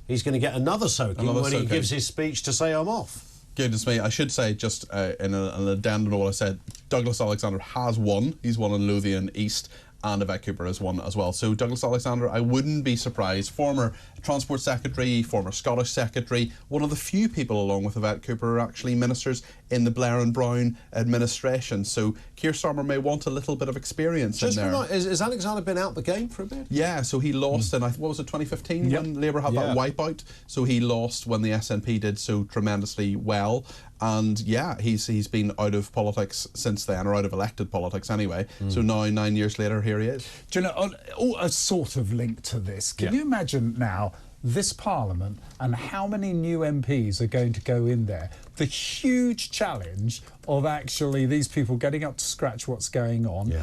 he's going to get another soaking when he gives his speech to say I'm off. Goodness me, I should say, just in an addendum to what I said, Douglas Alexander has won. He's won in Lothian East, and Yvette Cooper has won as well. So Douglas Alexander, I wouldn't be surprised. Former Transport Secretary, former Scottish Secretary, one of the few people, along with Yvette Cooper, are actually ministers in the Blair and Brown administration. So Keir Starmer may want a little bit of experience in there. Has Alexander been out the game for a bit? Yeah, so he lost in, what was it, 2015 when Labour had that wipeout? So he lost when the SNP did so tremendously well. And yeah, he's been out of politics since then, or out of elected politics anyway. So now, 9 years later, here he is. Do you know, a sort of link to this, can you imagine now this Parliament and how many new MPs are going to go in there? The huge challenge of actually these people getting up to scratch what's going on.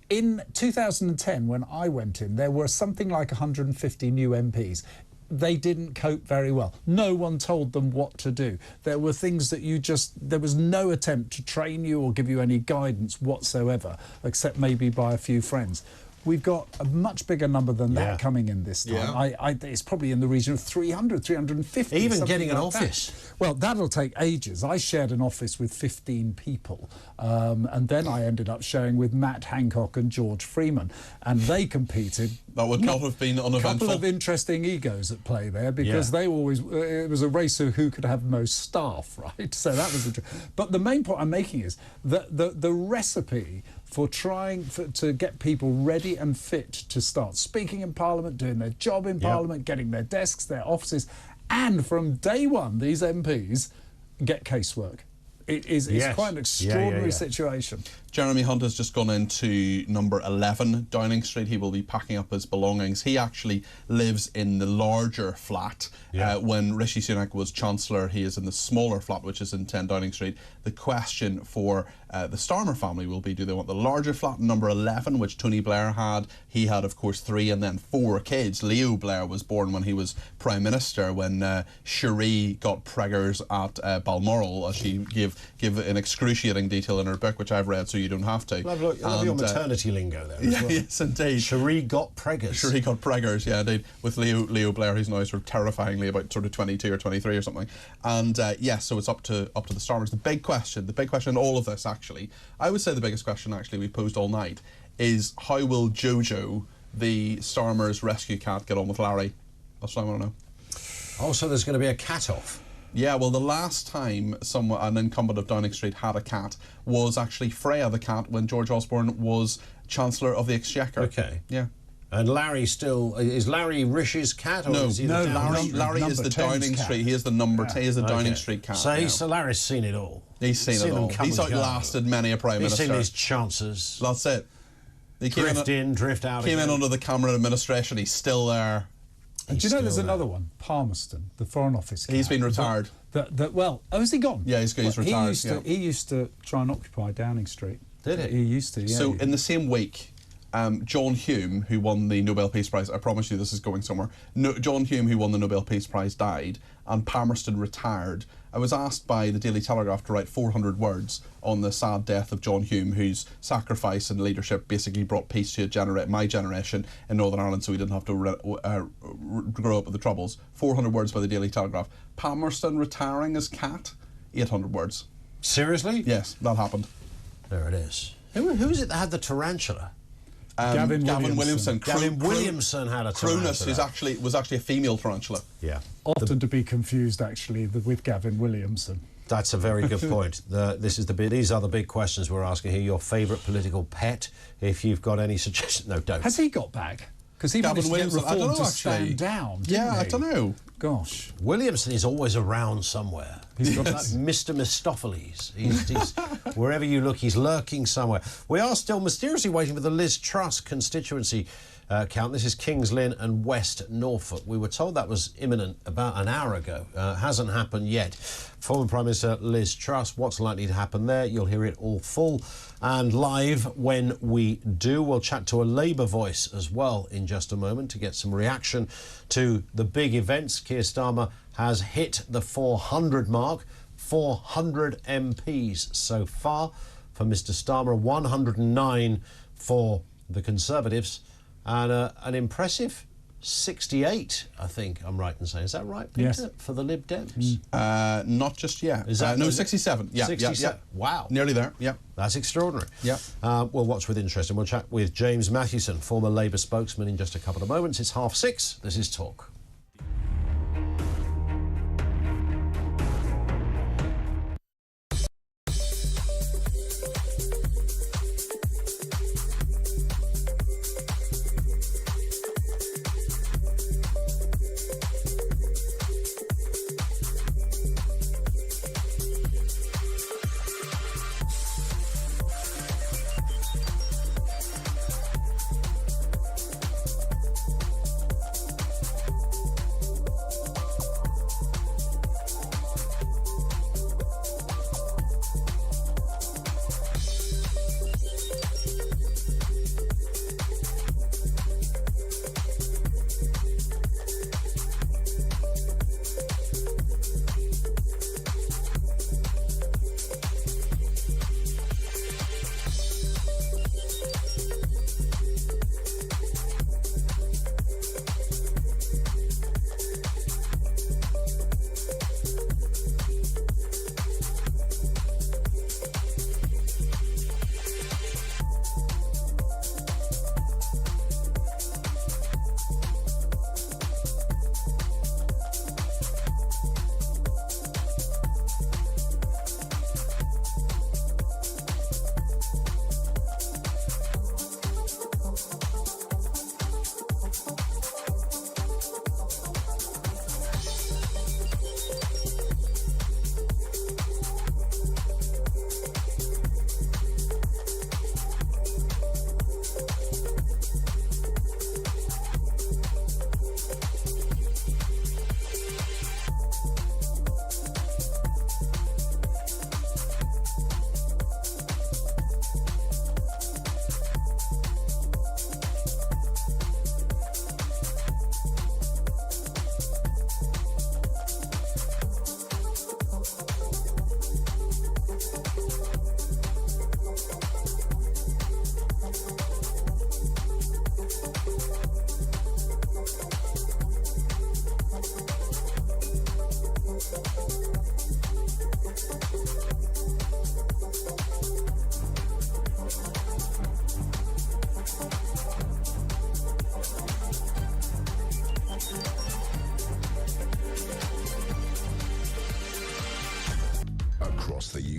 In 2010, when I went in, there were something like 150 new MPs. They didn't cope very well. No one told them what to do. There were things that there was no attempt to train you or give you any guidance whatsoever, except maybe by a few friends. We've got a much bigger number than that coming in this time. It's probably in the region of 300, 350. Even getting an like office. That. Well, that'll take ages. I shared an office with 15 people, and then I ended up sharing with Matt Hancock and George Freeman, and they competed. That would not have been uneventful. A couple of interesting egos at play there, because they always, it was a race of who could have the most staff, right? So that was interesting. But the main point I'm making is that the recipe for trying to get people ready and fit to start speaking in Parliament, doing their job in Parliament, getting their desks, their offices, and from day one, these MPs get casework. It's quite an extraordinary situation. Jeremy Hunt has just gone into number 11 Downing Street. He will be packing up his belongings. He actually lives in the larger flat. When Rishi Sunak was Chancellor, he is in the smaller flat, which is in 10 Downing Street. The question for the Starmer family will be, do they want the larger flat, number 11, which Tony Blair had? He had, of course, 3 and then 4 kids. Leo Blair was born when he was Prime Minister, when Cherie got preggers at Balmoral, as she gave an excruciating detail in her book, which I've read, so you don't have to. Love your maternity lingo there. Yeah, as well. yes, indeed. Cherie got preggers. Cherie got preggers, yeah, indeed. With Leo Blair, who's now sort of terrifyingly about sort of 22 or 23 or something. And yes, so it's up to the Starmers. The big question in all of this, actually, I would say the biggest question actually we posed all night is how will Jojo, the Starmers rescue cat, get on with Larry? That's what I want to know. Oh, so there's going to be a cat off. Yeah, well, the last time an incumbent of Downing Street had a cat was actually Freya the cat when George Osborne was Chancellor of the Exchequer. Okay. Yeah. And Larry is Larry Rishi's cat? Or No, is he Larry is the Downing Street. He is the He is the Downing Street cat. So Larry's seen it all. He's seen it all. He's outlasted many a Prime Minister. He's seen his chances. That's it. He drift in, drift out. Came in under the Cameron administration. He's still there. And do you know there's another one, Palmerston, the Foreign Office cat. He's been retired. Has he gone? Yeah, he's retired. He used to try and occupy Downing Street. Did he? He used to, yeah. So in the same week, John Hume, who won the Nobel Peace Prize, I promise you this is going somewhere, John Hume, who won the Nobel Peace Prize, died, and Palmerston retired. I was asked by the Daily Telegraph to write 400 words on the sad death of John Hume, whose sacrifice and leadership basically brought peace to my generation in Northern Ireland, so we didn't have to grow up with the Troubles. 400 words by the Daily Telegraph. Palmerston retiring as cat, 800 words. Seriously? Yes, that happened. There it is. Who is it that had the tarantula? Gavin Williamson. Gavin Williamson had a tarantula. Cronus, who was actually a female tarantula. Yeah. Often to be confused, actually, with Gavin Williamson. That's a very good point. These are the big questions we're asking here. Your favourite political pet, if you've got any suggestions. No, don't. Has he got back? Because he managed to get Reform to stand down, Yeah, he? I don't know. Gosh. Williamson is always around somewhere. He's got like Mr. Mistopheles. He's wherever you look, he's lurking somewhere. We are still mysteriously waiting for the Liz Truss constituency count. This is Kings Lynn and West Norfolk. We were told that was imminent about an hour ago. Hasn't happened yet. Former Prime Minister Liz Truss, what's likely to happen there? You'll hear it all full and live when we do. We'll chat to a Labour voice as well in just a moment to get some reaction to the big events. Keir Starmer has hit the 400 mark. 400 MPs so far for Mr Starmer, 109 for the Conservatives, and an impressive 68, I think I'm right in saying. Is that right, Peter? Yes. For the Lib Dems? Not just yet. Is that no, 67. Yeah, 67. Yeah. Wow. Nearly there, yeah. That's extraordinary. Yeah. We'll watch with interest, and we'll chat with James Mathewson, former Labour spokesman, in just a couple of moments. It's 6:30. This is Talk.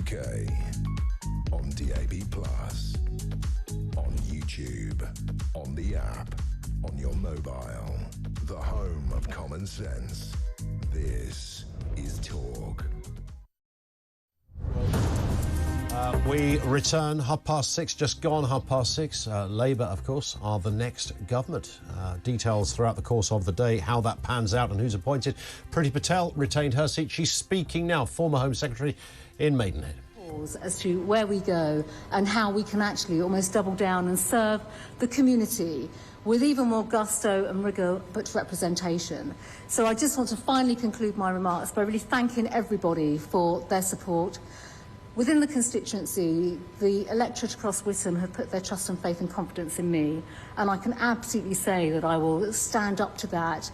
UK. On DAB+, on YouTube, on the app, on your mobile. The home of common sense. This is Talk. We return 6:30, just gone 6:30. Labour, of course, are the next government. Details throughout the course of the day, how that pans out and who's appointed. Priti Patel retained her seat. She's speaking now, former Home Secretary in Maidenhead. As to where we go and how we can actually almost double down and serve the community with even more gusto and rigour, but representation. So I just want to finally conclude my remarks by really thanking everybody for their support. Within the constituency, the electorate across Witham have put their trust and faith and confidence in me, and I can absolutely say that I will stand up to that,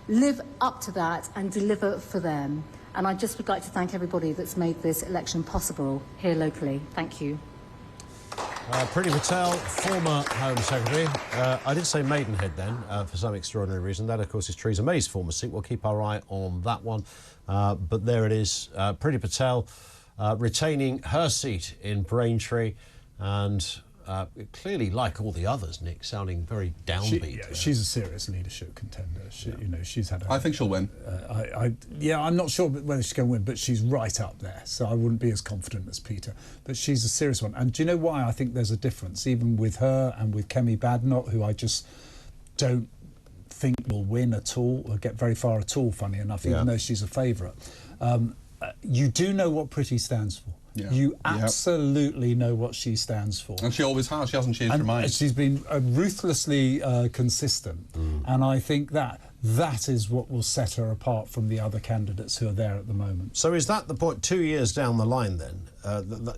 live up to that and deliver for them. And I just would like to thank everybody that's made this election possible here locally. Thank you. Priti Patel, former Home Secretary. I did say Maidenhead then, for some extraordinary reason. That, of course, is Theresa May's former seat. We'll keep our eye on that one. But there it is. Priti Patel retaining her seat in Braintree and clearly, like all the others, Nick, sounding very downbeat. She's a serious leadership contender. She's had. I think she'll win. I'm not sure whether she's going to win, but she's right up there. So I wouldn't be as confident as Peter. But she's a serious one. And do you know why I think there's a difference, even with her and with Kemi Badenoch, who I just don't think will win at all or get very far at all, funny enough, even though she's a favourite. You do know what Priti stands for. Yeah. You absolutely know what she stands for. And she always has. She hasn't changed her mind. She's been ruthlessly consistent. And I think that is what will set her apart from the other candidates who are there at the moment. So is that the point, 2 years down the line then,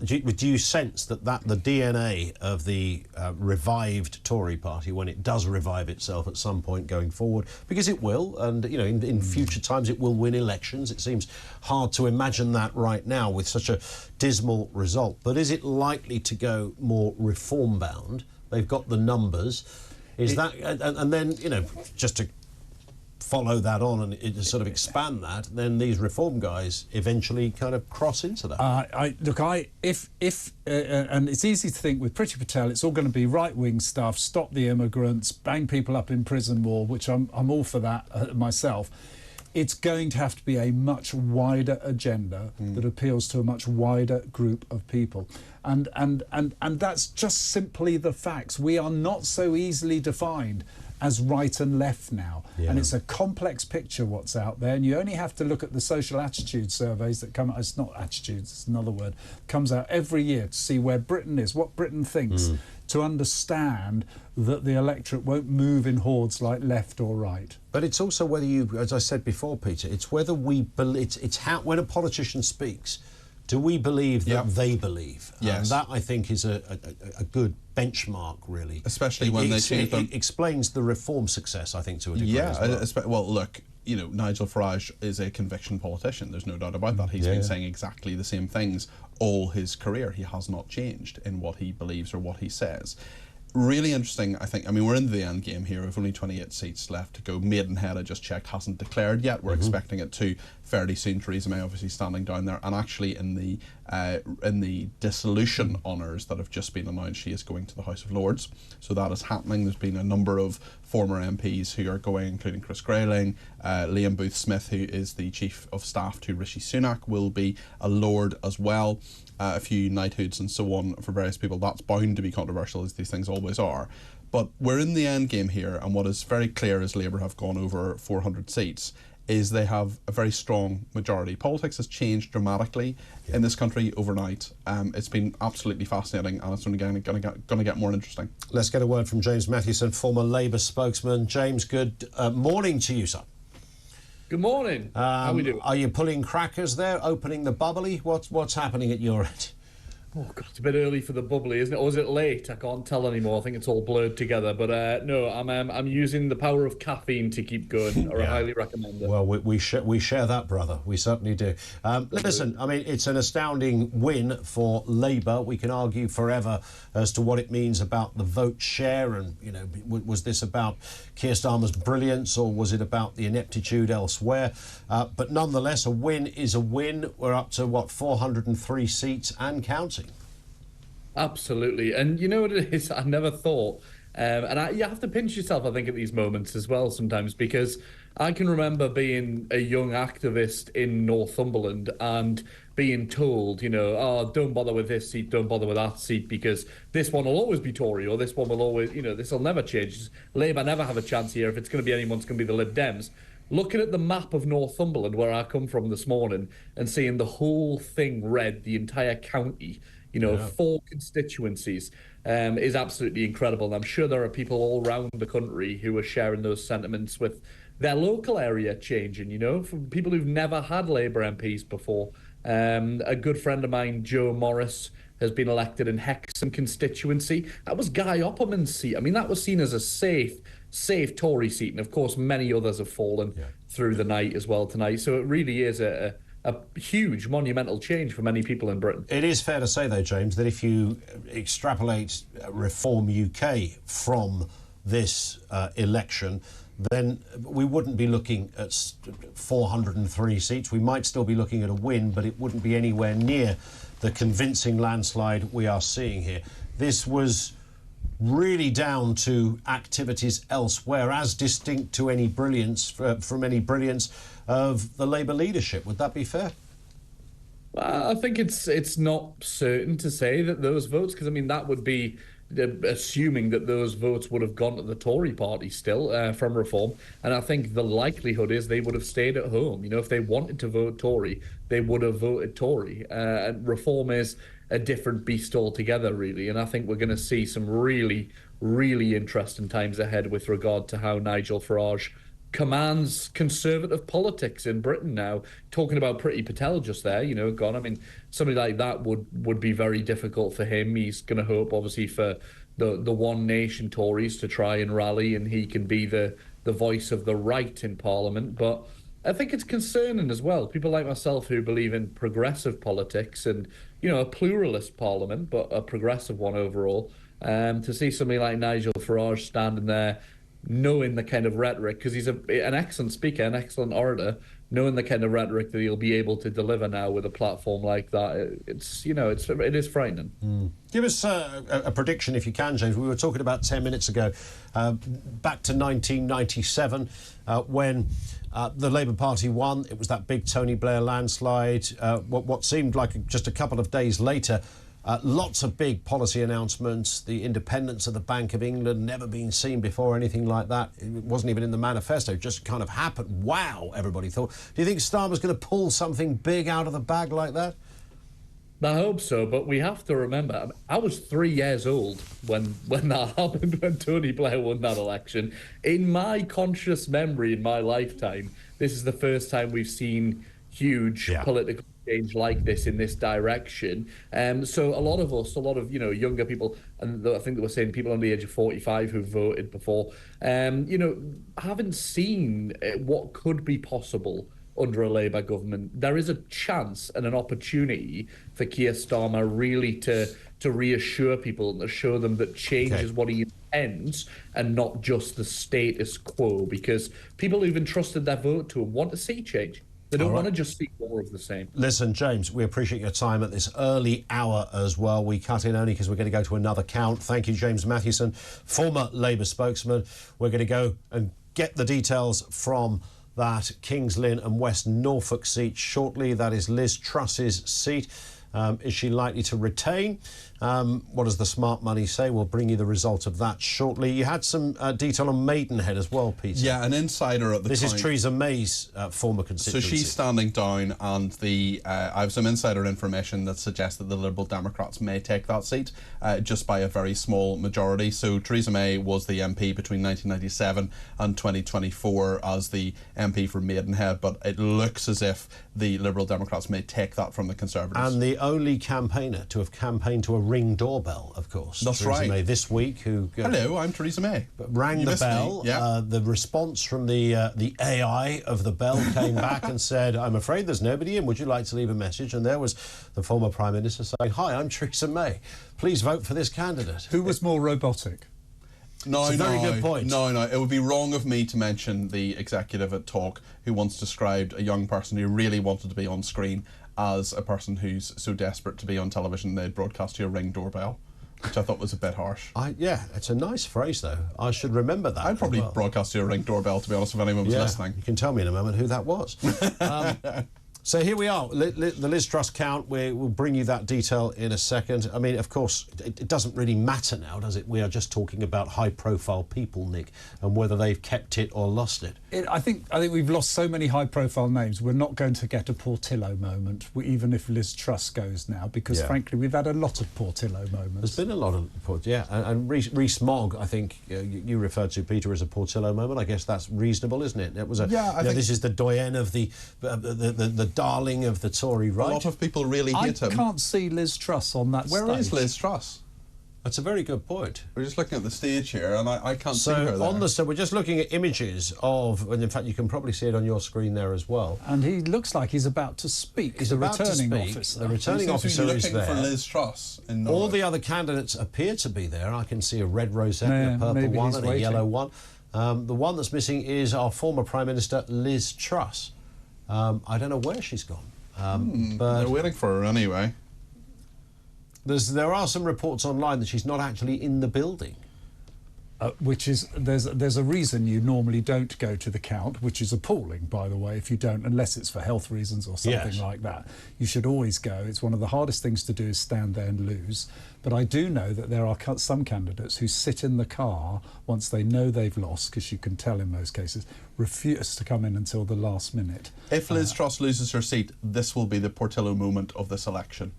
do you sense that the DNA of the revived Tory party, when it does revive itself at some point going forward, because it will, and in future times it will win elections, it seems hard to imagine that right now with such a dismal result, but is it likely to go more reform bound? They've got the numbers. Is that, and then, just to follow that on and sort of expand that, then these reform guys eventually kind of cross into that. And it's easy to think with Priti Patel, it's all going to be right-wing stuff, stop the immigrants, bang people up in prison more, which I'm all for that myself. It's going to have to be a much wider agenda that appeals to a much wider group of people. And that's just simply the facts. We are not so easily defined as right and left now. And it's a complex picture what's out there, and you only have to look at the social attitude surveys that come out. It's not attitudes, it's another word. Comes out every year to see where Britain is, what Britain thinks, to understand that the electorate won't move in hordes like left or right. But it's also whether you, as I said before, Peter, it's whether we believe, it's how, when a politician speaks, do we believe that they believe? Yes. And that, I think, is a good benchmark, really. Especially when they change them. It explains the reform success, I think, to a degree as well. Well, look, Nigel Farage is a conviction politician. There's no doubt about that. He's been saying exactly the same things all his career. He has not changed in what he believes or what he says. Really interesting, I think. I mean, we're in the end game here. We've only 28 seats left to go. Maidenhead, I just checked, hasn't declared yet. We're expecting it to fairly soon. Theresa May obviously standing down there, and actually in the dissolution honours that have just been announced, she is going to the House of Lords. So that is happening. There's been a number of former MPs who are going, including Chris Grayling, Liam Booth-Smith, who is the Chief of Staff to Rishi Sunak, will be a Lord as well. A few knighthoods and so on for various people. That's bound to be controversial, as these things always are. But we're in the end game here, and what is very clear as Labour have gone over 400 seats is they have a very strong majority. Politics has changed dramatically in this country overnight. It's been absolutely fascinating, and it's only going to get more interesting. Let's get a word from James Mathewson, former Labour spokesman. James, good morning to you, sir. Good morning. How are we doing? Are you pulling crackers there, opening the bubbly? What's happening at your end? Oh, God, it's a bit early for the bubbly, isn't it? Or is it late? I can't tell anymore. I think it's all blurred together. But no, I'm using the power of caffeine to keep going, or I highly recommend it. Well, we share that, brother. We certainly do. Listen, I mean, it's an astounding win for Labour. We can argue forever as to what it means about the vote share and, you know, was this about Keir Starmer's brilliance or was it about the ineptitude elsewhere? But nonetheless, a win is a win. We're up to, what, 403 seats and counting. Absolutely. And you know what it is? I never thought. You have to pinch yourself, I think, at these moments as well sometimes, because I can remember being a young activist in Northumberland and being told, you know, oh, don't bother with this seat, don't bother with that seat, because this one will always be Tory, or this one will always, you know, this will never change. Labour never have a chance here. If it's going to be anyone, it's going to be the Lib Dems. Looking at the map of Northumberland, where I come from this morning, and seeing the whole thing red, the entire county, you know, 4 constituencies, is absolutely incredible. And I'm sure there are people all around the country who are sharing those sentiments with their local area changing, you know, from people who've never had Labour MPs before. A good friend of mine, Joe Morris, has been elected in Hexham constituency. That was Guy Opperman's seat. I mean, that was seen as a safe Tory seat. And of course, many others have fallen through the night as well tonight. So it really is a huge, monumental change for many people in Britain. It is fair to say, though, James, that if you extrapolate Reform UK from this election, then we wouldn't be looking at 403 seats. We might still be looking at a win, but it wouldn't be anywhere near the convincing landslide we are seeing here. This was really down to activities elsewhere, as distinct to any brilliance from any brilliance of the Labour leadership. Would that be fair? I think it's not certain to say that those votes, because I mean that would be assuming that those votes would have gone to the Tory party still from Reform, and I think the likelihood is they would have stayed at home. You know, if they wanted to vote Tory, they would have voted Tory. And Reform is a different beast altogether, really, and I think we're going to see some really, really interesting times ahead with regard to how Nigel Farage commands Conservative politics in Britain now. Talking about Priti Patel just there, you know, gone. I mean, somebody like that would be very difficult for him. He's going to hope, obviously, for the One Nation Tories to try and rally, and he can be the voice of the right in Parliament. But I think it's concerning as well. People like myself who believe in progressive politics and, you know, a pluralist Parliament, but a progressive one overall, to see somebody like Nigel Farage standing there, knowing the kind of rhetoric, because he's an excellent speaker, an excellent orator, knowing the kind of rhetoric that he'll be able to deliver now with a platform like that, it's, you know, it is frightening. Give us a prediction if you can, James. We were talking about 10 minutes ago, back to 1997, when the Labour Party won. It was that big Tony Blair landslide. What seemed like just a couple of days later, lots of big policy announcements. The independence of the Bank of England, never been seen before, anything like that. It wasn't even in the manifesto, it just kind of happened. Wow, everybody thought. Do you think Starmer's going to pull something big out of the bag like that? I hope so, but we have to remember, I was 3 years old when that happened, when Tony Blair won that election. In my conscious memory, in my lifetime, this is the first time we've seen huge political change like this in this direction. So a lot of you know, younger people, and I think they were saying people under the age of 45 who voted before, you know, haven't seen what could be possible under a Labour government. There is a chance and an opportunity for Keir Starmer really to reassure people and to show them that change is what he intends and not just the status quo, because people who've entrusted their vote to him want to see change. They don't want to just see more of the same. Listen, James, we appreciate your time at this early hour as well. We cut in only because we're going to go to another count. Thank you, James Mathewson, former Labour spokesman. We're going to go and get the details from that Kings Lynn and West Norfolk seat shortly. That is Liz Truss's seat. Is she likely to retain? What does the smart money say? We'll bring you the result of that shortly. You had some detail on Maidenhead as well, Peter. Yeah, an insider at the time. This is Theresa May's former constituency. So she's standing down, and I have some insider information that suggests that the Liberal Democrats may take that seat just by a very small majority. So Theresa May was the MP between 1997 and 2024 as the MP for Maidenhead, but it looks as if the Liberal Democrats may take that from the Conservatives. And the only campaigner to have campaigned to a Ring doorbell, of course. That's Theresa right. May this week, who hello, I'm Theresa May. Rang the bell. The response from the AI of the bell came back and said, "I'm afraid there's nobody in. Would you like to leave a message?" And there was the former Prime Minister saying, "Hi, I'm Theresa May. Please vote for this candidate." Who was more robotic? No, it's a very good point. No, it would be wrong of me to mention the executive at Talk who once described a young person who really wanted to be on screen as a person who's so desperate to be on television they'd broadcast you a Ring doorbell, which I thought was a bit harsh. Yeah, it's a nice phrase, though. I should remember that. I'd probably broadcast you a Ring doorbell, to be honest, if anyone was listening. You can tell me in a moment who that was. So here we are, the Liz Truss count. We'll bring you that detail in a second. I mean, of course, it doesn't really matter now, does it? We are just talking about high-profile people, Nick, and whether they've kept it or lost it. I think we've lost so many high-profile names. We're not going to get a Portillo moment, even if Liz Truss goes now, because frankly, we've had a lot of Portillo moments. There's been a lot of and Rees Mogg, I think you referred to, Peter, as a Portillo moment. I guess that's reasonable, isn't it? It was this is the doyen of the darling of the Tory right. A lot of people really hate him. I can't see Liz Truss on that stage. Where is Liz Truss? That's a very good point. We're just looking at the stage here, and I can't see her there. So we're just looking at images of, and in fact you can probably see it on your screen there as well. And he looks like he's about to speak. He's a returning officer. The returning officer is there. For Liz Truss in all the other candidates appear to be there. I can see a red rosette, a purple one, and a yellow one. The one that's missing is our former Prime Minister, Liz Truss. I don't know where she's gone. But they're waiting for her anyway. There are some reports online that she's not actually in the building. Which is, there's a reason you normally don't go to the count, which is appalling, by the way, if you don't, unless it's for health reasons or something like that. You should always go. It's one of the hardest things to do is stand there and lose. But I do know that there are some candidates who sit in the car once they know they've lost, because you can tell in most cases, refuse to come in until the last minute. If Liz Truss loses her seat, this will be the Portillo moment of this election.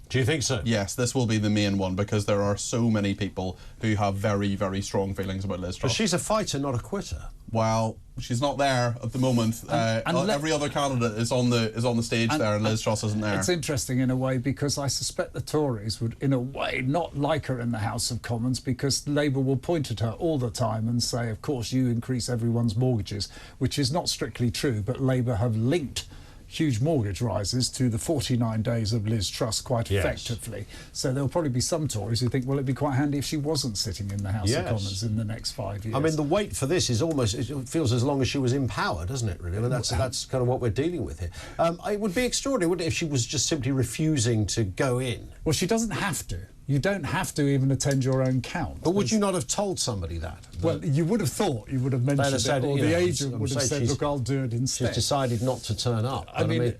Do you think so? Yes, this will be the main one, because there are so many people who have very, very strong feelings about Liz Truss. But she's a fighter, not a quitter. Well, she's not there at the moment. Every other candidate is on the stage there, and Liz Truss isn't there. It's interesting in a way, because I suspect the Tories would, in a way, not like her in the House of Commons, because Labour will point at her all the time and say, of course, you increase everyone's mortgages, which is not strictly true, but Labour have linked huge mortgage rises to the 49 days of Liz Truss quite effectively. So there'll probably be some Tories who think, well, it'd be quite handy if she wasn't sitting in the House of Commons in the next 5 years. I mean, the wait for this is almost, it feels as long as she was in power, doesn't it, really? I mean, that's kind of what we're dealing with here. It would be extraordinary, wouldn't it, if she was just simply refusing to go in? Well, she doesn't have to. You don't have to even attend your own count. But would you not have told somebody that? Well, you would have thought, you would have mentioned it, or the agent would have said, look, I'll do it instead. She's decided not to turn up. I mean,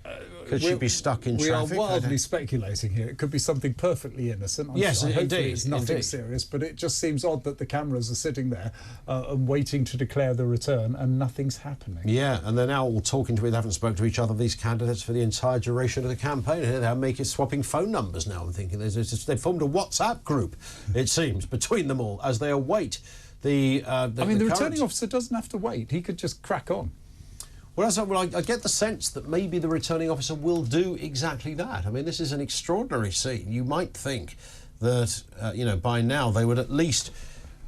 could she be stuck in traffic? We are wildly speculating here. It could be something perfectly innocent. Hopefully it's nothing serious, but it just seems odd that the cameras are sitting there and waiting to declare the return, and nothing's happening. Yeah, and they're now all talking to, they haven't spoken to each other, these candidates, for the entire duration of the campaign. They're swapping phone numbers now. I'm thinking they've formed a WhatsApp group, it seems, between them all as they await the returning officer doesn't have to wait. He could just crack on. Well, I get the sense that maybe the returning officer will do exactly that. I mean, this is an extraordinary scene. You might think that, by now they would at least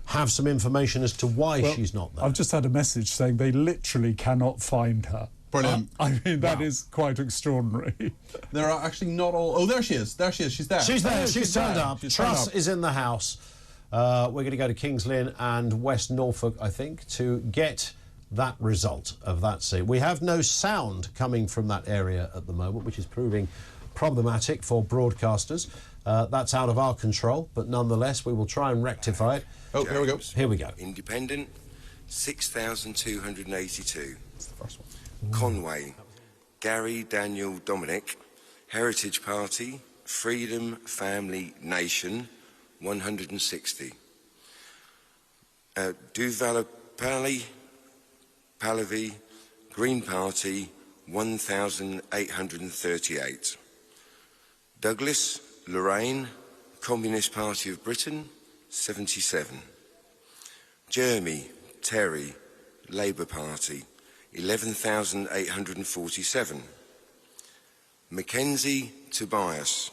have some information as to why she's not there. I've just had a message saying they literally cannot find her. Brilliant. I mean, that is quite extraordinary. There are actually not all... Oh, there she is. There she is. She's there. She's there. She's turned up. Truss is in the house. We're going to go to Kings Lynn and West Norfolk, I think, to get that result of that scene. We have no sound coming from that area at the moment, which is proving problematic for broadcasters. That's out of our control, but nonetheless, we will try and rectify it. Oh, here we go. Here we go. Independent, 6,282. That's the first one. Conway, Gary Daniel Dominic. Heritage Party, Freedom Family Nation, 160. Duvalapalli, Pallavi, Green Party, 1,838. Douglas, Lorraine, Communist Party of Britain, 77. Jeremy, Terry, Labour Party, 11,847. Mackenzie, Tobias,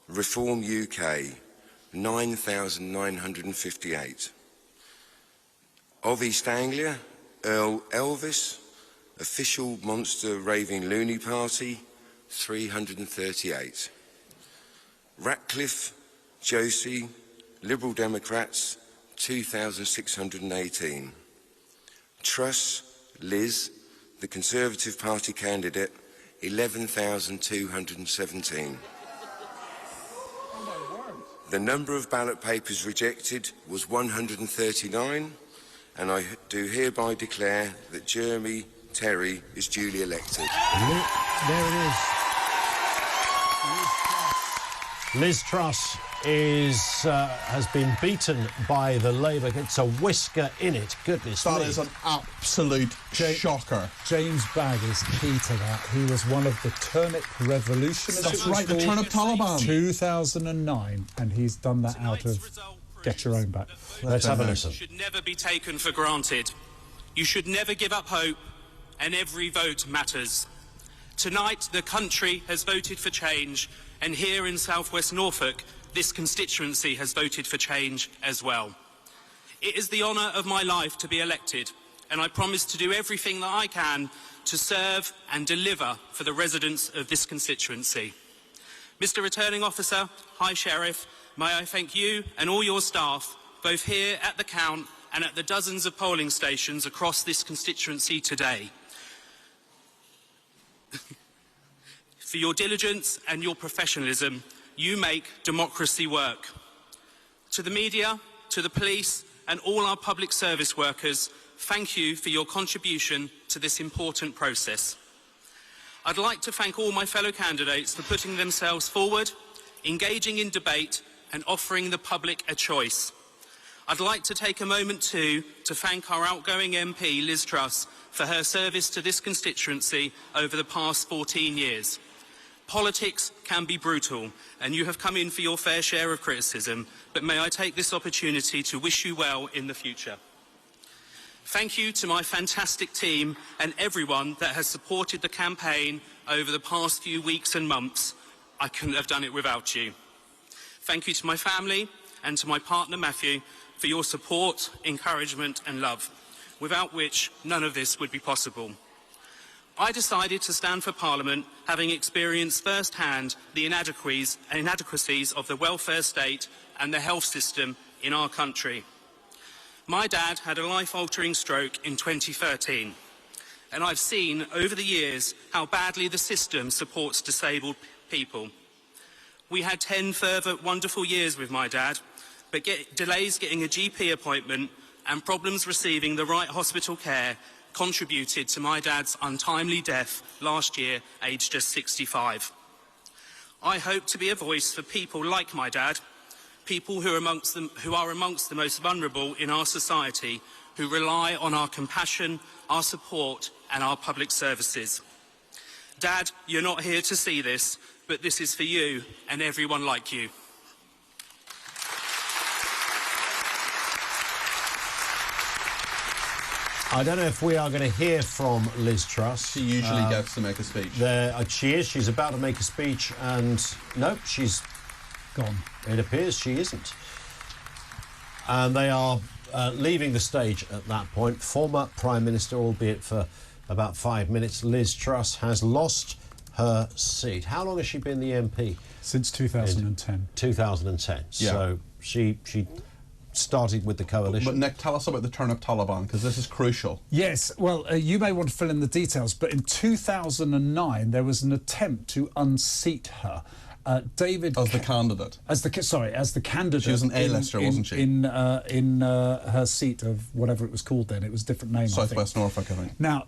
Reform UK, 9,958. Of East Anglia, Earl Elvis, Official Monster Raving Loony Party, 338. Ratcliffe, Josie, Liberal Democrats, 2,618. Truss, Liz, the Conservative Party candidate, 11,217. The number of ballot papers rejected was 139, and I do hereby declare that Jeremy Terry is duly elected. There it is. Liz Truss has been beaten by the Labour. It's a whisker in it. Goodness me. That is an absolute shocker. James Bagg is key to that. He was one of the turnip revolutionaries. That's right, the turnip Taliban. 2009, and he's done that out of Get Your Own Back. Let's have a listen. Should never be taken for granted. You should never give up hope, and every vote matters. Tonight, the country has voted for change, and here in South West Norfolk, this constituency has voted for change as well. It is the honour of my life to be elected, and I promise to do everything that I can to serve and deliver for the residents of this constituency. Mr Returning Officer, High Sheriff, may I thank you and all your staff, both here at the Count and at the dozens of polling stations across this constituency today, for your diligence and your professionalism. You make democracy work. To the media, to the police and all our public service workers, thank you for your contribution to this important process. I'd like to thank all my fellow candidates for putting themselves forward, engaging in debate and offering the public a choice. I'd like to take a moment too to thank our outgoing MP Liz Truss for her service to this constituency over the past 14 years. Politics can be brutal, and you have come in for your fair share of criticism, but may I take this opportunity to wish you well in the future. Thank you to my fantastic team and everyone that has supported the campaign over the past few weeks and months. I couldn't have done it without you. Thank you to my family and to my partner Matthew for your support, encouragement and love, without which none of this would be possible. I decided to stand for Parliament having experienced firsthand the inadequacies of the welfare state and the health system in our country. My dad had a life-altering stroke in 2013, and I've seen over the years how badly the system supports disabled people. We had 10 further wonderful years with my dad, but delays getting a GP appointment and problems receiving the right hospital care contributed to my dad's untimely death last year, aged just 65. I hope to be a voice for people like my dad, people who are amongst the most vulnerable in our society, who rely on our compassion, our support and our public services. Dad, you're not here to see this, but this is for you and everyone like you. I don't know if we are going to hear from Liz Truss. She usually gets to make a speech. She is. She's about to make a speech, and no, she's gone. It appears she isn't. And they are leaving the stage at that point. Former Prime Minister, albeit for about 5 minutes, Liz Truss has lost her seat. How long has she been the MP? Since 2010. 2010. Yeah. So she started with the coalition. But Nick, tell us about the turnip Taliban, because this is crucial. Yes, well, you may want to fill in the details, but in 2009 there was an attempt to unseat her, David as the candidate. As the candidate. She was an A-lister, wasn't she? In her seat of whatever it was called then. It was a different name. Southwest Norfolk, I think. Now,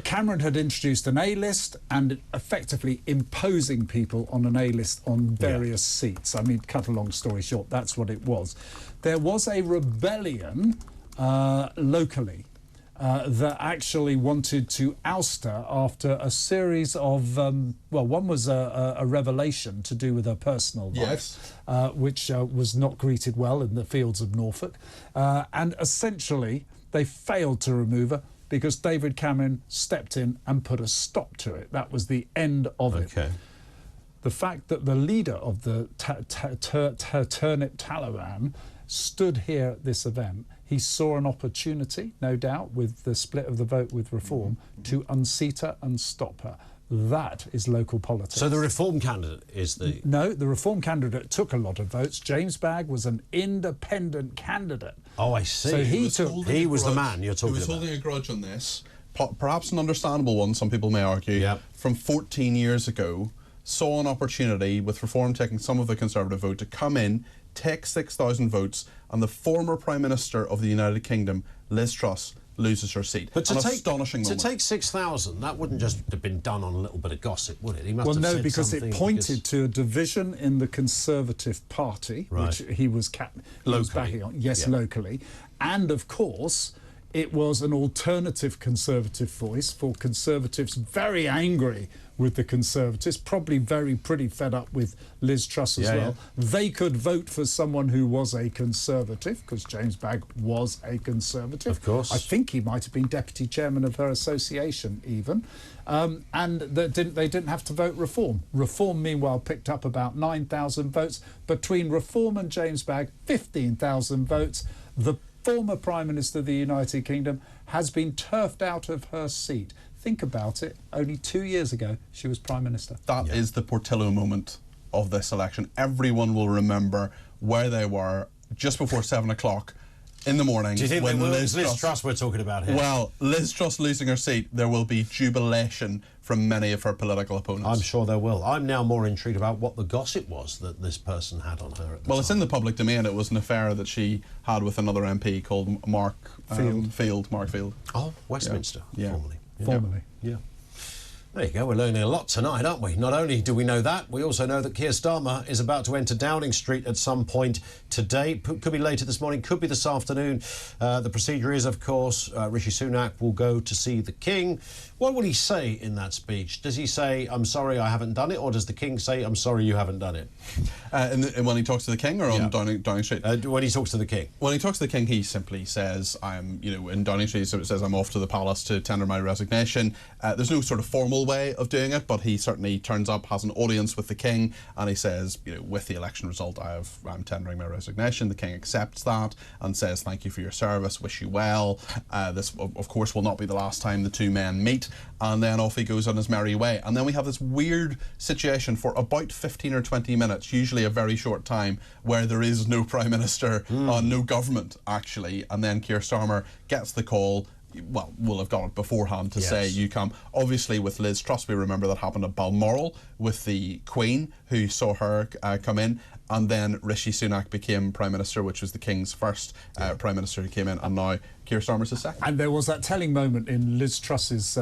Cameron had introduced an A-list and effectively imposing people on an A-list on various seats. I mean, cut a long story short, that's what it was. There was a rebellion locally that actually wanted to oust her after a series of, one was a revelation to do with her personal life, which was not greeted well in the fields of Norfolk. And essentially, they failed to remove her because David Cameron stepped in and put a stop to it. That was the end of it. The fact that the leader of the Turnip Taliban stood here at this event, he saw an opportunity, no doubt, with the split of the vote with Reform, to unseat her and stop her. That is local politics. So the Reform candidate is the... No, the Reform candidate took a lot of votes. James Bagg was an independent candidate. Oh, I see. So he was the man you're talking about. He was holding a grudge on this, perhaps an understandable one, some people may argue, from 14 years ago, saw an opportunity with Reform taking some of the Conservative vote to come in, take 6,000 votes, and the former Prime Minister of the United Kingdom, Liz Truss, loses her seat. But to take 6,000, that wouldn't just have been done on a little bit of gossip, would it? He must have said because it something pointed to a division in the Conservative Party, which he was backing on. Yes, locally. And, of course, it was an alternative Conservative voice for Conservatives very angry with the Conservatives, probably pretty fed up with Liz Truss as well. They could vote for someone who was a Conservative, because James Bagg was a Conservative. Of course. I think he might have been deputy chairman of her association even. And they didn't have to vote Reform. Reform, meanwhile, picked up about 9,000 votes. Between Reform and James Bagg, 15,000 votes. The former Prime Minister of the United Kingdom has been turfed out of her seat. Think about it. Only 2 years ago, she was Prime Minister. That is the Portillo moment of this election. Everyone will remember where they were just before 7 o'clock in the morning. Do you think when Liz Truss we're talking about here? Well, Liz Truss losing her seat, there will be jubilation from many of her political opponents. I'm sure there will. I'm now more intrigued about what the gossip was that this person had on her at the time. It's in the public domain. It was an affair that she had with another MP called Mark Field. Oh, Westminster, formerly. Formerly. Yeah. There you go, we're learning a lot tonight, aren't we? Not only do we know that, we also know that Keir Starmer is about to enter Downing Street at some point today. Could be later this morning, could be this afternoon. The procedure is, of course, Rishi Sunak will go to see the King. What will he say in that speech? Does he say, I'm sorry I haven't done it, or does the King say, I'm sorry you haven't done it? And when he talks to the King, or on Downing Street? When he talks to the King. When he talks to the King, he simply says, in Downing Street, so it says, I'm off to the palace to tender my resignation. There's no sort of formal way of doing it, but he certainly turns up, has an audience with the King, and he says, with the election result, I'm tendering my resignation. The King accepts that and says, thank you for your service, wish you well. This, of course, will not be the last time the two men meet. And then off he goes on his merry way. And then we have this weird situation for about 15 or 20 minutes, usually a very short time, where there is no Prime Minister, no government, actually. And then Keir Starmer gets the call. Well, we'll have got it beforehand to say you come. Obviously, with Liz Truss, we remember that happened at Balmoral with the Queen, who saw her come in. And then Rishi Sunak became Prime Minister, which was the King's first Prime Minister who came in, and now Keir Starmer's his second. And there was that telling moment in Liz Truss's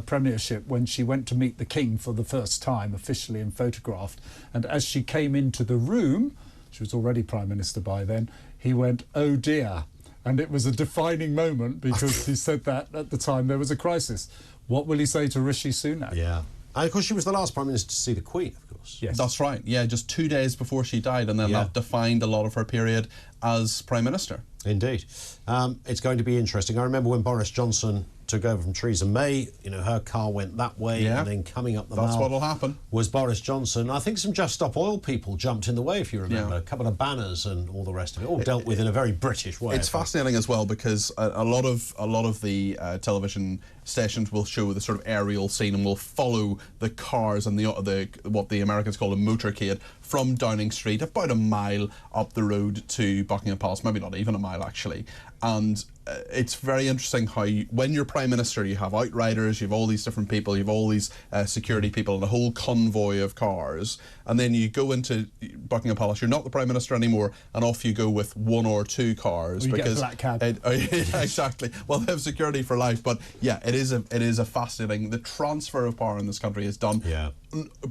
premiership when she went to meet the King for the first time, officially and photographed. And as she came into the room, she was already Prime Minister by then, he went, oh dear. And it was a defining moment because he said that at the time there was a crisis. What will he say to Rishi Sunak? Yeah. And of course, she was the last Prime Minister to see the Queen, of course. Yes. That's right. Yeah, just 2 days before she died, and then that defined a lot of her period as Prime Minister. Indeed. It's going to be interesting. I remember when Boris Johnson took over from Theresa May, her car went that way, and then coming up the That's Mall what'll happen. Was Boris Johnson. I think some Just Stop Oil people jumped in the way, if you remember. A couple of banners and all the rest of it, all dealt with in a very British way. It's fascinating as well because a lot of the television stations will show the sort of aerial scene and will follow the cars and the what the Americans call a motorcade from Downing Street, about a mile up the road to Buckingham Palace, maybe not even a mile actually. And it's very interesting how when you're Prime Minister, you have outriders, you have all these different people, you have all these security people and a whole convoy of cars, and then you go into Buckingham Palace, you're not the Prime Minister anymore, and off you go with 1 or 2 cars. Well, you get a black cab. Exactly. Well, they have security for life, but yeah, it is a fascinating... The transfer of power in this country is done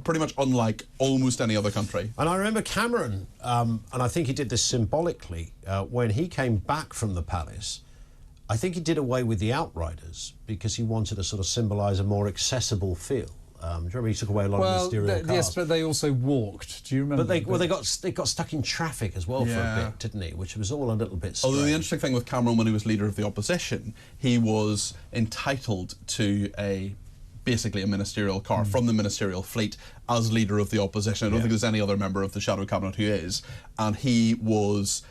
pretty much unlike almost any other country. And I remember Cameron, and I think he did this symbolically, when he came back from the palace, I think he did away with the outriders because he wanted to sort of symbolise a more accessible feel. Do you remember he took away a lot of ministerial cars? Yes, but they also walked. Do you remember? But they got stuck in traffic as well for a bit, didn't he? Which was all a little bit strange. Although the interesting thing with Cameron, when he was leader of the opposition, he was entitled to basically a ministerial car from the ministerial fleet as leader of the opposition. I don't think there's any other member of the shadow cabinet who is. And he was...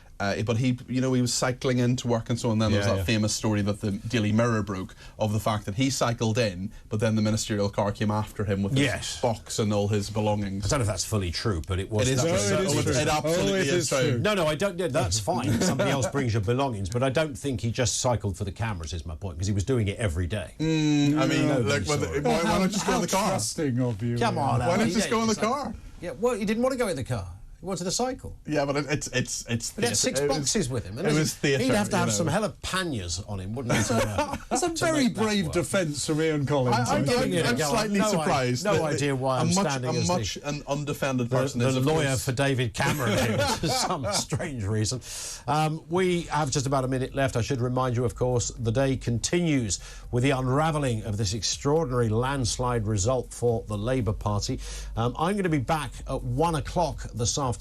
but he was cycling into work and so on. Then there was that famous story that the Daily Mirror broke of the fact that he cycled in, but then the ministerial car came after him with his box and all his belongings. I don't know if that's fully true, but it was. It is true. It absolutely is true. No, I don't. That's fine. Somebody else brings your belongings, but I don't think he just cycled for the cameras. Is my point, because he was doing it every day. I mean, look, why not just go in the car? Trusting of you. Come on, why not just go in the car? Yeah, well, he didn't want to go in the car. He wanted to cycle. Yeah, but it's. But he had 6 boxes with him. And it was theatre. He'd have to have some hella panniers on him, wouldn't he? That's a very brave defence from Ian Collins. I'm slightly surprised. No idea why I'm standing as an undefended person. The lawyer for David Cameron here for some strange reason. We have just about a minute left. I should remind you, of course, the day continues with the unravelling of this extraordinary landslide result for the Labour Party. I'm going to be back at 1 o'clock this afternoon.